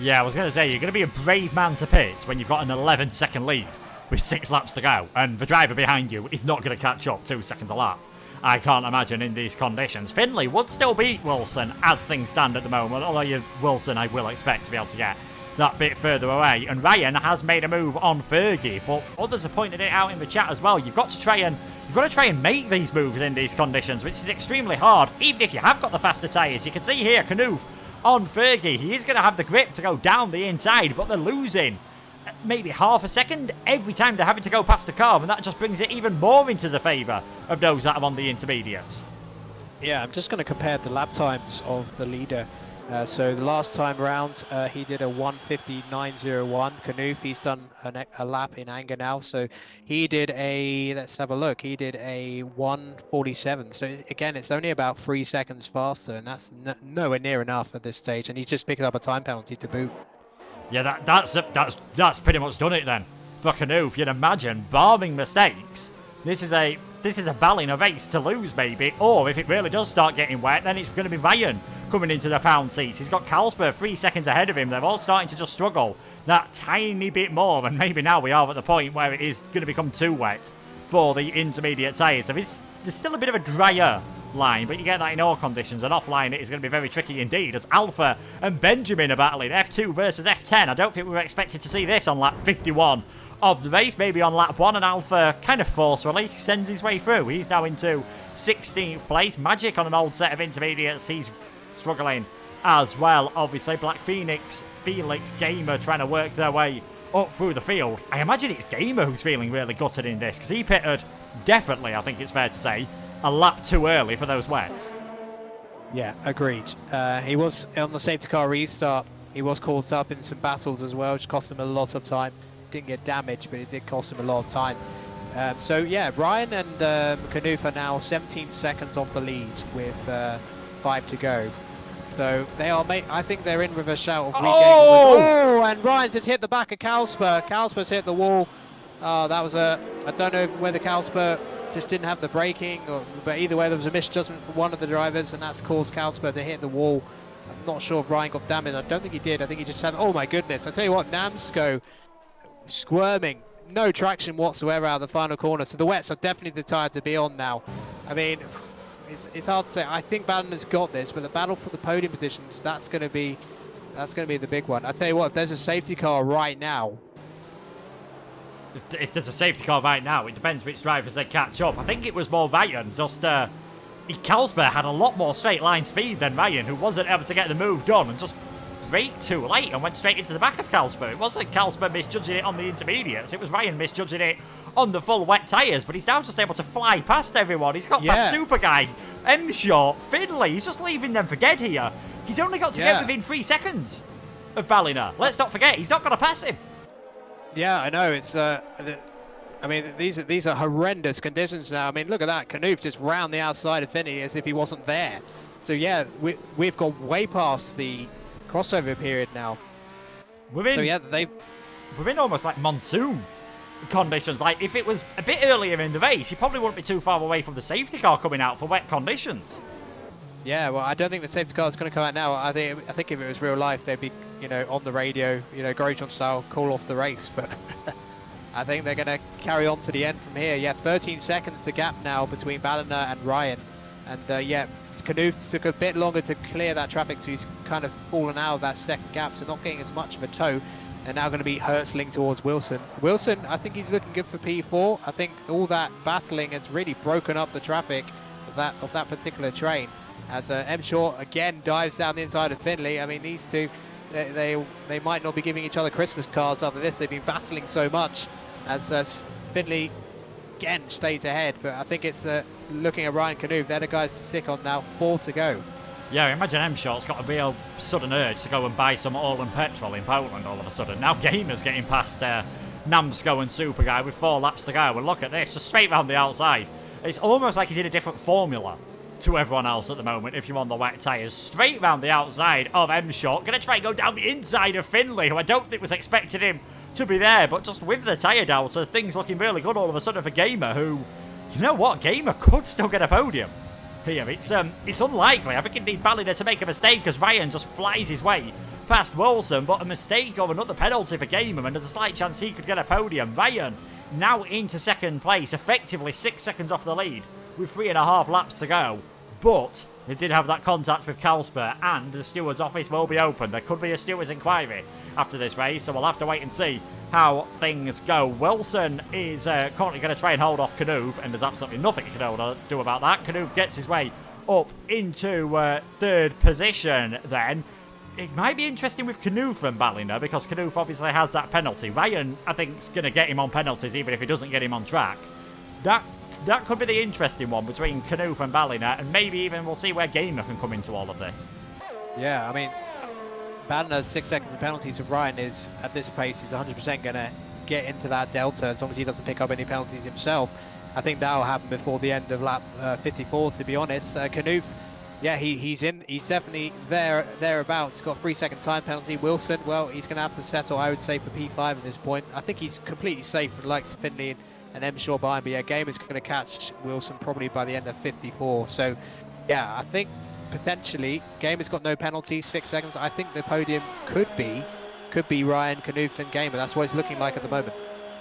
Yeah, I was going to say, you're going to be a brave man to pit when you've got an 11-second lead with 6 laps to go, and the driver behind you is not going to catch up 2 seconds a lap. I can't imagine in these conditions. Finley would still beat Wilson as things stand at the moment, although Wilson I will expect to be able to get that bit further away. And Ryan has made a move on Fergie, but others have pointed it out in the chat as well. You've got to try and make these moves in these conditions, which is extremely hard, even if you have got the faster tyres. You can see here, Knuth on Fergie, he is going to have the grip to go down the inside, but they're losing maybe half a second every time they're having to go past the curve, and that just brings it even more into the favour of those that are on the intermediates.
Yeah, I'm just going to compare the lap times of the leader. So the last time around, he did a 1:59.01. Knuth, he's done a lap in anger now. So he did let's have a look. He did a 1:47. So again, it's only about 3 seconds faster, and that's nowhere near enough at this stage. And he's just picked up a time penalty to boot.
Yeah, that's pretty much done it then for Knuth. You'd imagine, barring mistakes, this is a Ballina race to lose maybe, or if it really does start getting wet, then it's going to be Ryan coming into the pound seats. He's got Carlsberg 3 seconds ahead of him. They're all starting to just struggle that tiny bit more, and maybe now we are at the point where it is going to become too wet for the intermediate tyres. So there's still a bit of a drier line, but you get that in all conditions, and offline it is going to be very tricky indeed, as Alpha and Benjamin are battling F2 versus F10. I don't think we were expected to see this on lap 51 of the race. Maybe on lap 1, and Alpha kind of forcefully sends his way through. He's now into 16th place. Magic on an old set of intermediates, he's struggling as well. Obviously, Black Phoenix, Felix, Gamer trying to work their way up through the field. I imagine it's Gamer who's feeling really gutted in this, because he pitted, definitely, I think it's fair to say, a lap too early for those wets.
Yeah, agreed. He was on the safety car restart. He was caught up in some battles as well, which cost him a lot of time. Didn't get damaged, but it did cost him a lot of time. So yeah, Ryan and Knuth are now 17 seconds off the lead with 5 to go. So they are, I think they're in with a shout of regaining. Oh, and Ryan's just hit the back of Carlsberg. Carlsberg's hit the wall. That was I don't know whether Carlsberg just didn't have the braking, but either way there was a misjudgment from one of the drivers, and that's caused Carlsberg to hit the wall. I'm not sure if Ryan got damaged. I don't think he did. I think he just had, oh my goodness. I tell you what, Namsco squirming, no traction whatsoever out of the final corner. So the wets are definitely the tyre to be on now. I mean, it's hard to say. I think Balliner's got this, but the battle for the podium positions, that's going to be the big one. I tell you what, if there's a safety car right now.
If there's a safety car right now, it depends which drivers they catch up. I think it was more Ryan, just Carlsberg had a lot more straight line speed than Ryan, who wasn't able to get the move done and just braked too late and went straight into the back of Carlsberg. It wasn't Carlsberg misjudging it on the intermediates, it was Ryan misjudging it on the full wet tyres, but he's now just able to fly past everyone. He's got past Super Guy, M-Short, Finley, he's just leaving them for dead here. He's only got to get within 3 seconds of Ballina. Let's not forget, he's not going to pass him.
Yeah, I know, it's I mean, these are horrendous conditions now. I mean, look at that. Canoof just round the outside of Finney as if he wasn't there. So, yeah, we've gone way past the crossover period now. We're in
almost like monsoon conditions. Like, if it was a bit earlier in the race, you probably wouldn't be too far away from the safety car coming out for wet conditions.
Yeah, well, I don't think the safety car is going to come out now. I think if it was real life, they'd be, on the radio, Grosjean style, call off the race. But I think they're going to carry on to the end from here. Yeah, 13 seconds the gap now between Ballina and Ryan. And Canoof took a bit longer to clear that traffic, so he's kind of fallen out of that second gap, so not getting as much of a tow. They're now going to be hurtling towards Wilson. Wilson, I think he's looking good for P4. I think all that battling has really broken up the traffic of that particular train. As M Short again dives down the inside of Finley. I mean, these two, they might not be giving each other Christmas cards after this. They've been battling so much. As Finley again stays ahead, but I think it's looking at Ryan Canoof. They're the guys to stick on now. 4 to go.
Yeah, I imagine M-Shot's got a real sudden urge to go and buy some oil and petrol in Poland all of a sudden. Now Gamer's getting past Namsco and Super Guy with 4 laps to go. And look at this, just straight round the outside. It's almost like he's in a different formula to everyone else at the moment if you're on the wet tyres. Straight round the outside of M-Shot. Going to try and go down the inside of Finley, who I don't think was expecting him to be there. But just with the tyre delta, things looking really good all of a sudden for Gamer, who, you know what, Gamer could still get a podium here. It's unlikely. I think it needs Ballina to make a mistake as Ryan just flies his way past Wilson, but a mistake or another penalty for Gamer, and there's a slight chance he could get a podium. Ryan now into second place, effectively 6 seconds off the lead with 3.5 laps to go. But they did have that contact with Carlsberg, and the steward's office will be open. There could be a steward's inquiry after this race, so we'll have to wait and see how things go. Wilson is currently going to try and hold off Canoof, and there's absolutely nothing he can do about that. Canoof gets his way up into third position then. It might be interesting with Canoof and Ballina, because Canoof obviously has that penalty. Ryan, I think, is going to get him on penalties, even if he doesn't get him on track. That could be the interesting one between Canoof and Ballina, and maybe even we'll see where Gamer can come into all of this.
Yeah, I mean, Ballina's 6 seconds of penalties of Ryan is, at this pace, he's 100% going to get into that delta as long as he doesn't pick up any penalties himself. I think that'll happen before the end of lap 54, to be honest. Canoof, yeah, he's definitely thereabouts. He's got a 3-second time penalty. Wilson, well, he's going to have to settle, I would say, for P5 at this point. I think he's completely safe for the likes of Finley and M-Shaw behind, but yeah, Gamer's going to catch Wilson probably by the end of 54. So, yeah, I think potentially Gamer's got no penalties, 6 seconds. I think the podium could be Ryan, Canoof and Gamer. That's what it's looking like at the moment.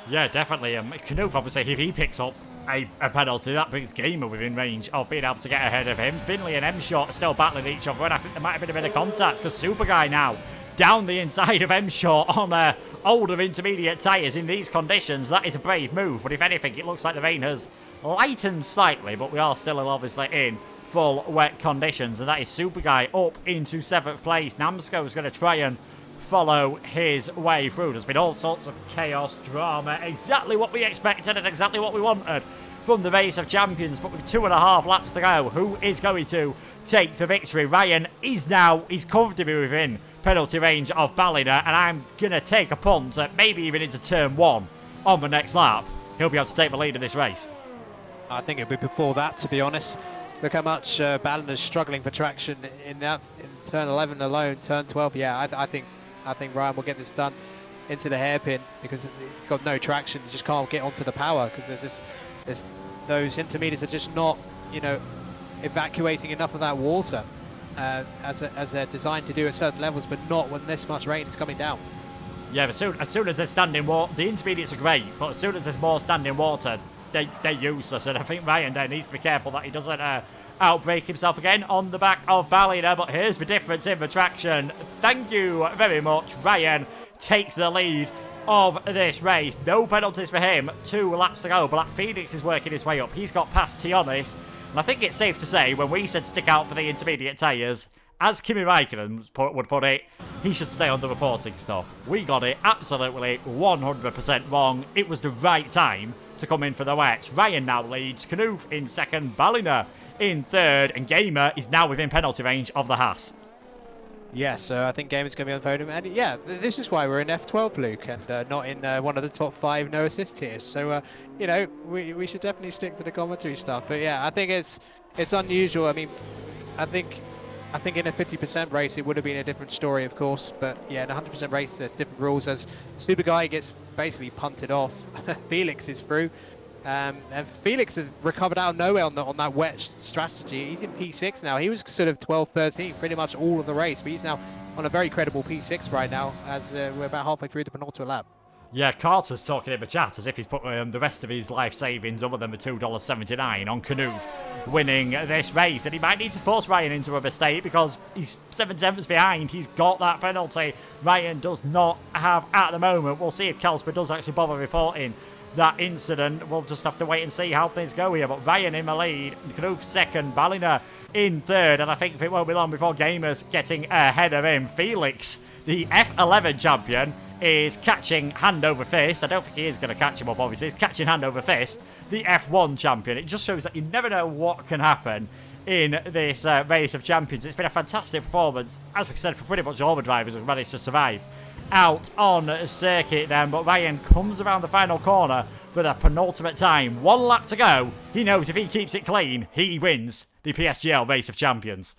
Yeah, definitely. Canoof, obviously, if he picks up a penalty, that brings Gamer within range of being able to get ahead of him. Finley and M-Shot are still battling each other, and I think there might have been a bit of contact, because Super Guy now down the inside of M-Shot on older intermediate tyres in these conditions. That is a brave move, but if anything, it looks like the rain has lightened slightly, but we are still obviously in full wet conditions, and that is Super Guy up into 7th place. Namsco is going to try and follow his way through. There's been all sorts of chaos, drama, exactly what we expected and exactly what we wanted from the race of champions, but with 2.5 laps to go, who is going to take the victory? Ryan is now, he's comfortably within penalty range of Ballina, and I'm going to take a punt at maybe even into turn 1 on the next lap. He'll be able to take the lead in this race.
I think it'll be before that, to be honest. Look how much Ballina's struggling for traction in turn 11 alone, turn 12. Yeah, I think Ryan will get this done into the hairpin, because he's got no traction. He just can't get onto the power, because there's those intermediates are just not, evacuating enough of that water as they're designed to do at certain levels, but not when this much rain is coming down.
Yeah, as soon as there's standing water, the intermediates are great, but as soon as there's more standing water, they're useless. And I think Ryan there needs to be careful that he doesn't outbrake himself again on the back of Ballina, but here's the difference in the traction. Thank you very much. Ryan takes the lead of this race. No penalties for him. 2 laps to go. Black Phoenix is working his way up. He's got past Tionis. And I think it's safe to say, when we said stick out for the intermediate tyres, as Kimi Raikkonen would put it, he should stay on the reporting stuff. We got it absolutely 100% wrong. It was the right time to come in for the wets. Ryan now leads. Knoof in second. Ballina in third. And Gamer is now within penalty range of the Haas.
Yeah, so I think Gamer's going to be on the podium. And yeah, this is why we're in F12, Luke, and not in one of the top 5 no assist tiers. So, you know, we should definitely stick to the commentary stuff. But yeah, I think it's unusual. I mean, I think in a 50% race, it would have been a different story, of course. But yeah, in a 100% race, there's different rules. As Super Guy gets basically punted off, Felix is through. And Felix has recovered out of nowhere on that wet strategy. He's in P6 now. He was sort of 12, 13, pretty much all of the race. But he's now on a very credible P6 right now, as we're about halfway through the penultimate lap.
Yeah, Carter's talking in the chat as if he's put the rest of his life savings, other than the $2.79, on Knoof winning this race. And he might need to force Ryan into a mistake because he's 7/7 behind. He's got that penalty. Ryan does not have at the moment. We'll see if Kelsper does actually bother reporting that incident. We'll just have to wait and see how things go here. But Ryan in the lead, Knoof second, Ballina in third. And I think it won't be long before Gamer's getting ahead of him. Felix, the F11 champion, is catching hand over fist. I don't think he is going to catch him up, obviously. He's catching hand over fist, the F1 champion. It just shows that you never know what can happen in this race of champions. It's been a fantastic performance, as we said, for pretty much all the drivers who've managed to survive out on circuit then. But Ryan comes around the final corner for the penultimate time. 1 lap to go. He knows if he keeps it clean, he wins the PSGL Race of Champions.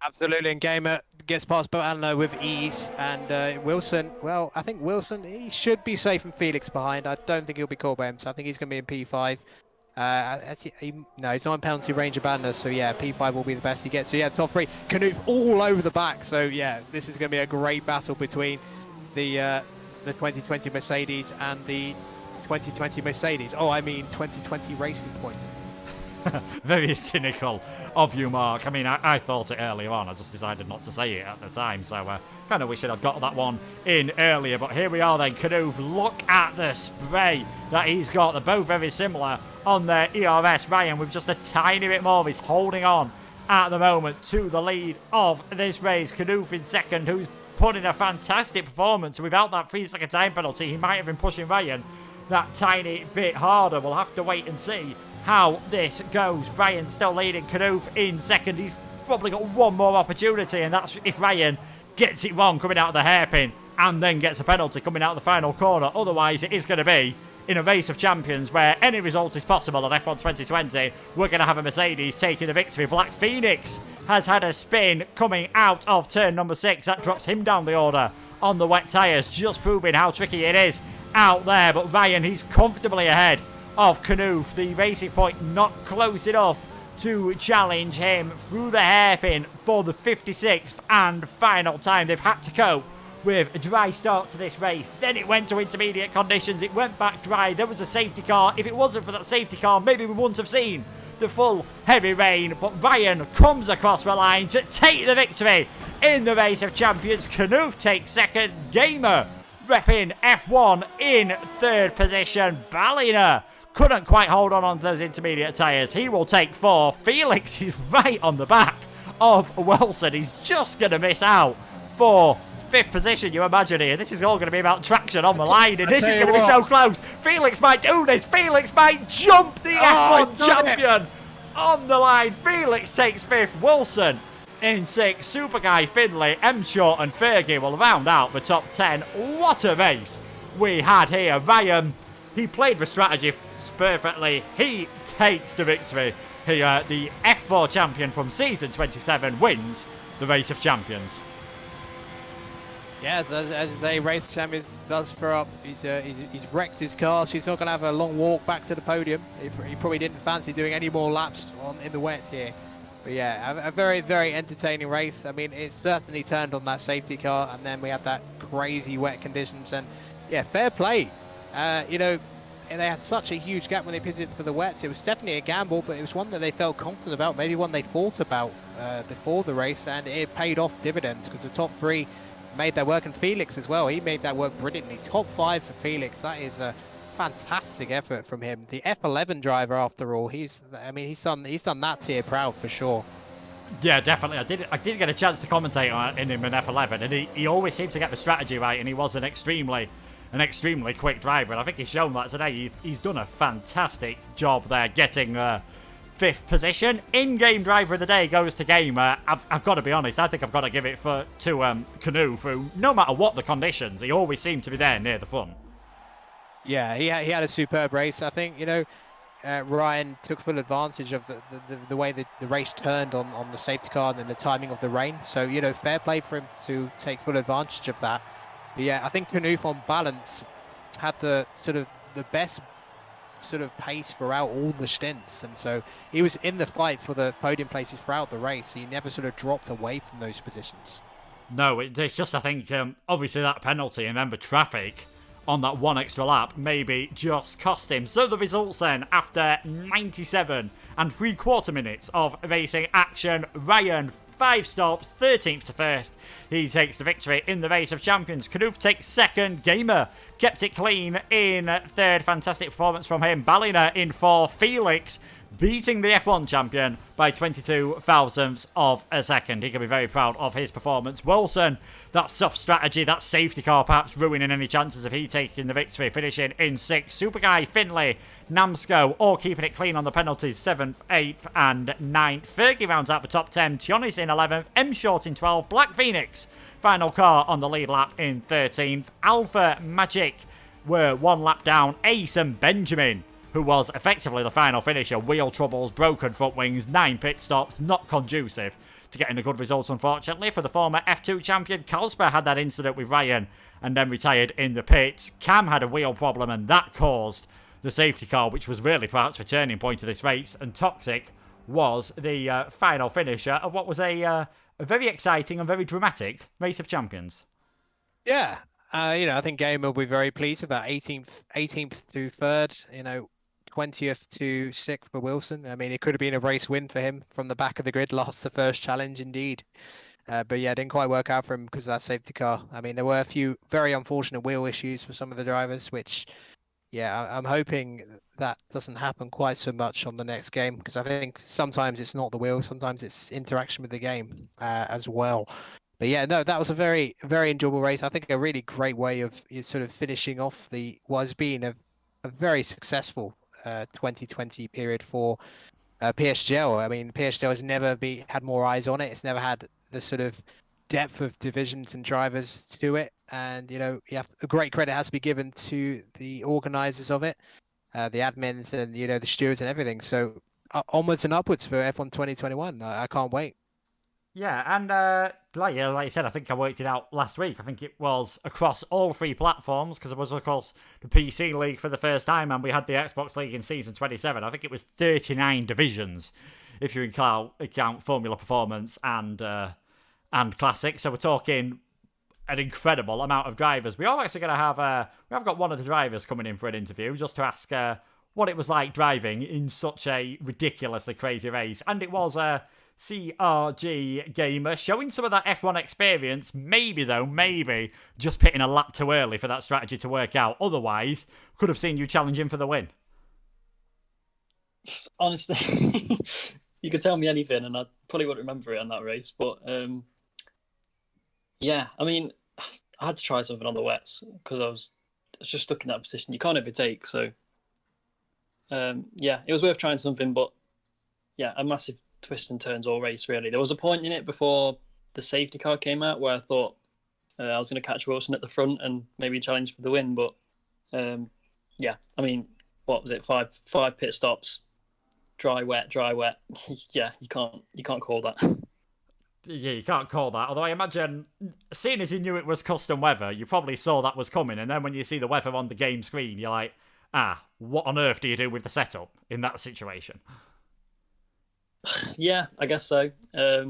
Absolutely, and Gamer gets past Ballina with ease, and Wilson, well, I think Wilson, he should be safe and Felix behind. I don't think he'll be caught by him, so I think he's going to be in P5. No, he's not in penalty range of Ballina, so yeah, P5 will be the best he gets. So yeah, top 3, Knoof all over the back, so yeah, this is going to be a great battle between the 2020 Mercedes and the 2020 Mercedes. Oh, I mean 2020 Racing Point.
Very cynical of you, Mark. I mean, I thought it earlier on. I just decided not to say it at the time. So kind of wish I'd got that one in earlier. But here we are then. Knoof, look at the spray that he's got. They're both very similar on their ERS. Ryan with just a tiny bit more. He's holding on at the moment to the lead of this race. Knoof in second, who's put in a fantastic performance. Without that 3-second time penalty, he might have been pushing Ryan that tiny bit harder. We'll have to wait and see how this goes. Ryan still leading, Knoof in second. He's probably got one more opportunity, and that's if Ryan gets it wrong coming out of the hairpin and then gets a penalty coming out of the final corner. Otherwise, it is going to be in a race of champions where any result is possible at F1 2020. We're going to have a Mercedes taking the victory. Black Phoenix has had a spin coming out of turn number 6. That drops him down the order on the wet tyres, just proving how tricky it is out there. But Ryan, he's comfortably ahead of Knoof. The Racing Point not close enough to challenge him through the hairpin for the 56th and final time. They've had to cope with a dry start to this race. Then it went to intermediate conditions. It went back dry. There was a safety car. If it wasn't for that safety car, maybe we wouldn't have seen the full heavy rain. But Ryan comes across the line to take the victory in the Race of Champions. Knoof takes second. Gamer repping F1 in third position. Ballina couldn't quite hold on to those intermediate tyres. He will take 4. Felix is right on the back of Wilson. He's just going to miss out for 5th position, you imagine here. This is all going to be about traction on the line, and this is going to be so close. Felix might do this. Felix might jump the F1 champion on the line. Felix takes 5th. Wilson in 6th. Super Guy, Finley, M. Short and Fergie will round out the top 10. What a race we had here. Ryan, he played the strategy perfectly. He takes the victory here. The F4 champion from season 27 wins the Race of Champions.
Yeah, as they Race Champions does throw up. He's wrecked his car. She's not going to have a long walk back to the podium. He probably didn't fancy doing any more laps in the wet here. But yeah, a very, very entertaining race. I mean, it certainly turned on that safety car, and then we had that crazy wet conditions. And yeah, fair play. You know, they had such a huge gap when they pitted for the wets. It was definitely a gamble, but it was one that they felt confident about, maybe one they thought about before the race, and it paid off dividends because the top 3 made their work, and Felix as well. He made that work brilliantly. Top 5 for Felix. That is a fantastic effort from him. The F11 driver, after all, he's done that tier proud for sure.
Yeah, definitely. I did get a chance to commentate on in him in F11, and he always seemed to get the strategy right, and he was an extremely quick driver, and I think he's shown that today. He's done a fantastic job there, getting 5th position. In-game driver of the day goes to Gamer. I've got to be honest, I think I've got to give it to Canoe for no matter what the conditions, he always seemed to be there near the front.
Yeah, he had a superb race. I think, Ryan took full advantage of the way the race turned on the safety car and then the timing of the rain. So, fair play for him to take full advantage of that. But yeah, I think Canoe on balance had the best sort of pace throughout all the stints, and so he was in the fight for the podium places throughout the race. He never sort of dropped away from those positions.
No, it's just, I think, obviously that penalty and then the traffic on that one extra lap maybe just cost him. So the results then, after 97 and 3/4 minutes of racing action, Ryan, 5 stops, 13th to 1st. He takes the victory in the Race of Champions. Knoof takes 2nd. Gamer kept it clean in 3rd. Fantastic performance from him. Ballina in 4th. Felix beating the F1 champion by 22 thousandths of a second. He can be very proud of his performance. Wilson, that soft strategy, that safety car perhaps ruining any chances of he taking the victory, finishing in 6th. Super Guy, Finley, Namsco, all keeping it clean on the penalties, 7th, 8th and 9th. Fergie rounds out the top 10. Tionis in 11th. M Short in 12th. Black Phoenix, final car on the lead lap in 13th. Alpha Magic were 1 lap down. Ace and Benjamin, who was effectively the final finisher, wheel troubles, broken front wings, 9 pit stops, not conducive to getting a good result, unfortunately. For the former F2 champion, Kalsper had that incident with Ryan and then retired in the pits. Cam had a wheel problem and that caused the safety car, which was really perhaps the turning point of this race, and Toxic was the final finisher of what was a very exciting and very dramatic Race of Champions.
Yeah, I think Gamer will be very pleased with that. 18th to 3rd, 20th to 6th for Wilson. I mean, it could have been a race win for him from the back of the grid. Lost the first challenge, indeed. But yeah, it didn't quite work out for him because of that safety car. I mean, there were a few very unfortunate wheel issues for some of the drivers, which, yeah, I'm hoping that doesn't happen quite so much on the next game, because I think sometimes it's not the wheel, sometimes it's interaction with the game as well. But yeah, no, that was a very, very enjoyable race. I think a really great way of sort of finishing off what has been a very successful 2020 period for PSGL. I mean, PSGL has never had more eyes on it. It's never had the sort of depth of divisions and drivers to it. And, a great credit has to be given to the organisers of it, the admins and, the stewards and everything. So onwards and upwards for F1 2021. I can't wait.
Yeah, and like you said, I think I worked it out last week. I think it was across all 3 platforms, because it was, of course, the PC League for the first time, and we had the Xbox League in Season 27. I think it was 39 divisions, if you account Formula Performance and Classic. So we're talking an incredible amount of drivers. We are actually going to have... we have got one of the drivers coming in for an interview, just to ask what it was like driving in such a ridiculously crazy race. And it was... CRG Gamer showing some of that F1 experience. Maybe just pitting a lap too early for that strategy to work out. Otherwise, could have seen you challenging for the win.
Honestly, you could tell me anything and I probably wouldn't remember it on that race. But yeah, I mean, I had to try something on the wets because I was just stuck in that position. You can't overtake, so yeah, it was worth trying something. But yeah, a massive twist and turns all race, really. There was a point in it before the safety car came out where I thought I was going to catch Wilson at the front and maybe challenge for the win, but yeah, I mean, what was it, five pit stops, dry wet. Yeah, you can't call that.
Yeah, you can't call that. Although I imagine, seeing as you knew it was custom weather, you probably saw that was coming, and then when you see the weather on the game screen, you're like, what on earth do you do with the setup in that situation?
Yeah, I guess so. I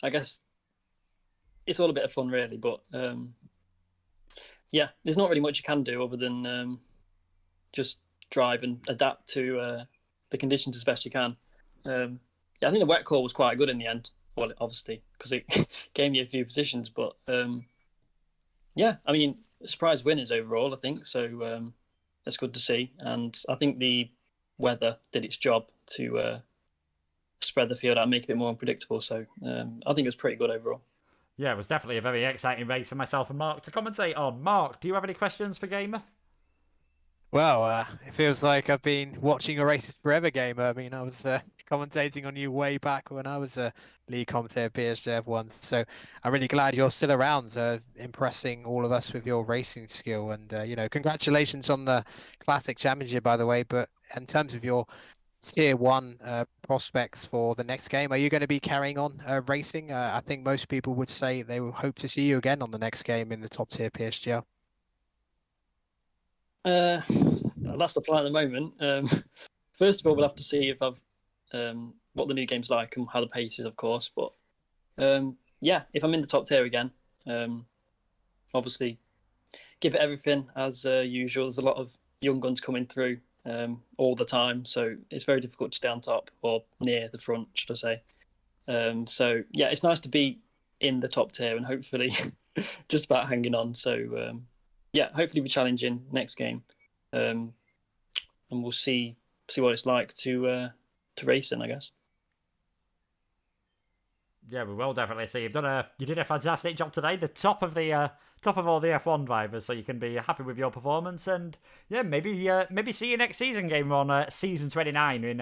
guess it's all a bit of fun, really. But yeah, there's not really much you can do other than just drive and adapt to the conditions as best you can. Yeah, I think the wet call was quite good in the end. Well, obviously, because it gave me a few positions, but yeah, I mean, surprise winners overall, I think. So that's good to see, and I think the weather did its job to spread the field out and make it a bit more unpredictable. So I think it was pretty good overall.
Yeah, it was definitely a very exciting race for myself and Mark to commentate on. Mark, do you have any questions for Gamer?
Well, it feels like I've been watching a races forever, Gamer. I mean, I was commentating on you way back when I was a lead commentator at PSGL so I'm really glad you're still around, impressing all of us with your racing skill. And congratulations on the Classic Championship, by the way. But in terms of your Tier 1 prospects for the next game, are you going to be carrying on racing? I think most people would say they will hope to see you again on the next game in the top tier PSGL.
That's the plan at the moment. First of all, we'll have to see if I've what the new game's like and how the pace is, of course. But yeah, if I'm in the top tier again, obviously give it everything as usual. There's a lot of young guns coming through all the time, so it's very difficult to stay on top or near the front, should I say. So yeah, it's nice to be in the top tier and hopefully just about hanging on. So yeah, hopefully we're challenging next game, and we'll see what it's like to race in, I guess.
Yeah, we will definitely see. You did a fantastic job today. The top of all the F1 drivers, so you can be happy with your performance. And yeah, maybe see you next season, Gamer, on season 29 in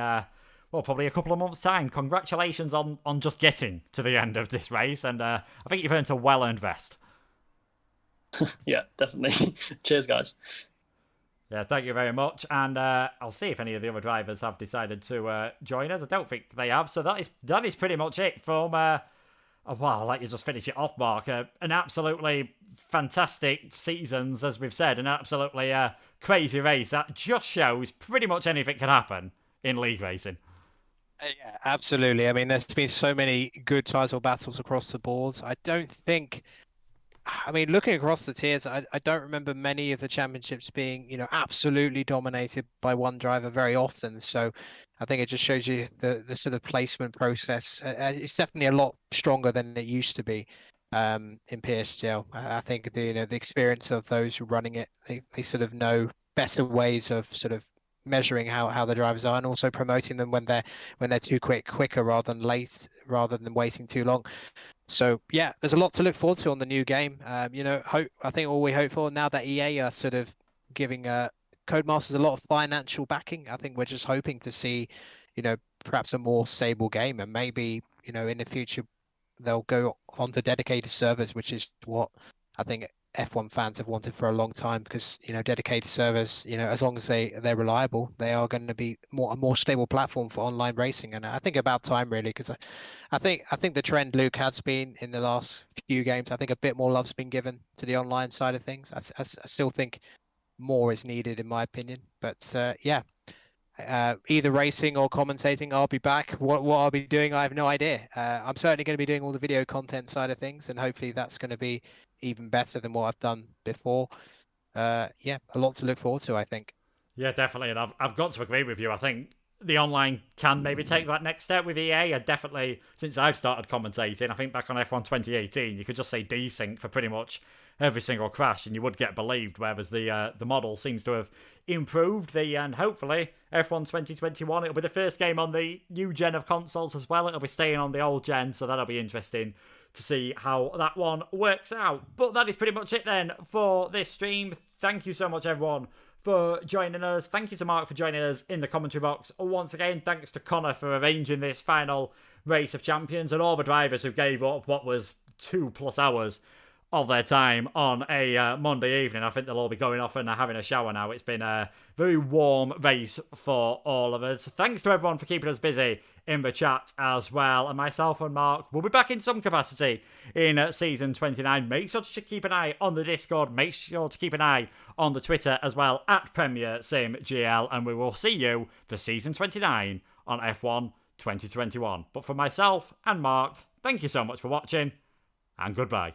probably a couple of months' time. Congratulations on just getting to the end of this race, and I think you've earned a well-earned vest.
Yeah, definitely. Cheers, guys.
Yeah, thank you very much. And I'll see if any of the other drivers have decided to join us. I don't think they have. So that is pretty much it from, I'll let you just finish it off, Mark. An absolutely fantastic seasons, as we've said. An absolutely crazy race. That just shows pretty much anything can happen in league racing.
Yeah, absolutely. I mean, there's been so many good title battles across the board. Looking across the tiers, I don't remember many of the championships being, absolutely dominated by one driver very often. So I think it just shows you the sort of placement process. It's definitely a lot stronger than it used to be in PSGL. I think the experience of those running it, they sort of know better ways of sort of measuring how the drivers are and also promoting them when they're too quicker rather than late, rather than waiting too long. So yeah, there's a lot to look forward to on the new game. I think all we hope for now that EA are sort of giving Codemasters a lot of financial backing. I think we're just hoping to see, perhaps a more stable game, and maybe in the future they'll go onto dedicated servers, which is what I think F1 fans have wanted for a long time, because dedicated servers, as long as they're reliable, they are going to be a more stable platform for online racing. And I think about time, really, because I think the trend, Luke, has been in the last few games. I think a bit more love's been given to the online side of things. I still think more is needed, in my opinion. But yeah, either racing or commentating, I'll be back. What I'll be doing, I have no idea. I'm certainly going to be doing all the video content side of things, and hopefully that's going to be even better than what I've done before. Yeah, a lot to look forward to, I think.
Yeah, definitely, and I've got to agree with you. I think the online can maybe take that next step with EA. Definitely, since I've started commentating, I think back on F1 2018, you could just say desync for pretty much every single crash, and you would get believed. Whereas the model seems to have improved. And hopefully F1 2021, it'll be the first game on the new gen of consoles as well. It'll be staying on the old gen, so that'll be interesting to see how that one works out. But that is pretty much it then for this stream. Thank you so much, everyone, for joining us. Thank you to Mark for joining us in the commentary box. Once again, thanks to Connor for arranging this final race of champions, and all the drivers who gave up what was 2+ hours of their time on a Monday evening. I think they'll all be going off and having a shower now. It's been a very warm race for all of us. Thanks to everyone for keeping us busy in the chat as well. And myself and Mark will be back in some capacity in season 29. Make sure to keep an eye on the Discord. Make sure to keep an eye on the Twitter as well, at Premier Sim GL. And we will see you for season 29 on F1 2021. But for myself and Mark, thank you so much for watching, and goodbye.